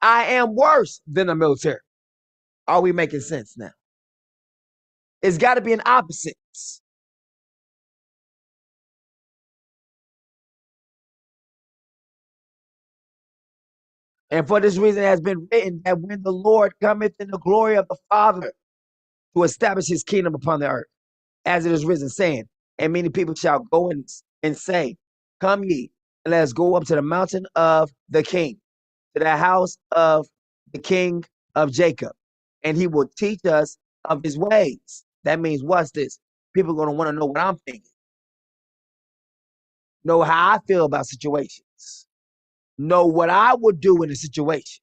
I am worse than the military. Are we making sense now? It's got to be an opposite. And for this reason, it has been written that when the Lord cometh in the glory of the Father to establish his kingdom upon the earth, as it is written, saying, and many people shall go and say, come ye, and let us go up to the mountain of the King, to the house of the King of Jacob, and he will teach us of his ways. That means, what's this? People are going to want to know what I'm thinking, know how I feel about situations, know what I would do in a situation.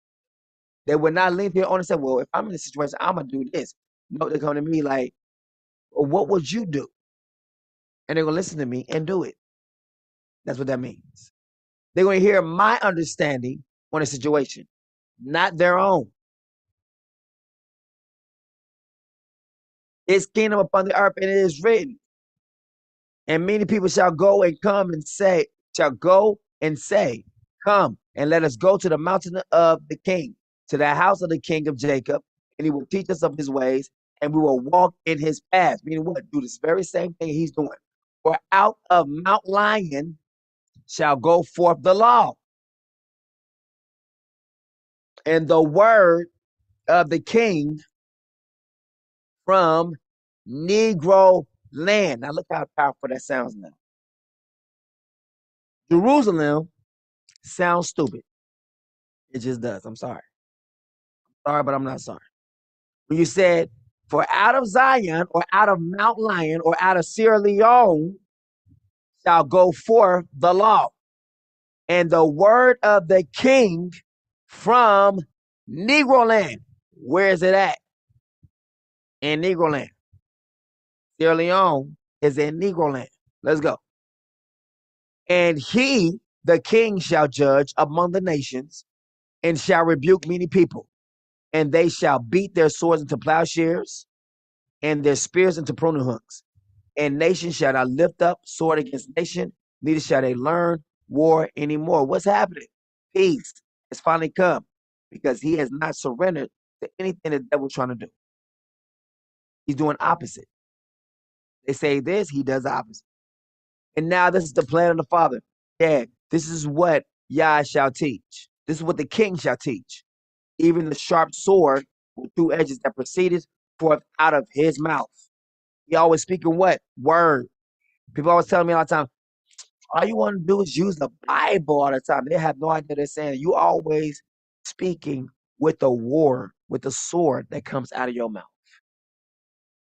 They would not lean here on and say, well, if I'm in a situation, I'm going to do this. No, they come to me like, well, what would you do? And they're going to listen to me and do it. That's what that means. They're going to hear my understanding on a situation, not their own. His kingdom upon the earth, and it is written. And many people shall go and come and say, come and let us go to the mountain of the King, to the house of the King of Jacob, and he will teach us of his ways, and we will walk in his paths. Meaning what? Do this very same thing he's doing. For out of Mount Lion shall go forth the law, and the word of the King from Negro land. Now look how powerful that sounds now. Jerusalem sounds stupid. It just does. I'm sorry. Sorry, but I'm not sorry. When you said, for out of Zion or out of Mount Lion or out of Sierra Leone shall go forth the law, and the word of the King from Negro land. Where is it at? In Negro land. Sierra Leone is in Negro land. Let's go. And he, the King, shall judge among the nations and shall rebuke many people. And they shall beat their swords into plowshares and their spears into pruning hooks. And nation shall not lift up sword against nation, neither shall they learn war anymore. What's happening? Peace has finally come because he has not surrendered to anything the devil's trying to do. He's doing opposite. They say this, he does the opposite. And now this is the plan of the Father. Yeah, this is what Yah shall teach. This is what the King shall teach. Even the sharp sword with two edges that proceeded forth out of his mouth. He always speaking what? Word. People always telling me all the time, all you want to do is use the Bible all the time. They have no idea. They're saying you always speaking with the war, with the sword that comes out of your mouth.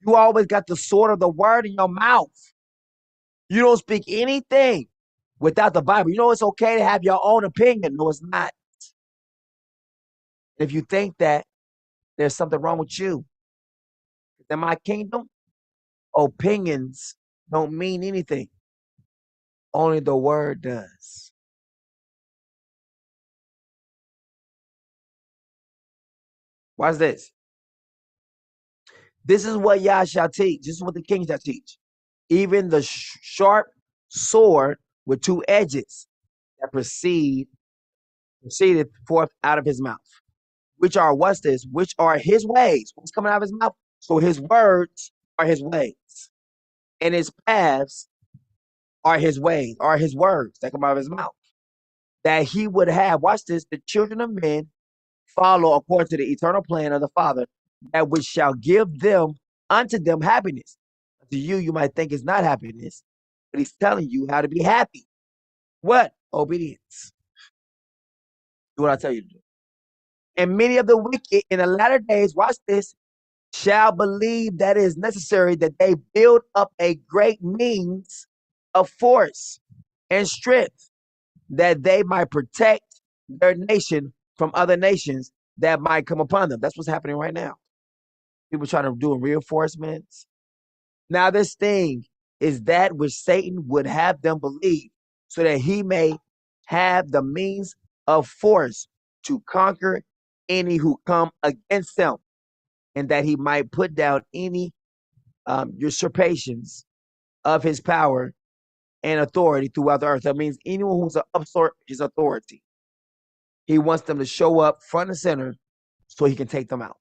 You always got the sword of the word in your mouth. You don't speak anything without the Bible. You know it's okay to have your own opinion. No, it's not. If you think that, there's something wrong with you. In my kingdom, opinions don't mean anything. Only the word does. Watch this. This is what Yah shall teach. This is what the King shall teach. Even the sharp sword with two edges that proceeded forth out of his mouth. Which are, what's this? Which are his ways. What's coming out of his mouth? So his words are his ways. And his paths are his ways, are his words that come out of his mouth. That he would have, watch this, the children of men follow according to the eternal plan of the Father, that which shall give them unto them happiness. To you, you might think it's not happiness, but he's telling you how to be happy. What? Obedience. Do what I tell you to do. And many of the wicked in the latter days, watch this, shall believe that it is necessary that they build up a great means of force and strength, that they might protect their nation from other nations that might come upon them. That's what's happening right now. People trying to do reinforcements. Now, this thing is that which Satan would have them believe, so that he may have the means of force to conquer any who come against him, and that he might put down any usurpations of his power and authority throughout the earth. That means anyone who's an upsort his authority. He wants them to show up front and center so he can take them out.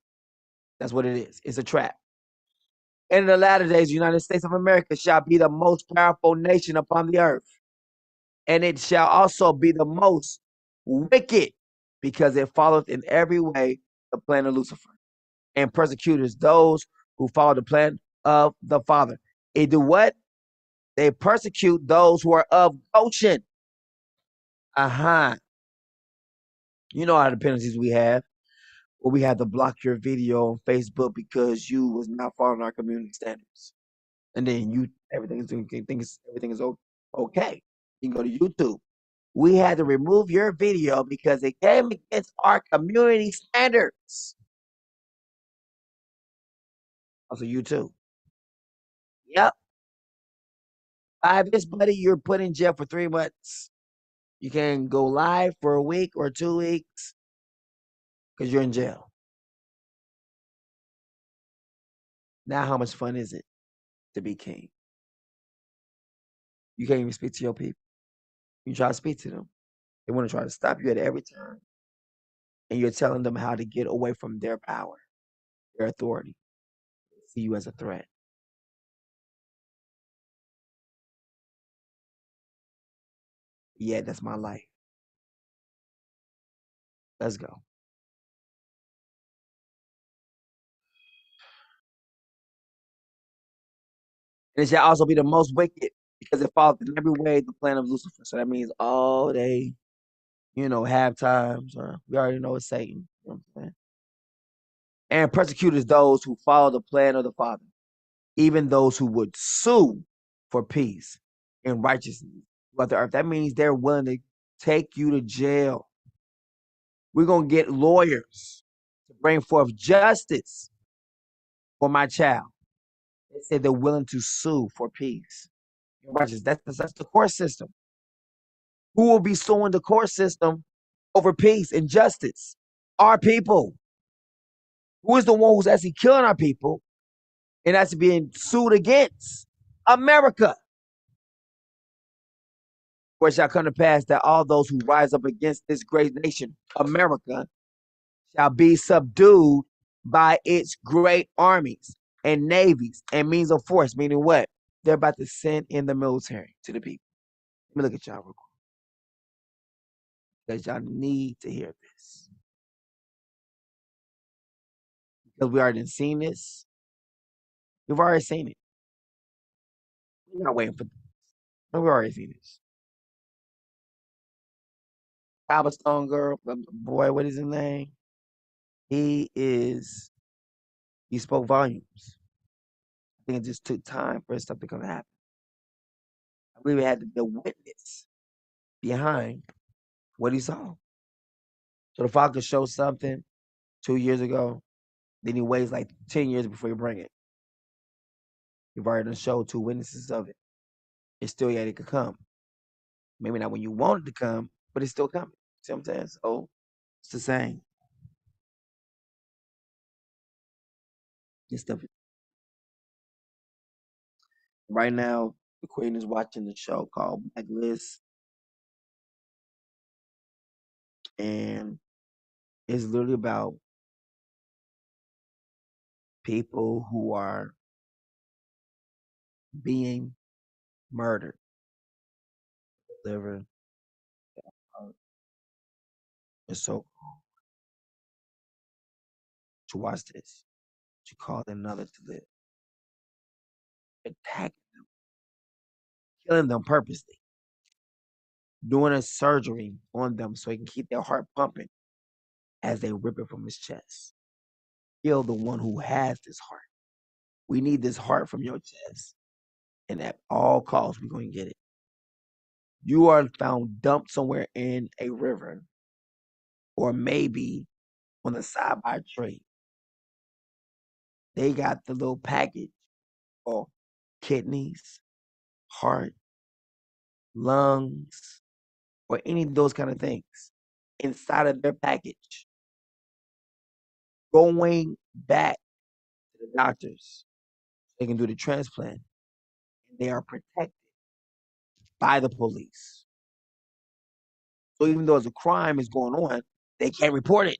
That's what it is. It's a trap. And in the latter days, the United States of America shall be the most powerful nation upon the earth. And it shall also be the most wicked, because it followeth in every way the plan of Lucifer, and persecutors those who follow the plan of the Father. It do what? They persecute those who are of Goshen. You know how the penalties we have. Well, we had to block your video on Facebook because you was not following our community standards. And then everything is okay. You can go to YouTube. We had to remove your video because it came against our community standards. Also, you too. Yep. By this, buddy, you're put in jail for 3 months. You can go live for a week or 2 weeks because you're in jail. Now, how much fun is it to be king? You can't even speak to your people. You try to speak to them. They want to try to stop you at every turn. And you're telling them how to get away from their power, their authority. They see you as a threat. Yeah, that's my life. Let's go. And it shall also be the most wicked, because it follows in every way the plan of Lucifer. So that means all day, half times, or we already know it's Satan. You know what I'm saying? And persecutors those who follow the plan of the Father, even those who would sue for peace and righteousness throughout the earth. That means they're willing to take you to jail. We're going to get lawyers to bring forth justice for my child. They said they're willing to sue for peace and righteousness. That's the court system. Who will be suing the court system over peace and justice? Our people. Who is the one who's actually killing our people and that's being sued against? America. For it shall come to pass that all those who rise up against this great nation, America, shall be subdued by its great armies and navies and means of force, meaning what? They're about to send in the military to the people. Let me look at y'all real quick, because y'all need to hear this. Because we already seen this. We've already seen it. We're not waiting for this. No, we've already seen this. Cobblestone girl, boy, what is his name? He spoke volumes. I think it just took time for something to happen. I believe it had to be a witness behind what he saw. So the father could show something 2 years ago, then he waits like 10 years before he bring it. You've already done showed 2 witnesses of it. It's still yet it could come. Maybe not when you want it to come, but it's still coming. See what I'm saying? So it's the same. This stuff. Right now, the queen is watching the show called Blacklist, and it's literally about people who are being murdered, delivered. It's so cool to watch this. To call another to live. Attack them. killing them purposely, doing a surgery on them so he can keep their heart pumping as they rip it from his chest. Kill the one who has this heart. We need this heart from your chest. And at all costs, we're going to get it. You are found dumped somewhere in a river or maybe on the side by a tree. They got the little package or kidneys, heart, lungs, or any of those kind of things inside of their package. Going back to the doctors, they can do the transplant. They are protected by the police. So even though a crime is going on, they can't report it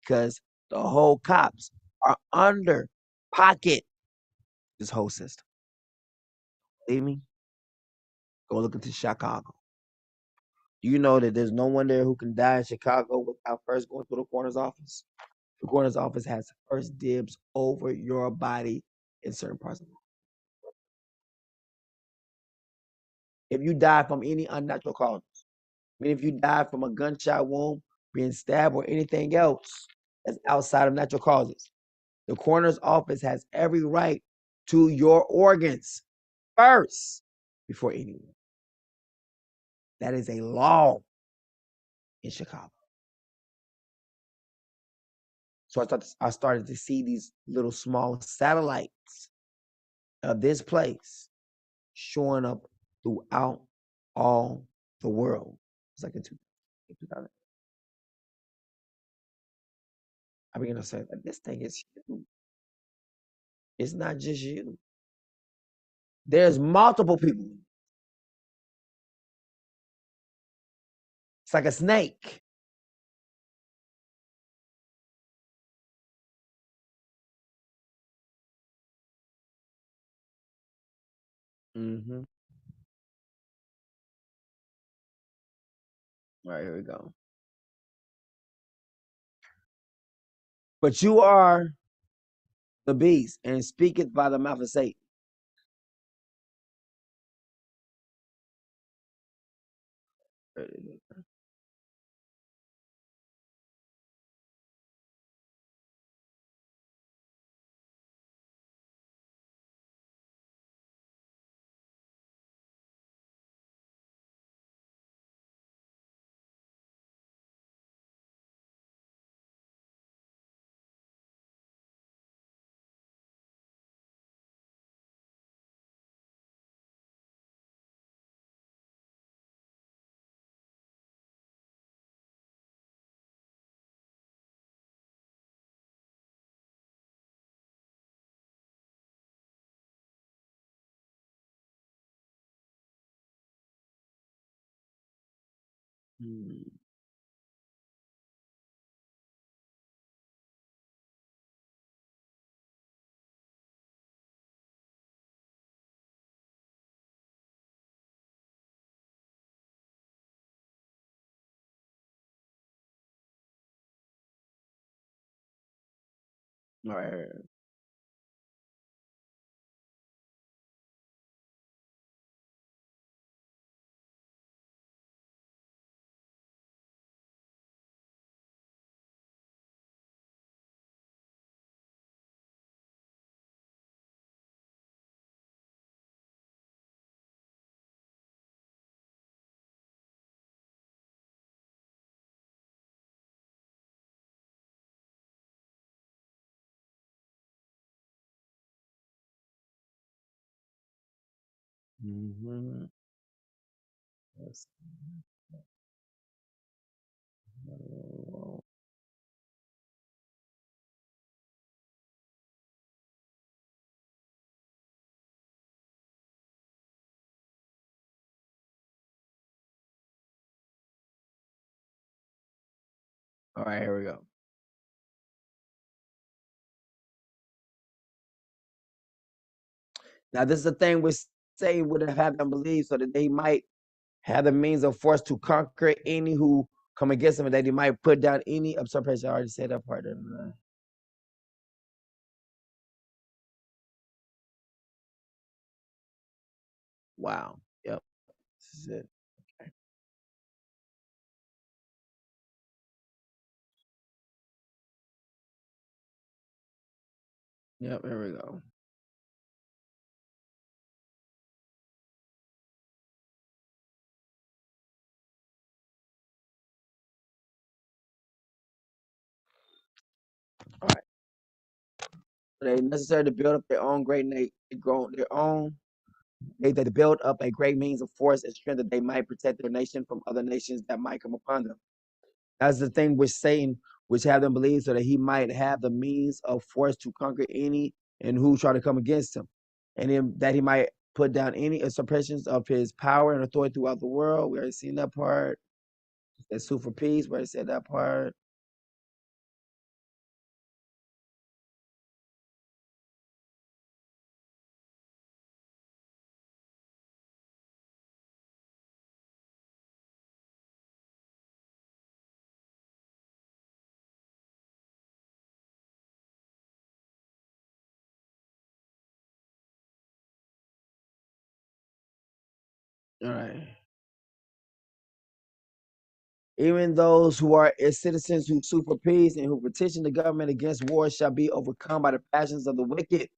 because the whole cops are under pocket this whole system. Believe me? Go look into Chicago. Do you know that there's no one there who can die in Chicago without first going through the coroner's office? The coroner's office has first dibs over your body in certain parts of the world. If you die from any unnatural causes, I mean, if you die from a gunshot wound, being stabbed, or anything else that's outside of natural causes, the coroner's office has every right to your organs first before anyone. That is a law in Chicago. So I started to see these little small satellites of this place showing up throughout all the world. It's like in 2000. I began to say, like, this thing is huge. It's not just you. There's multiple people. It's like a snake. Mm-hmm. All right, here we go. But you are the beast, and speaketh by the mouth of Satan. All right. Mm-hmm. Yes. All right, here we go. Now, this is the thing we say would have them believe so that they might have the means of force to conquer any who come against them, and that they might put down any usurpation. I already said that part. Wow. Yep. This is it. Okay. Yep. Here we go. All right. They necessary to build up their own they build up a great means of force and strength that they might protect their nation from other nations that might come upon them. That's the thing with Satan, which have them believe so that he might have the means of force to conquer any and who try to come against him. And then that he might put down any suppressions of his power and authority throughout the world. We already seen that part. That sue for peace. We already said that part. All right. Even those who are its citizens who sue for peace and who petition the government against war shall be overcome by the passions of the wicked,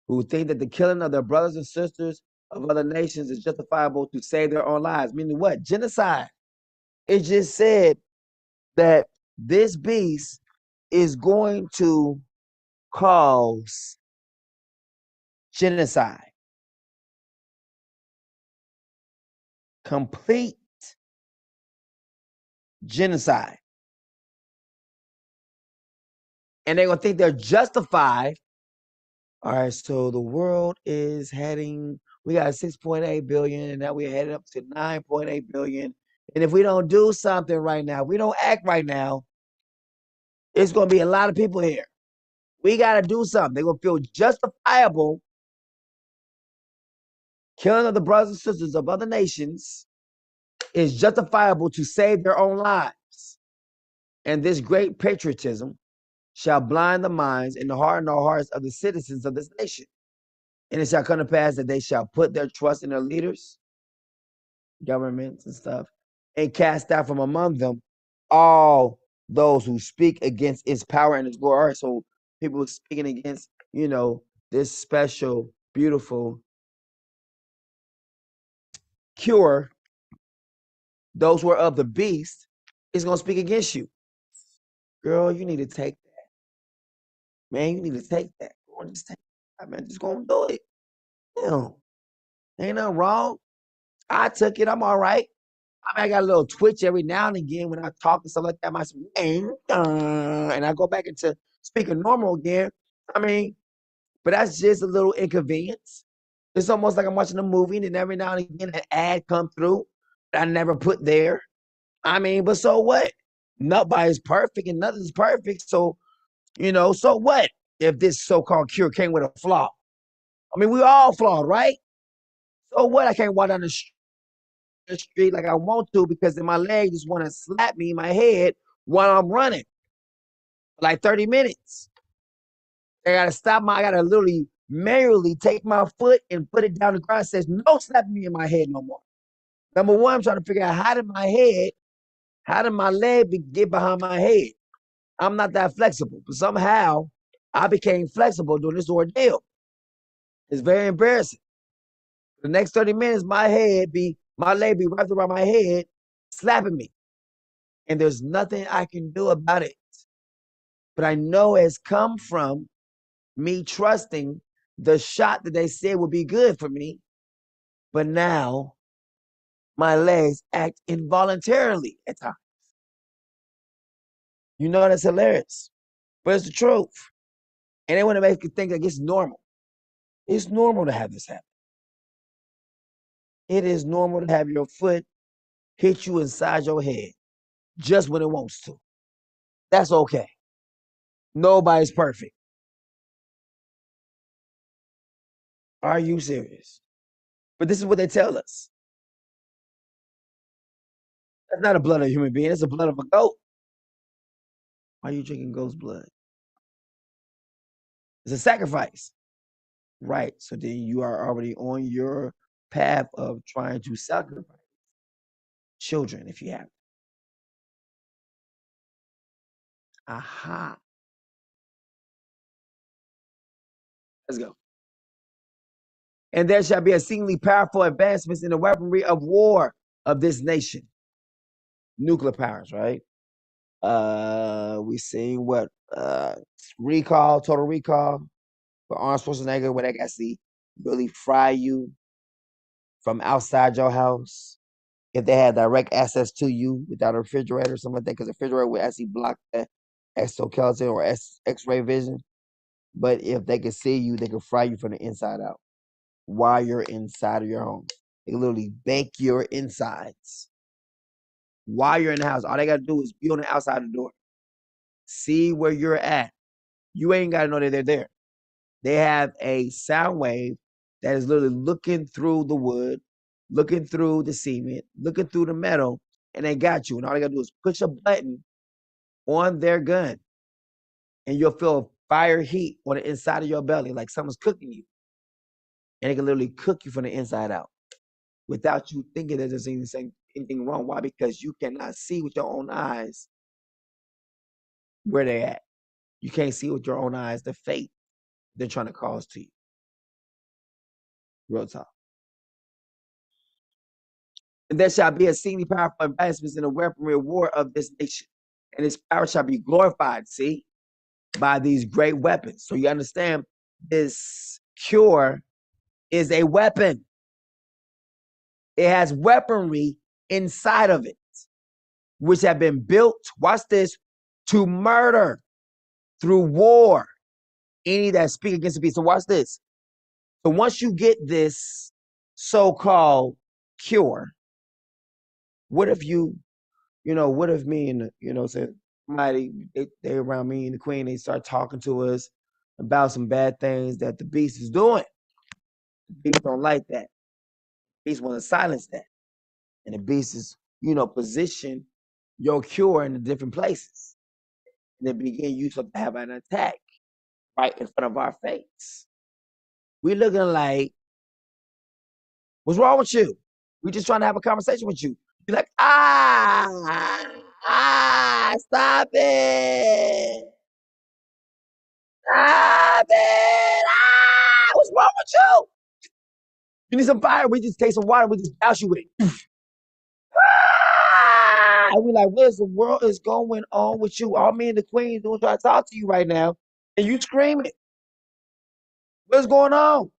who think that the killing of their brothers and sisters of other nations is justifiable to save their own lives. Meaning what? Genocide. It just said that this beast is going to cause genocide. Complete genocide. And they're going to think they're justified. All right, so the world is heading, we got 6.8 billion, and now we're headed up to 9.8 billion. And if we don't do something right now, we don't act right now, it's going to be a lot of people here. We got to do something. They're going to feel justifiable killing of the brothers and sisters of other nations is justifiable to save their own lives. And this great patriotism shall blind the minds and harden the hearts of the citizens of this nation. And it shall come to pass that they shall put their trust in their leaders, governments and stuff, and cast out from among them all those who speak against its power and its glory. All right, so people speaking against, this special, beautiful cure, those who are of the beast, is going to speak against you. Girl, you need to take that. Man, you need to take that. Go on, just take that, man. Just go and do it. Ain't nothing wrong. I took it. I'm all right. I mean, I got a little twitch every now and again when I talk and stuff like that. And I go back into speaking normal again. I mean, but that's just a little inconvenience. It's almost like I'm watching a movie and then every now and again an ad come through that I never put there. I mean, but so what? Nobody's perfect and nothing's perfect. So, so what if this so-called cure came with a flaw? I mean, we all flawed, right? So what? I can't walk down the street like I want to because then my leg just want to slap me in my head while I'm running for like 30 minutes. I gotta literally manually take my foot and put it down the ground. It says no slapping me in my head no more. Number one, I'm trying to figure out how did my leg get behind my head? I'm not that flexible, but somehow I became flexible during this ordeal. It's very embarrassing. The next 30 minutes, my leg be wrapped around my head, slapping me. And there's nothing I can do about it. But I know it's come from me trusting the shot that they said would be good for me. But now my legs act involuntarily at times. That's hilarious. But it's the truth. And they want to make you think like it's normal. It's normal to have this happen. It is normal to have your foot hit you inside your head just when it wants to. That's okay. Nobody's perfect. Are you serious? But this is what they tell us. That's not the blood of a human being. It's the blood of a goat. Why are you drinking goat's blood? It's a sacrifice. Right. So then you are already on your path of trying to sacrifice children if you have. Aha. Let's go. And there shall be exceedingly powerful advancements in the weaponry of war of this nation. Nuclear powers, right? We seen what recall, total recall for Arnold Schwarzenegger, where they can see really fry you from outside your house. If they had direct access to you without a refrigerator or something like that, because the refrigerator would actually block that exoskeleton or X-ray vision. But if they could see you, they could fry you from the inside out while you're inside of your home. They can literally bake your insides while you're in the house. All they got to do is be on the outside of the door. See where you're at. You ain't got to know that they're there. They have a sound wave that is literally looking through the wood, looking through the cement, looking through the metal, and they got you. And all they got to do is push a button on their gun, and you'll feel fire heat on the inside of your belly like someone's cooking you. And they can literally cook you from the inside out without you thinking that there's anything wrong. Why? Because you cannot see with your own eyes where they're at. You can't see with your own eyes the fate they're trying to cause to you. Real talk. And there shall be exceedingly powerful advancements in the weaponry of war of this nation, and its power shall be glorified, see, by these great weapons. So you understand, this cure is a weapon. It has weaponry inside of it, which have been built, watch this, to murder through war any that speak against the peace. So watch this. So once you get this so-called cure, what if what if me and, say somebody, they around me and the queen, they start talking to us about some bad things that the beast is doing. The beast don't like that. The beast want to silence that. And the beast is, position your cure in the different places. And then begin you to have an attack right in front of our face. We looking like, what's wrong with you? We just trying to have a conversation with you. You're like, stop it. Stop it. What's wrong with you? You need some fire. We just take some water. We just douse you with it. And we're like, what in the world is going on with you? All me and the queen doing trying to talk to you right now. And you screaming. What's going on?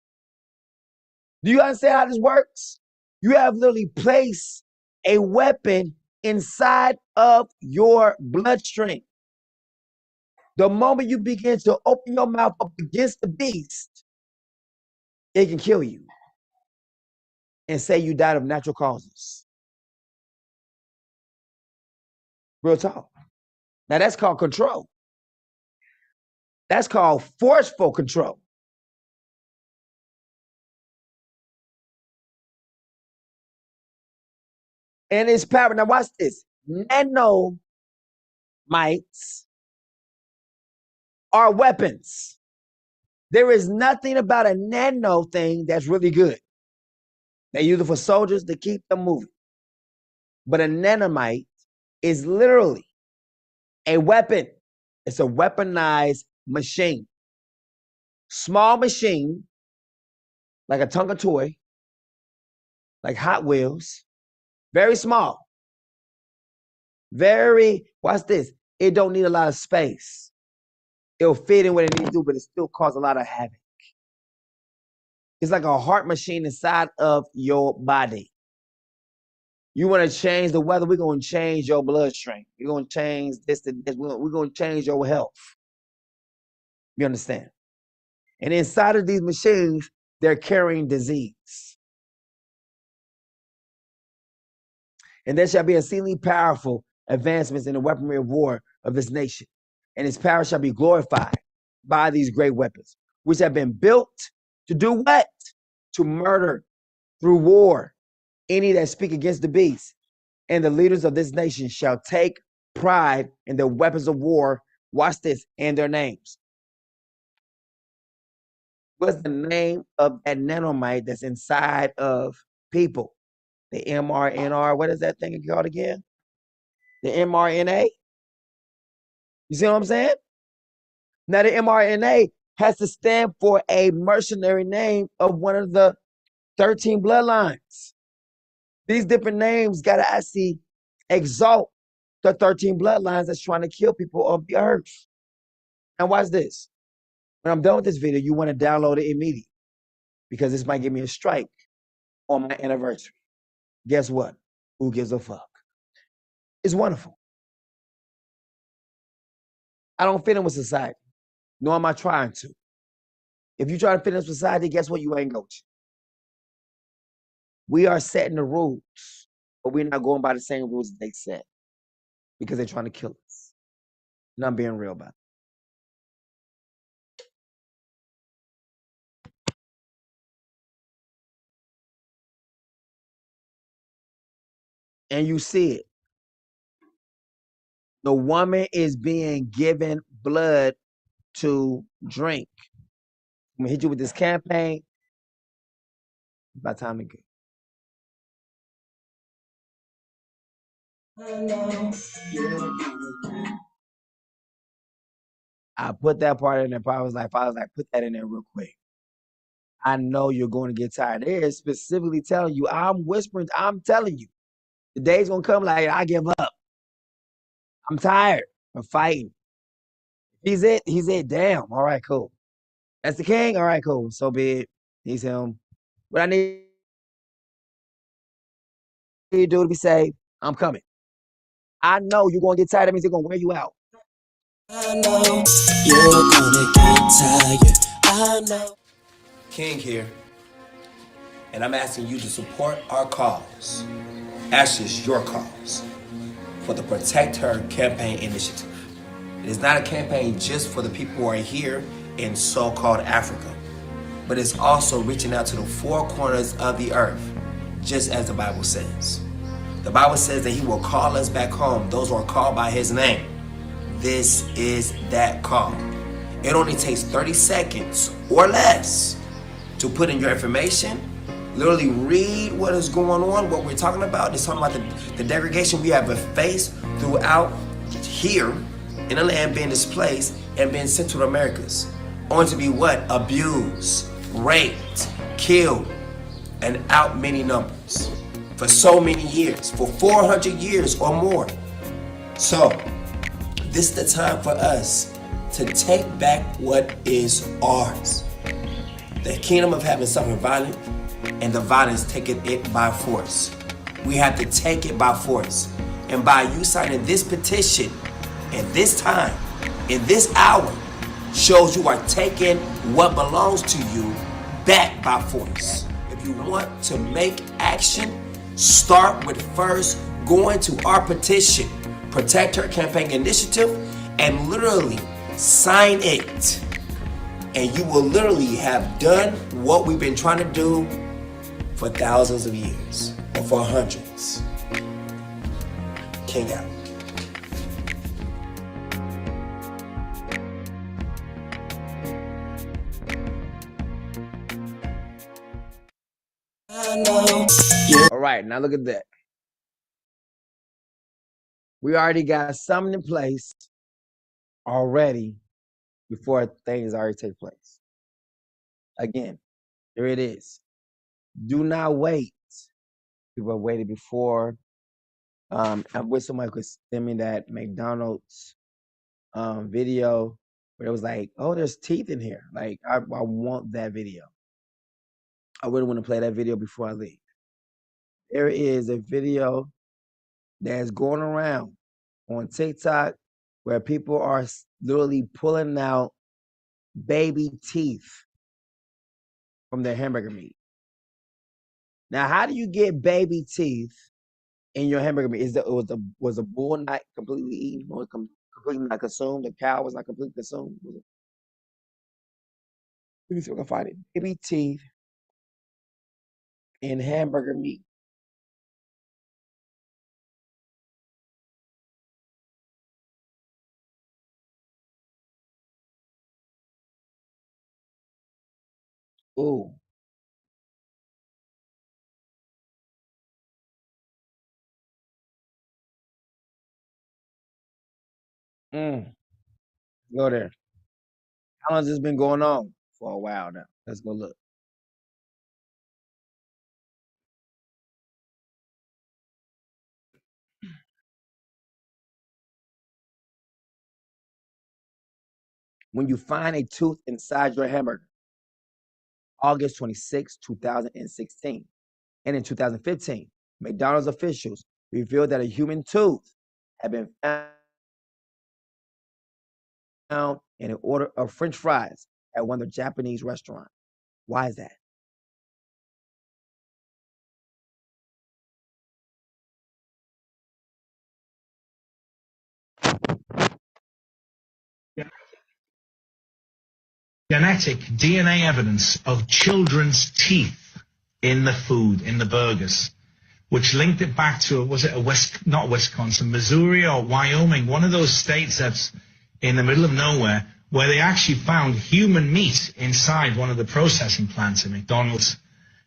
Do you understand how this works? You have literally placed a weapon inside of your bloodstream. The moment you begin to open your mouth up against the beast, it can kill you and say you died of natural causes. Real talk. Now that's called control. That's called forceful control. And it's power. Now watch this. Nanomites are weapons. There is nothing about a nano thing that's really good. They use it for soldiers to keep them moving. But a nanomite is literally a weapon. It's a weaponized machine. Small machine, like a Tonka toy, like Hot Wheels. Very small. Watch this. It don't need a lot of space. It'll fit in what it needs to do, but it still cause a lot of havoc. It's like a heart machine inside of your body. You want to change the weather, we're going to change your bloodstream. We're going to change this and this. We're going to change your health. You understand? And inside of these machines, they're carrying disease. And there shall be exceedingly powerful advancements in the weaponry of war of this nation. And its power shall be glorified by these great weapons, which have been built to do what? To murder through war any that speak against the beast. And the leaders of this nation shall take pride in their weapons of war, watch this, and their names. What's the name of that nanomite that's inside of people? The mRNA. What is that thing called again? The mRNA. You see what I'm saying? Now the mRNA has to stand for a mercenary name of one of the 13 bloodlines. These different names gotta actually exalt the 13 bloodlines that's trying to kill people of the earth. And watch this. When I'm done with this video, you want to download it immediately because this might give me a strike on my anniversary. Guess what? Who gives a fuck? It's wonderful. I don't fit in with society, nor am I trying to. If you try to fit in with society, guess what? You ain't going to. We are setting the rules, but we're not going by the same rules that they set because they're trying to kill us. And I'm being real about it. And you see it. The woman is being given blood to drink. I'm gonna hit you with this campaign. It's about time to go. I put that part in there. I was like, put that in there real quick. I know you're going to get tired. They're specifically telling you, I'm whispering, I'm telling you. The day's gonna come like I give up. I'm tired of fighting. He's it. He's it. Damn. All right, cool. That's the king. All right, cool. So be it. He's him. What I need you to do to be saved, I'm coming. I know you're gonna get tired. That means they're gonna wear you out. I know you're gonna get tired. I know. King here, and I'm asking you to support our cause. Actually, it's your cause for the Protect Her campaign initiative. It is not a campaign just for the people who are here in so-called Africa, but it's also reaching out to the four corners of the earth, just as the Bible says. The Bible says that he will call us back home, those who are called by his name. This is that call. It only takes 30 seconds or less to put in your information, literally read what is going on, what we're talking about. It's talking about the degradation we have faced throughout here in the land, being displaced and being sent to the Americas, only to be what? Abused, raped, killed, and out many numbers for so many years, for 400 years or more. So this is the time for us to take back what is ours. The kingdom of heaven suffered violence, and the violence taken it by force. We have to take it by force. And by you signing this petition in this time, in this hour, shows you are taking what belongs to you back by force. If you want to make action, start with first going to our petition, Protect Her Campaign Initiative, and literally sign it. And you will literally have done what we've been trying to do for thousands of years, or for hundreds. King out. All right, now look at that. We already got something in place already before things already take place. Again, here it is. Do not wait. People have waited before. I wish somebody could send me that McDonald's video where it was like, oh, there's teeth in here. Like, I want that video. I wouldn't want to play that video before I leave. There is a video that's going around on TikTok where people are literally pulling out baby teeth from their hamburger meat. Now, how do you get baby teeth in your hamburger meat? Was the bull not completely eaten or completely not consumed? The cow was not completely consumed? Let me see if I can find it. Baby teeth in hamburger meat. Ooh. Mm. Go there. How long has this been going on? For a while now. Let's go look. When you find a tooth inside your hamburger, August 26, 2016. And in 2015, McDonald's officials revealed that a human tooth had been found in an order of French fries at one of the Japanese restaurants. Why is that? Genetic DNA evidence of children's teeth in the food, in the burgers, which linked it back to, was it not Wisconsin, Missouri or Wyoming, one of those states that's in the middle of nowhere, where they actually found human meat inside one of the processing plants at McDonald's.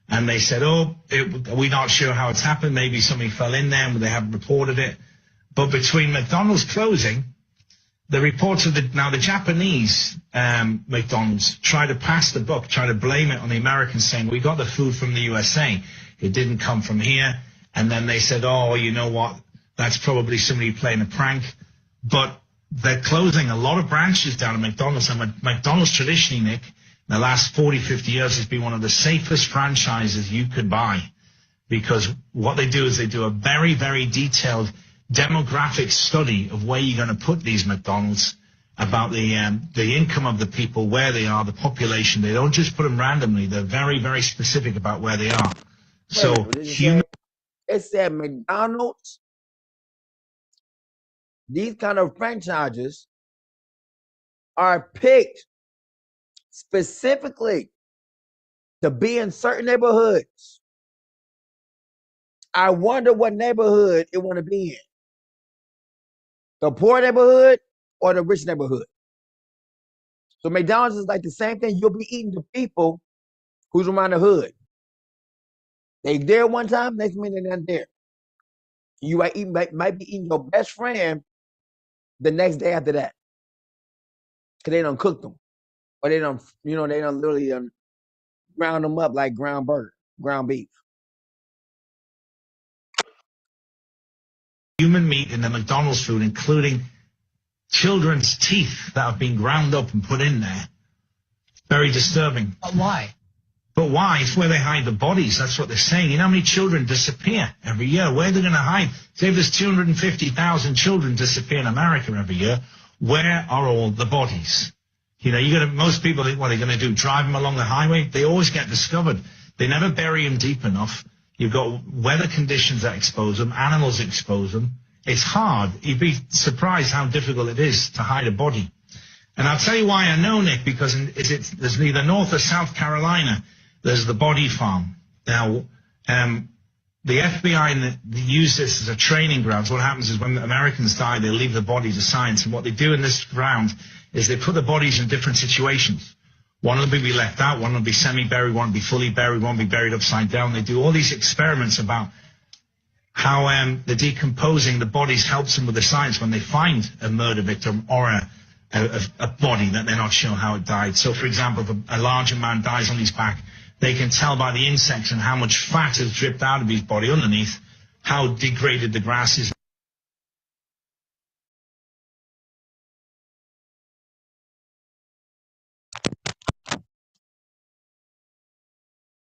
And they said, we're not sure how it's happened. Maybe somebody fell in there and they haven't reported it. But between McDonald's closing, the reports of the Japanese McDonald's try to pass the buck, try to blame it on the Americans, saying, we got the food from the USA. It didn't come from here. And then they said, oh, you know what? That's probably somebody playing a prank. But they're closing a lot of branches down at McDonald's. And McDonald's traditionally, Nick, in the last 40, 50 years has been one of the safest franchises you could buy. Because what they do is they do a very, very detailed demographic study of where you're going to put these McDonald's, about the income of the people, where they are, the population. They don't just put them randomly. They're very, very specific about where they are. So it said McDonald's, these kind of franchises are picked specifically to be in certain neighborhoods. I wonder what neighborhood it want to be in. The poor neighborhood or the rich neighborhood. So McDonald's is like the same thing. You'll be eating the people who's around the hood. They there one time, next minute they're not there. You might be eating your best friend the next day after that. Because they don't cook them. Or they don't, they don't literally ground them up like ground beef. Human meat in the McDonald's food, including children's teeth that have been ground up and put in there. Very disturbing. But why? But why? It's where they hide the bodies. That's what they're saying. You know how many children disappear every year? Where are they going to hide? Say there's 250,000 children disappear in America every year. Where are all the bodies? Most people think, what are they going to do? Drive them along the highway? They always get discovered. They never bury them deep enough. You've got weather conditions that expose them, animals expose them. It's hard. You'd be surprised how difficult it is to hide a body. And I'll tell you why I know, Nick, because there's neither North or South Carolina. There's the body farm. Now, the FBI they use this as a training ground. So what happens is when the Americans die, they leave the body to science. And what they do in this ground is they put the bodies in different situations. One will be left out, one will be semi-buried, one will be fully buried, one will be buried upside down. They do all these experiments about how the decomposing the bodies helps them with the science when they find a murder victim or a body that they're not sure how it died. So, for example, if a larger man dies on his back, they can tell by the insects and how much fat has dripped out of his body underneath, how degraded the grass is.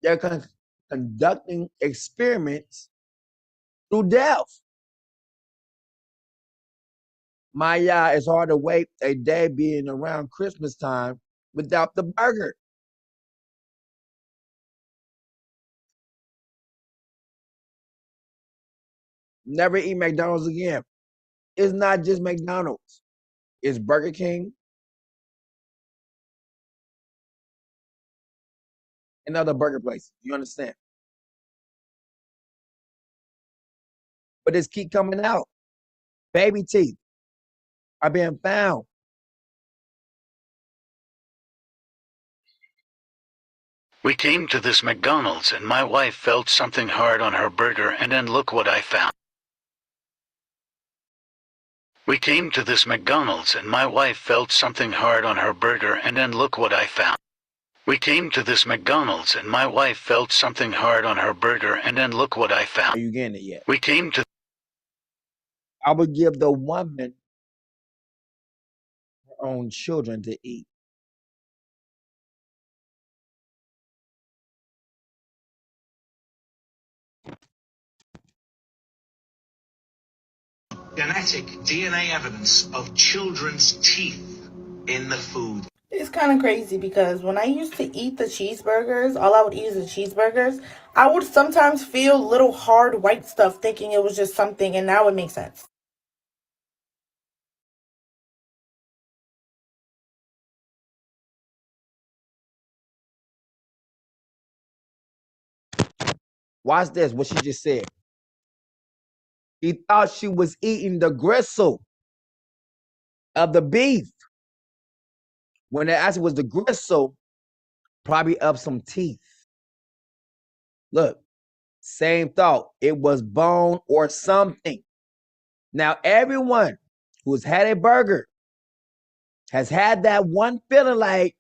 They're conducting experiments through death. It's hard to wait a day being around Christmas time without the burger. Never eat McDonald's again. It's not just McDonald's. It's Burger King and other burger places. You understand? But it's keep coming out. Baby teeth are being found. We came to this McDonald's and my wife felt something hard on her burger and then look what I found. We came to this McDonald's and my wife felt something hard on her burger and then look what I found. We came to this McDonald's and my wife felt something hard on her burger and then look what I found. Are you getting it yet? We came to... I would give the woman her own children to eat. Genetic DNA evidence of children's teeth in the food. It's kind of crazy because when I used to eat the cheeseburgers, all I would eat is the cheeseburgers, I would sometimes feel little hard white stuff thinking it was just something, and now it makes sense. Watch this, what she just said. He thought she was eating the gristle of the beef. When they asked it was the gristle, probably of some teeth. Look, same thought. It was bone or something. Now, everyone who's had a burger has had that one feeling like,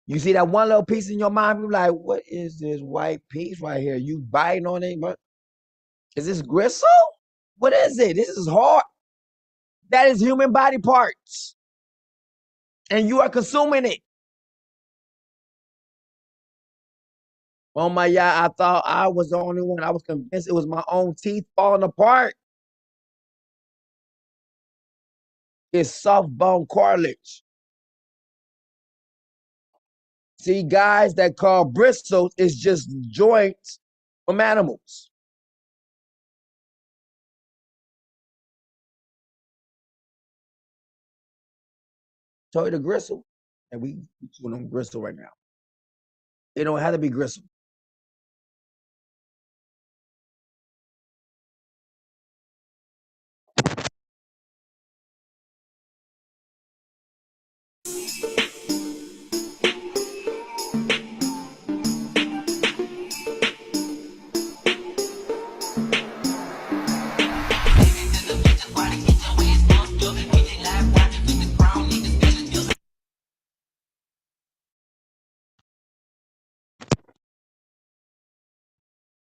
you see that one little piece in your mind, you're like, what is this white piece right here? You biting on it, but is this gristle? What is it? This is hard. That is human body parts. And you are consuming it. Oh my God, I thought I was the only one. I was convinced it was my own teeth falling apart. It's soft bone cartilage. See, guys, that call bristles is just joints from animals. Show you the gristle, and we doing on gristle right now. It don't have to be gristle.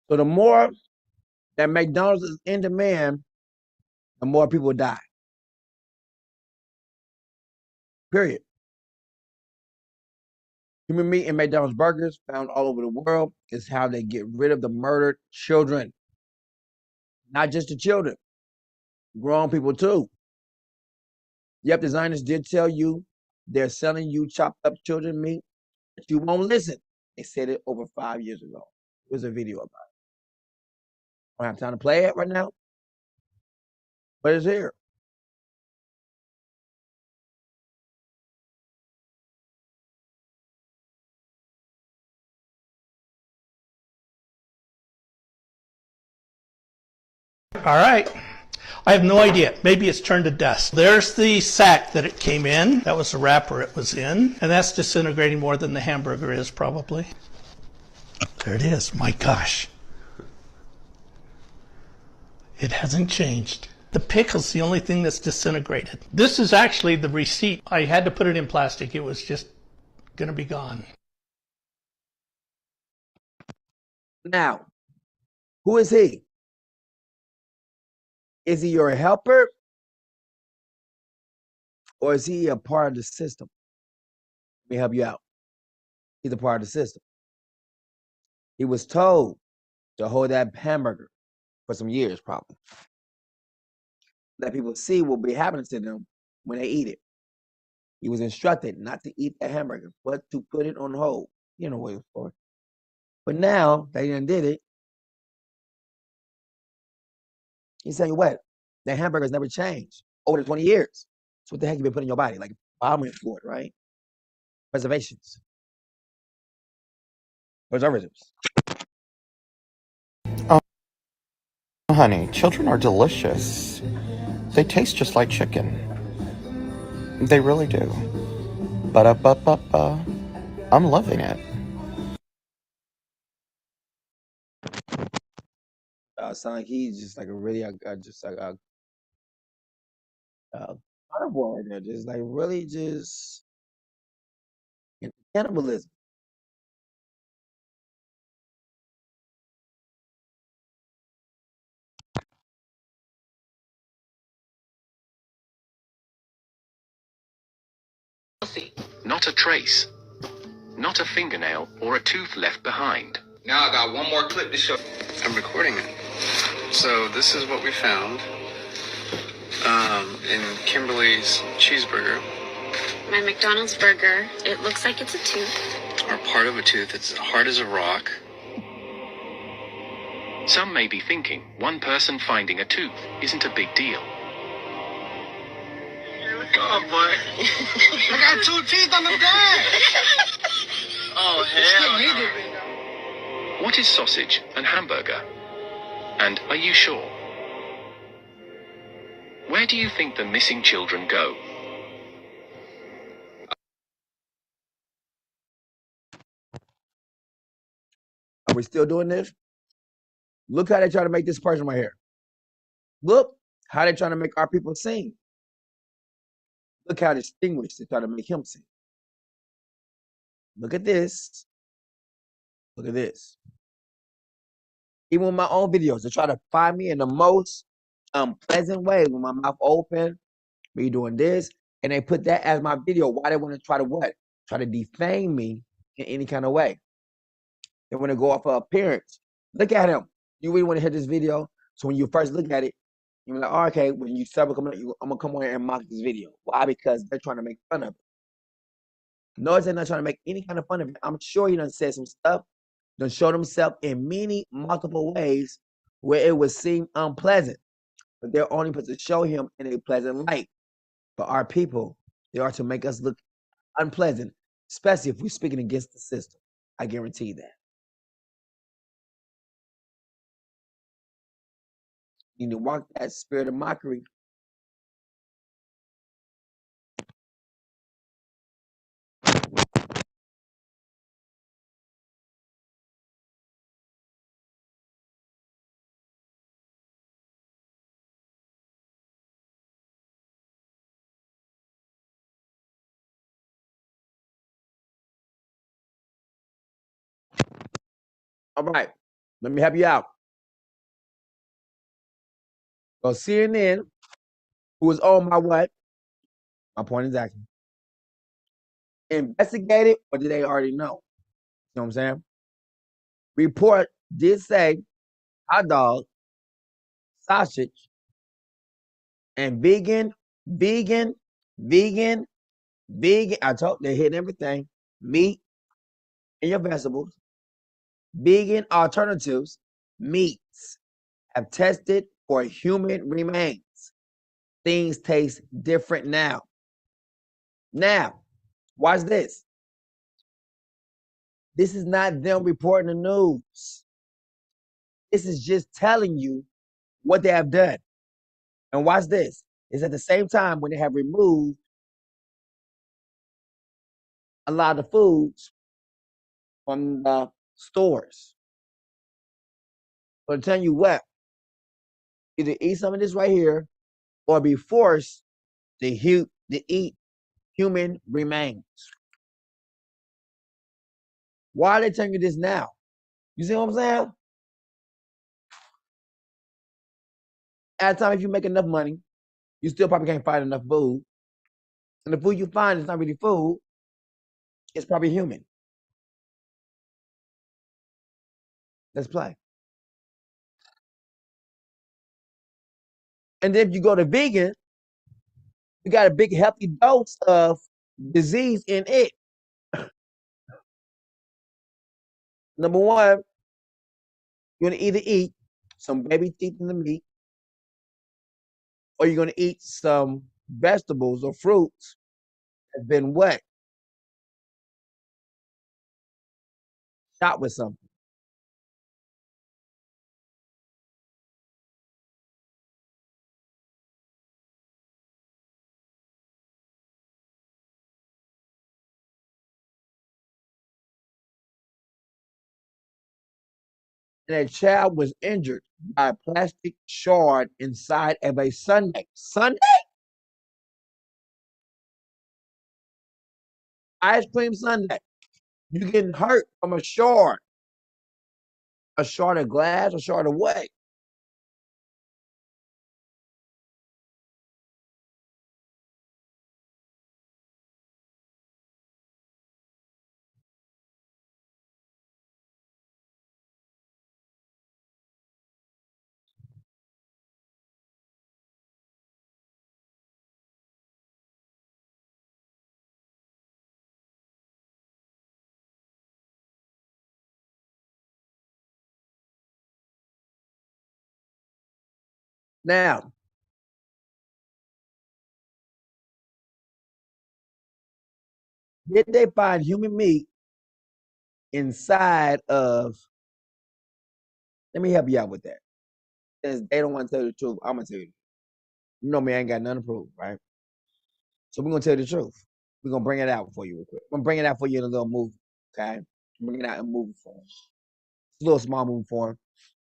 So the more that McDonald's is in demand, the more people die. Period. Human meat and McDonald's burgers found all over the world is how they get rid of the murdered children. Not just the children, grown people too. Yep, designers did tell you they're selling you chopped up children meat, but you won't listen. They said it over 5 years ago. There's a video about it. I don't have time to play it right now, but it's here. All right. I have no idea. Maybe it's turned to dust. There's the sack that it came in. That was the wrapper it was in. And that's disintegrating more than the hamburger is, probably. There it is. My gosh. It hasn't changed. The pickle's the only thing that's disintegrated. This is actually the receipt. I had to put it in plastic. It was just going to be gone. Now, who is he? Is he your helper? Or is he a part of the system? Let me help you out. He's a part of the system. He was told to hold that hamburger for some years, probably. Let people see what will be happening to them when they eat it. He was instructed not to eat the hamburger, but to put it on hold. You know what it was for. But now they done did it. He's saying what? The hamburger's never changed over the 20 years. So what the heck you been putting in your body? Like bombing fluid, right? Preservations. Preservatives. Oh, honey, children are delicious. They taste just like chicken. They really do. Ba-da-ba-ba-ba. I'm loving it. sound like he's just like a really just like carnivore right there, just like really just cannibalism. Not a trace, not a fingernail or a tooth left behind. Now I got one more clip to show. I'm recording it. So this is what we found in Kimberly's cheeseburger. My McDonald's burger, it looks like it's a tooth. Or part of a tooth. It's hard as a rock. Some may be thinking one person finding a tooth isn't a big deal. Oh boy. I got 2 teeth on the bag. Oh hell no. What is sausage and hamburger? And are you sure? Where do you think the missing children go? Are we still doing this? Look how they try to make this person right here. Look how they trying to make our people sing. Look how distinguished they try to make him sing. Look at this. Look at this. Even with my own videos, they try to find me in the most unpleasant way with my mouth open, me doing this, and they put that as my video. Why they want to try to what? Try to defame me in any kind of way. They want to go off of appearance. Look at him. You really want to hear this video? So when you first look at it, you're like, oh, okay, when you start coming, I'm going to come on here and mock this video. Why? Because they're trying to make fun of it. Notice they're not trying to make any kind of fun of it. I'm sure he done said some stuff, done showed himself in many, multiple ways where it would seem unpleasant. But they're only supposed to show him in a pleasant light. But our people, they are to make us look unpleasant, especially if we're speaking against the system. I guarantee that. You need to walk that spirit of mockery. All right, let me help you out. So CNN, who was on my what? My point is action. Investigated, or did they already know? You know what I'm saying? Report did say hot dog, sausage, and vegan. I told they hit everything. Meat and your vegetables. Vegan alternatives, meats, have tested for human remains. Things taste different now. Now, watch this. This is not them reporting the news. This is just telling you what they have done. And watch this. It's at the same time when they have removed a lot of the foods from the stores. So I'm telling you what, either eat some of this right here or be forced to eat human remains. Why are they telling you this now? You see what I'm saying? At the time, if you make enough money, you still probably can't find enough food. And the food you find is not really food. It's probably human. Let's play. And then if you go to vegan, you got a big healthy dose of disease in it. Number one, you're gonna either eat some baby teeth in the meat, or you're gonna eat some vegetables or fruits that's been what? Shot with something. and a child was injured by a plastic shard inside of a sundae. Sundae? Ice cream sundae. You getting hurt from a shard. A shard of glass, a shard of what? Now, did they find human meat inside of? Let me help you out with that. Since they don't want to tell you the truth, I'm gonna tell you. You know me, I ain't got nothing to prove, right? So we're gonna tell you the truth. We're gonna bring it out for you real quick. I'm gonna bring it out for you in a little movie, okay? Bring it out in movie form. It's a little small movie form.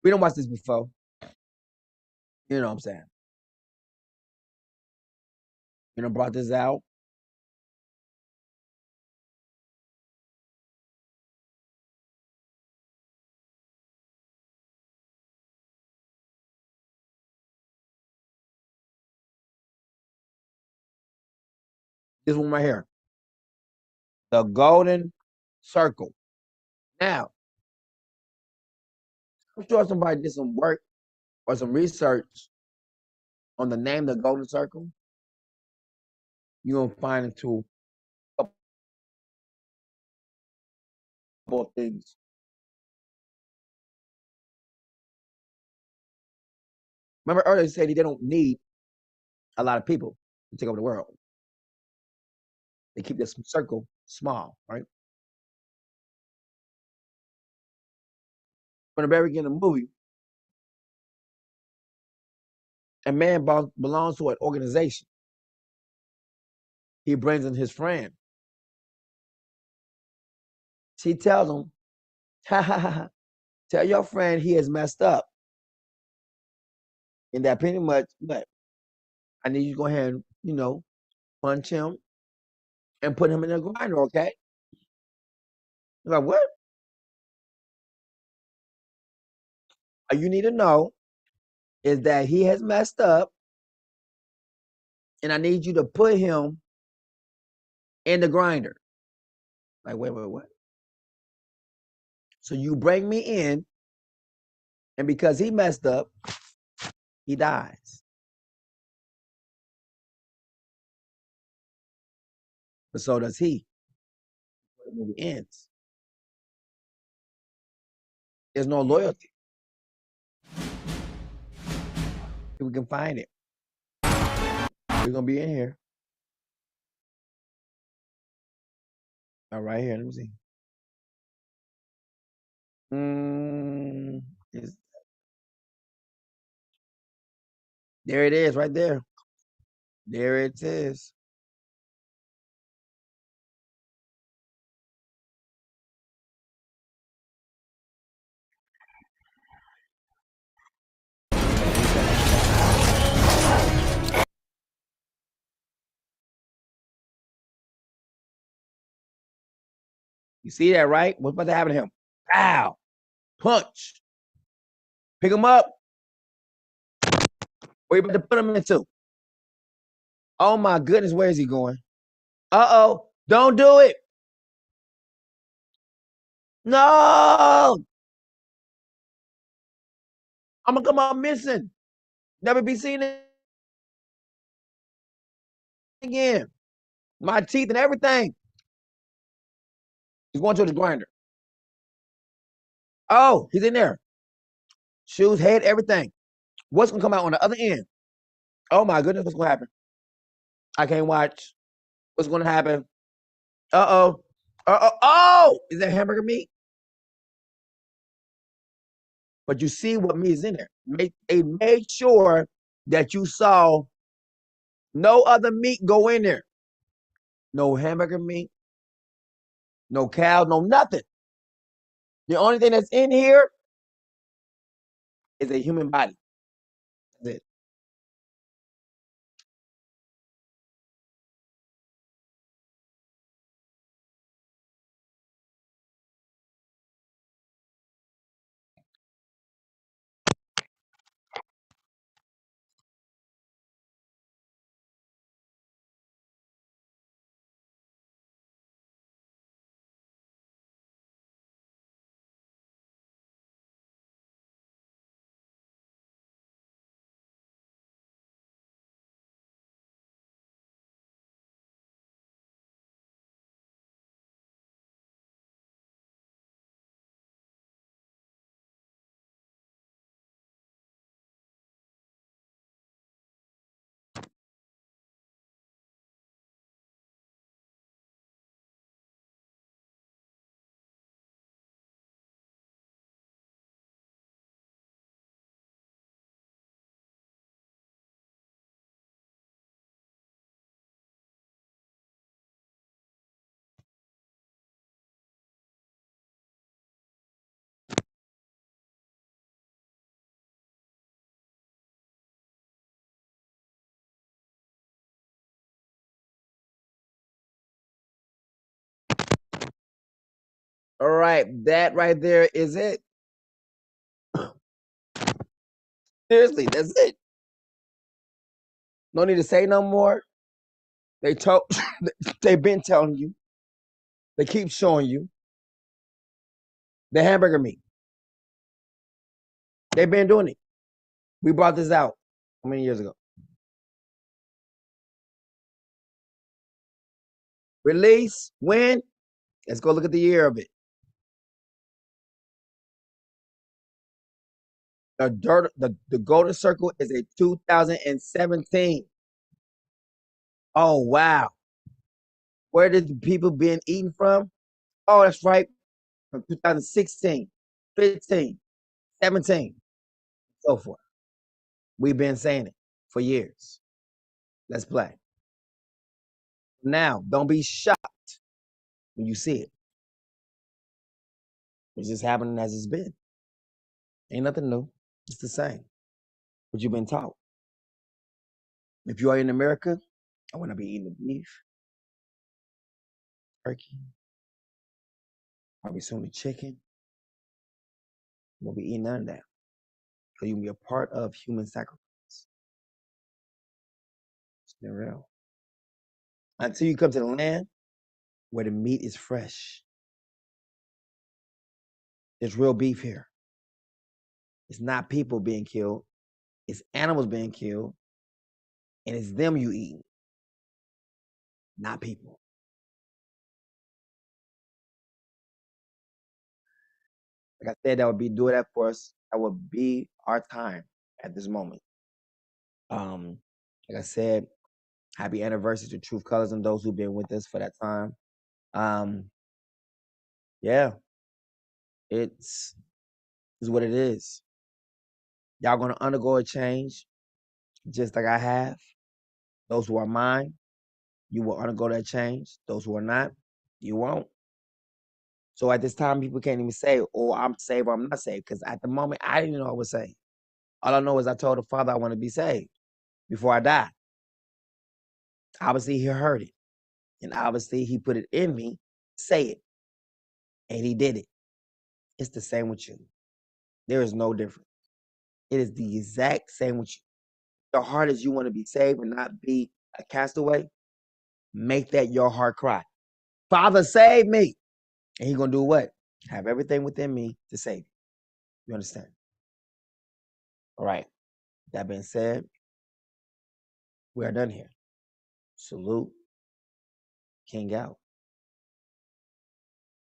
We don't watch this before. You know what I'm saying? You know, brought this out. This one right here. The golden circle. Now, I'm sure somebody did some work or some research on the name of the golden circle. You're gonna find into a couple of things. Remember earlier he said they don't need a lot of people to take over the world. They keep this circle small, right? From the very beginning of the movie, a man belongs to an organization. He brings in his friend. She tells him, ha ha ha, tell your friend he has messed up. And that pretty much, but I need you to go ahead and, punch him and put him in a grinder, okay? You're like, what? All you need to know is that he has messed up, and I need you to put him in the grinder. Like, wait, what? So you bring me in, and because he messed up, he dies. But so does he. The movie ends. There's no loyalty. We can find it. We're gonna be in here. All right, here. Let me see. There it is, right there. There it is. You see that, right? What's about to happen to him? Ow! Punch. Pick him up. Where you about to put him into? Oh my goodness, where is he going? Uh-oh. Don't do it. No. I'm gonna come out missing. Never be seen again. My teeth and everything. He's going to the grinder. Oh, he's in there. Shoes, head, everything. What's gonna come out on the other end? Oh my goodness, what's gonna happen? I can't watch. What's gonna happen? Uh-oh. Uh-oh. Oh! Is that hamburger meat? But you see what meat is in there. They made sure that you saw no other meat go in there. No hamburger meat, no cow, no nothing. The only thing that's in here is a human body. That's it. All right, that right there is it. Seriously, that's it. No need to say no more. They told, they've been telling you. They keep showing you the hamburger meat. They've been doing it. We brought this out how many years ago? Release when? Let's go look at the year of it. The golden circle is a 2017. Oh wow. Where did the people been eating from? Oh, that's right. From 2016, 15, 17, so forth. We've been saying it for years. Let's play. Now, don't be shocked when you see it. It's just happening as it's been. Ain't nothing new. It's the same. What you've been taught. If you are in America, I want to be eating the beef, turkey, probably soon the chicken. We'll be eating none of that. So you can be a part of human sacrifice. It's been real. Until you come to the land where the meat is fresh. There's real beef here. It's not people being killed. It's animals being killed. And it's them you eating, not people. Like I said, that would be doing that for us. That would be our time at this moment. Like I said, happy anniversary to Truth Colors and those who've been with us for that time. Yeah, it's what it is. Y'all gonna undergo a change, just like I have. Those who are mine, you will undergo that change. Those who are not, you won't. So at this time, people can't even say, oh, I'm saved or I'm not saved. Because at the moment, I didn't know I was saved. All I know is I told the Father I want to be saved before I die. Obviously, he heard it. And obviously, he put it in me to say it. And he did it. It's the same with you. There is no difference. It is the exact same with you. Your heart is you want to be saved and not be a castaway. Make that your heart cry. Father, save me. And he's going to do what? Have everything within me to save you. You understand? All right. That being said, we are done here. Salute. King out.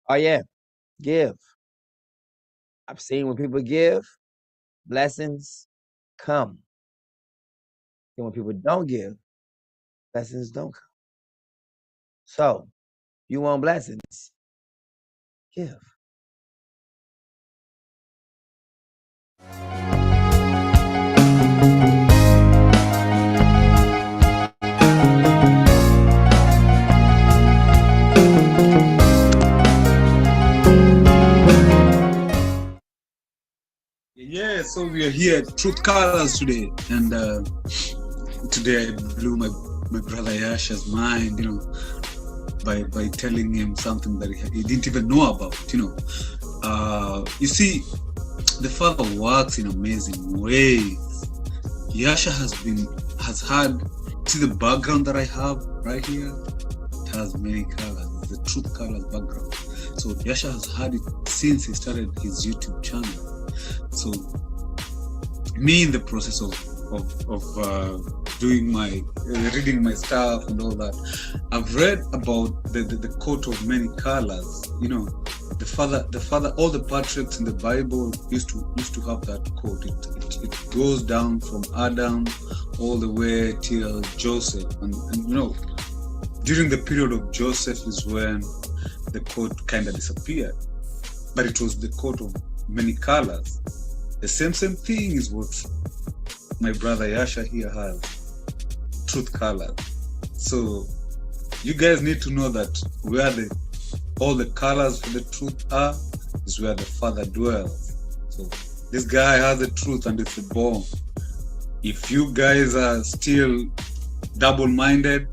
Oh, yeah. Give. I've seen when people give, blessings come. And when people don't give, blessings don't come. So, you want blessings? Give. Yeah, so we are here at Truth Colors today, and today I blew my brother Yasha's mind, by telling him something that he didn't even know about, You see, the Father works in amazing ways. Yasha has had, see the background that I have right here? It has many colors. It's the Truth Colors background. So Yasha has had it since he started his YouTube channel. So me in the process of doing reading my stuff and all that, I've read about the coat of many colors. The father, all the patriarchs in the Bible used to have that coat. It goes down from Adam all the way till Joseph, and during the period of Joseph is when the coat kind of disappeared, but it was the coat of many colors. The same thing is what my brother Yasha here has, Truth Colors. So you guys need to know that where all the colors for the truth are is where the Father dwells. So this guy has the truth and it's a bomb. If you guys are still double-minded,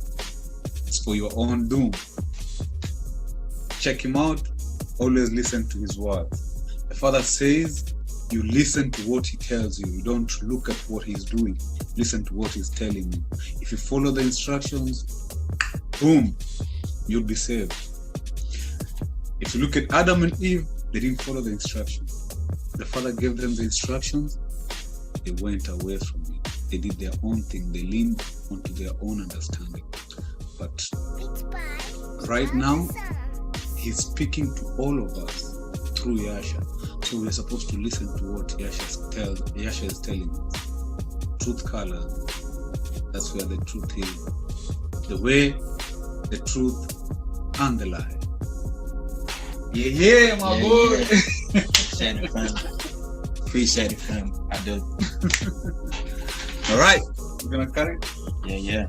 it's for your own doom. Check him out. Always listen to his words. The Father says, you listen to what he tells you. You don't look at what he's doing. Listen to what he's telling you. If you follow the instructions, boom, you'll be saved. If you look at Adam and Eve, they didn't follow the instructions. The Father gave them the instructions. They went away from it. They did their own thing. They leaned onto their own understanding. But right now, he's speaking to all of us through Yasha. So we're supposed to listen to what Yasha is telling us. Truth Colors. That's where the truth is. The way, the truth, and the lie. Yeah, my boy. Appreciate it, fam. Appreciate it, fam. I do. All right. We're gonna cut it? Yeah.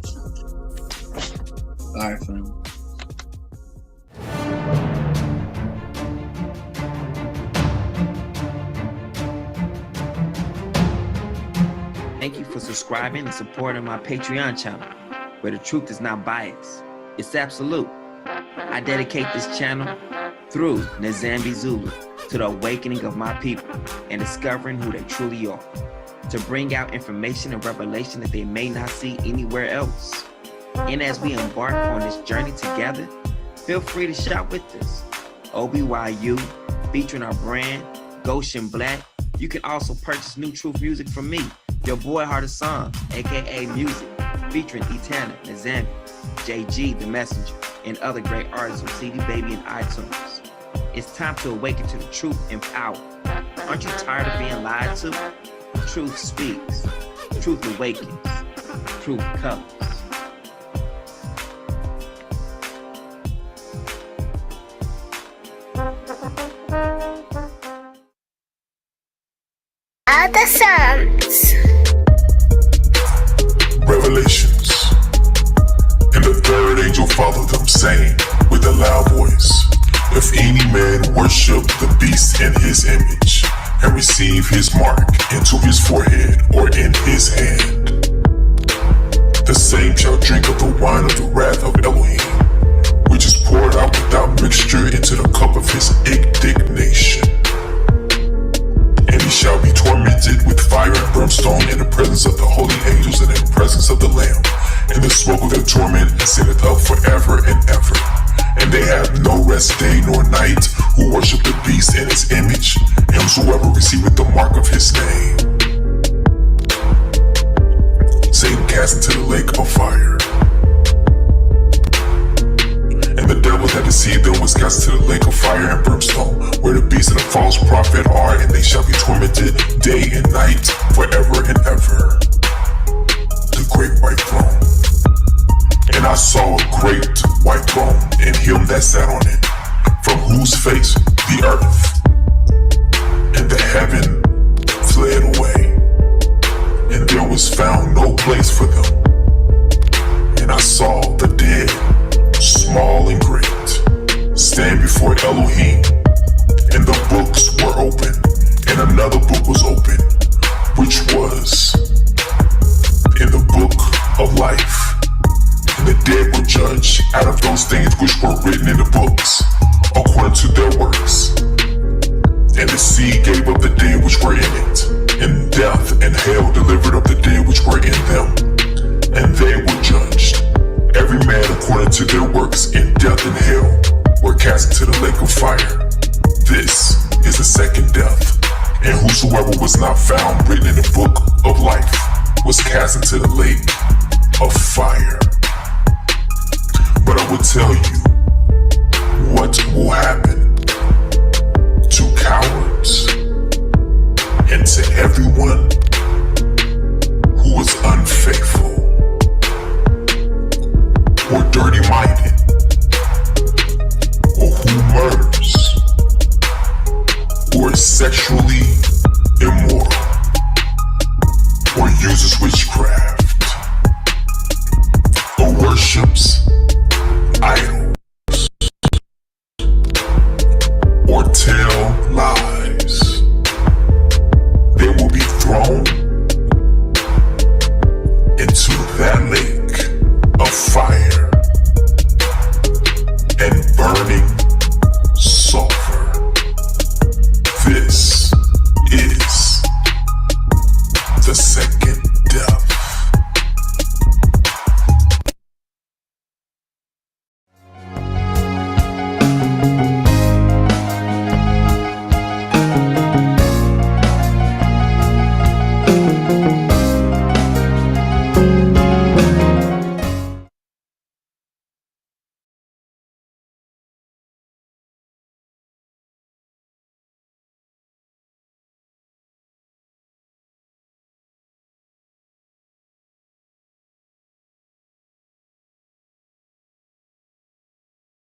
All right, fam. Thank you for subscribing and supporting my Patreon channel, where the truth is not biased. It's absolute. I dedicate this channel through Nzambi Zulu to the awakening of my people and discovering who they truly are, to bring out information and revelation that they may not see anywhere else. And as we embark on this journey together, feel free to shop with us. OBYU, featuring our brand, Goshen Black. You can also purchase new truth music from me, your boy Heart of Song, aka Music, featuring Etana, Nzambi, JG the Messenger, and other great artists on CD Baby and iTunes. It's time to awaken to the truth and power. Aren't you tired of being lied to? Truth speaks. Truth awakens. Truth comes. Other Psalms. Revelations. And the third angel followed them, saying with a loud voice, if any man worship the beast in his image, and receive his mark into his forehead or in his hand, the same shall drink of the wine of the wrath of Elohim, which is poured out without mixture into the cup of his indignation. And he shall be tormented with fire and brimstone in the presence of the holy angels and in the presence of the Lamb. And the smoke of their torment ascendeth up forever and ever. And they have no rest day nor night who worship the beast in his image, and whosoever receiveth the mark of his name. Satan cast into the lake of fire. And the devil that deceived them was cast into the lake of fire and brimstone, where the beast and the false prophet are, and they shall be tormented day and night forever and ever. The great white throne. And I saw a great white throne, and him that sat on it, from whose face the earth and the heaven fled away, and there was found no place for them. And I saw the dead, small and great, stand before Elohim, and the books were open, and another book was open, those things which were written in the books, according to their works. And the sea gave up the dead which were in it, and death and hell delivered up the dead which were in them, and they were judged, every man according to their works, and death and hell were cast into the lake of fire. This is the second death, and whosoever was not found written in the book of life was cast into the lake of fire. But I will tell you what will happen to cowards and to everyone who is unfaithful or dirty-minded or who murders or is sexually immoral or uses witchcraft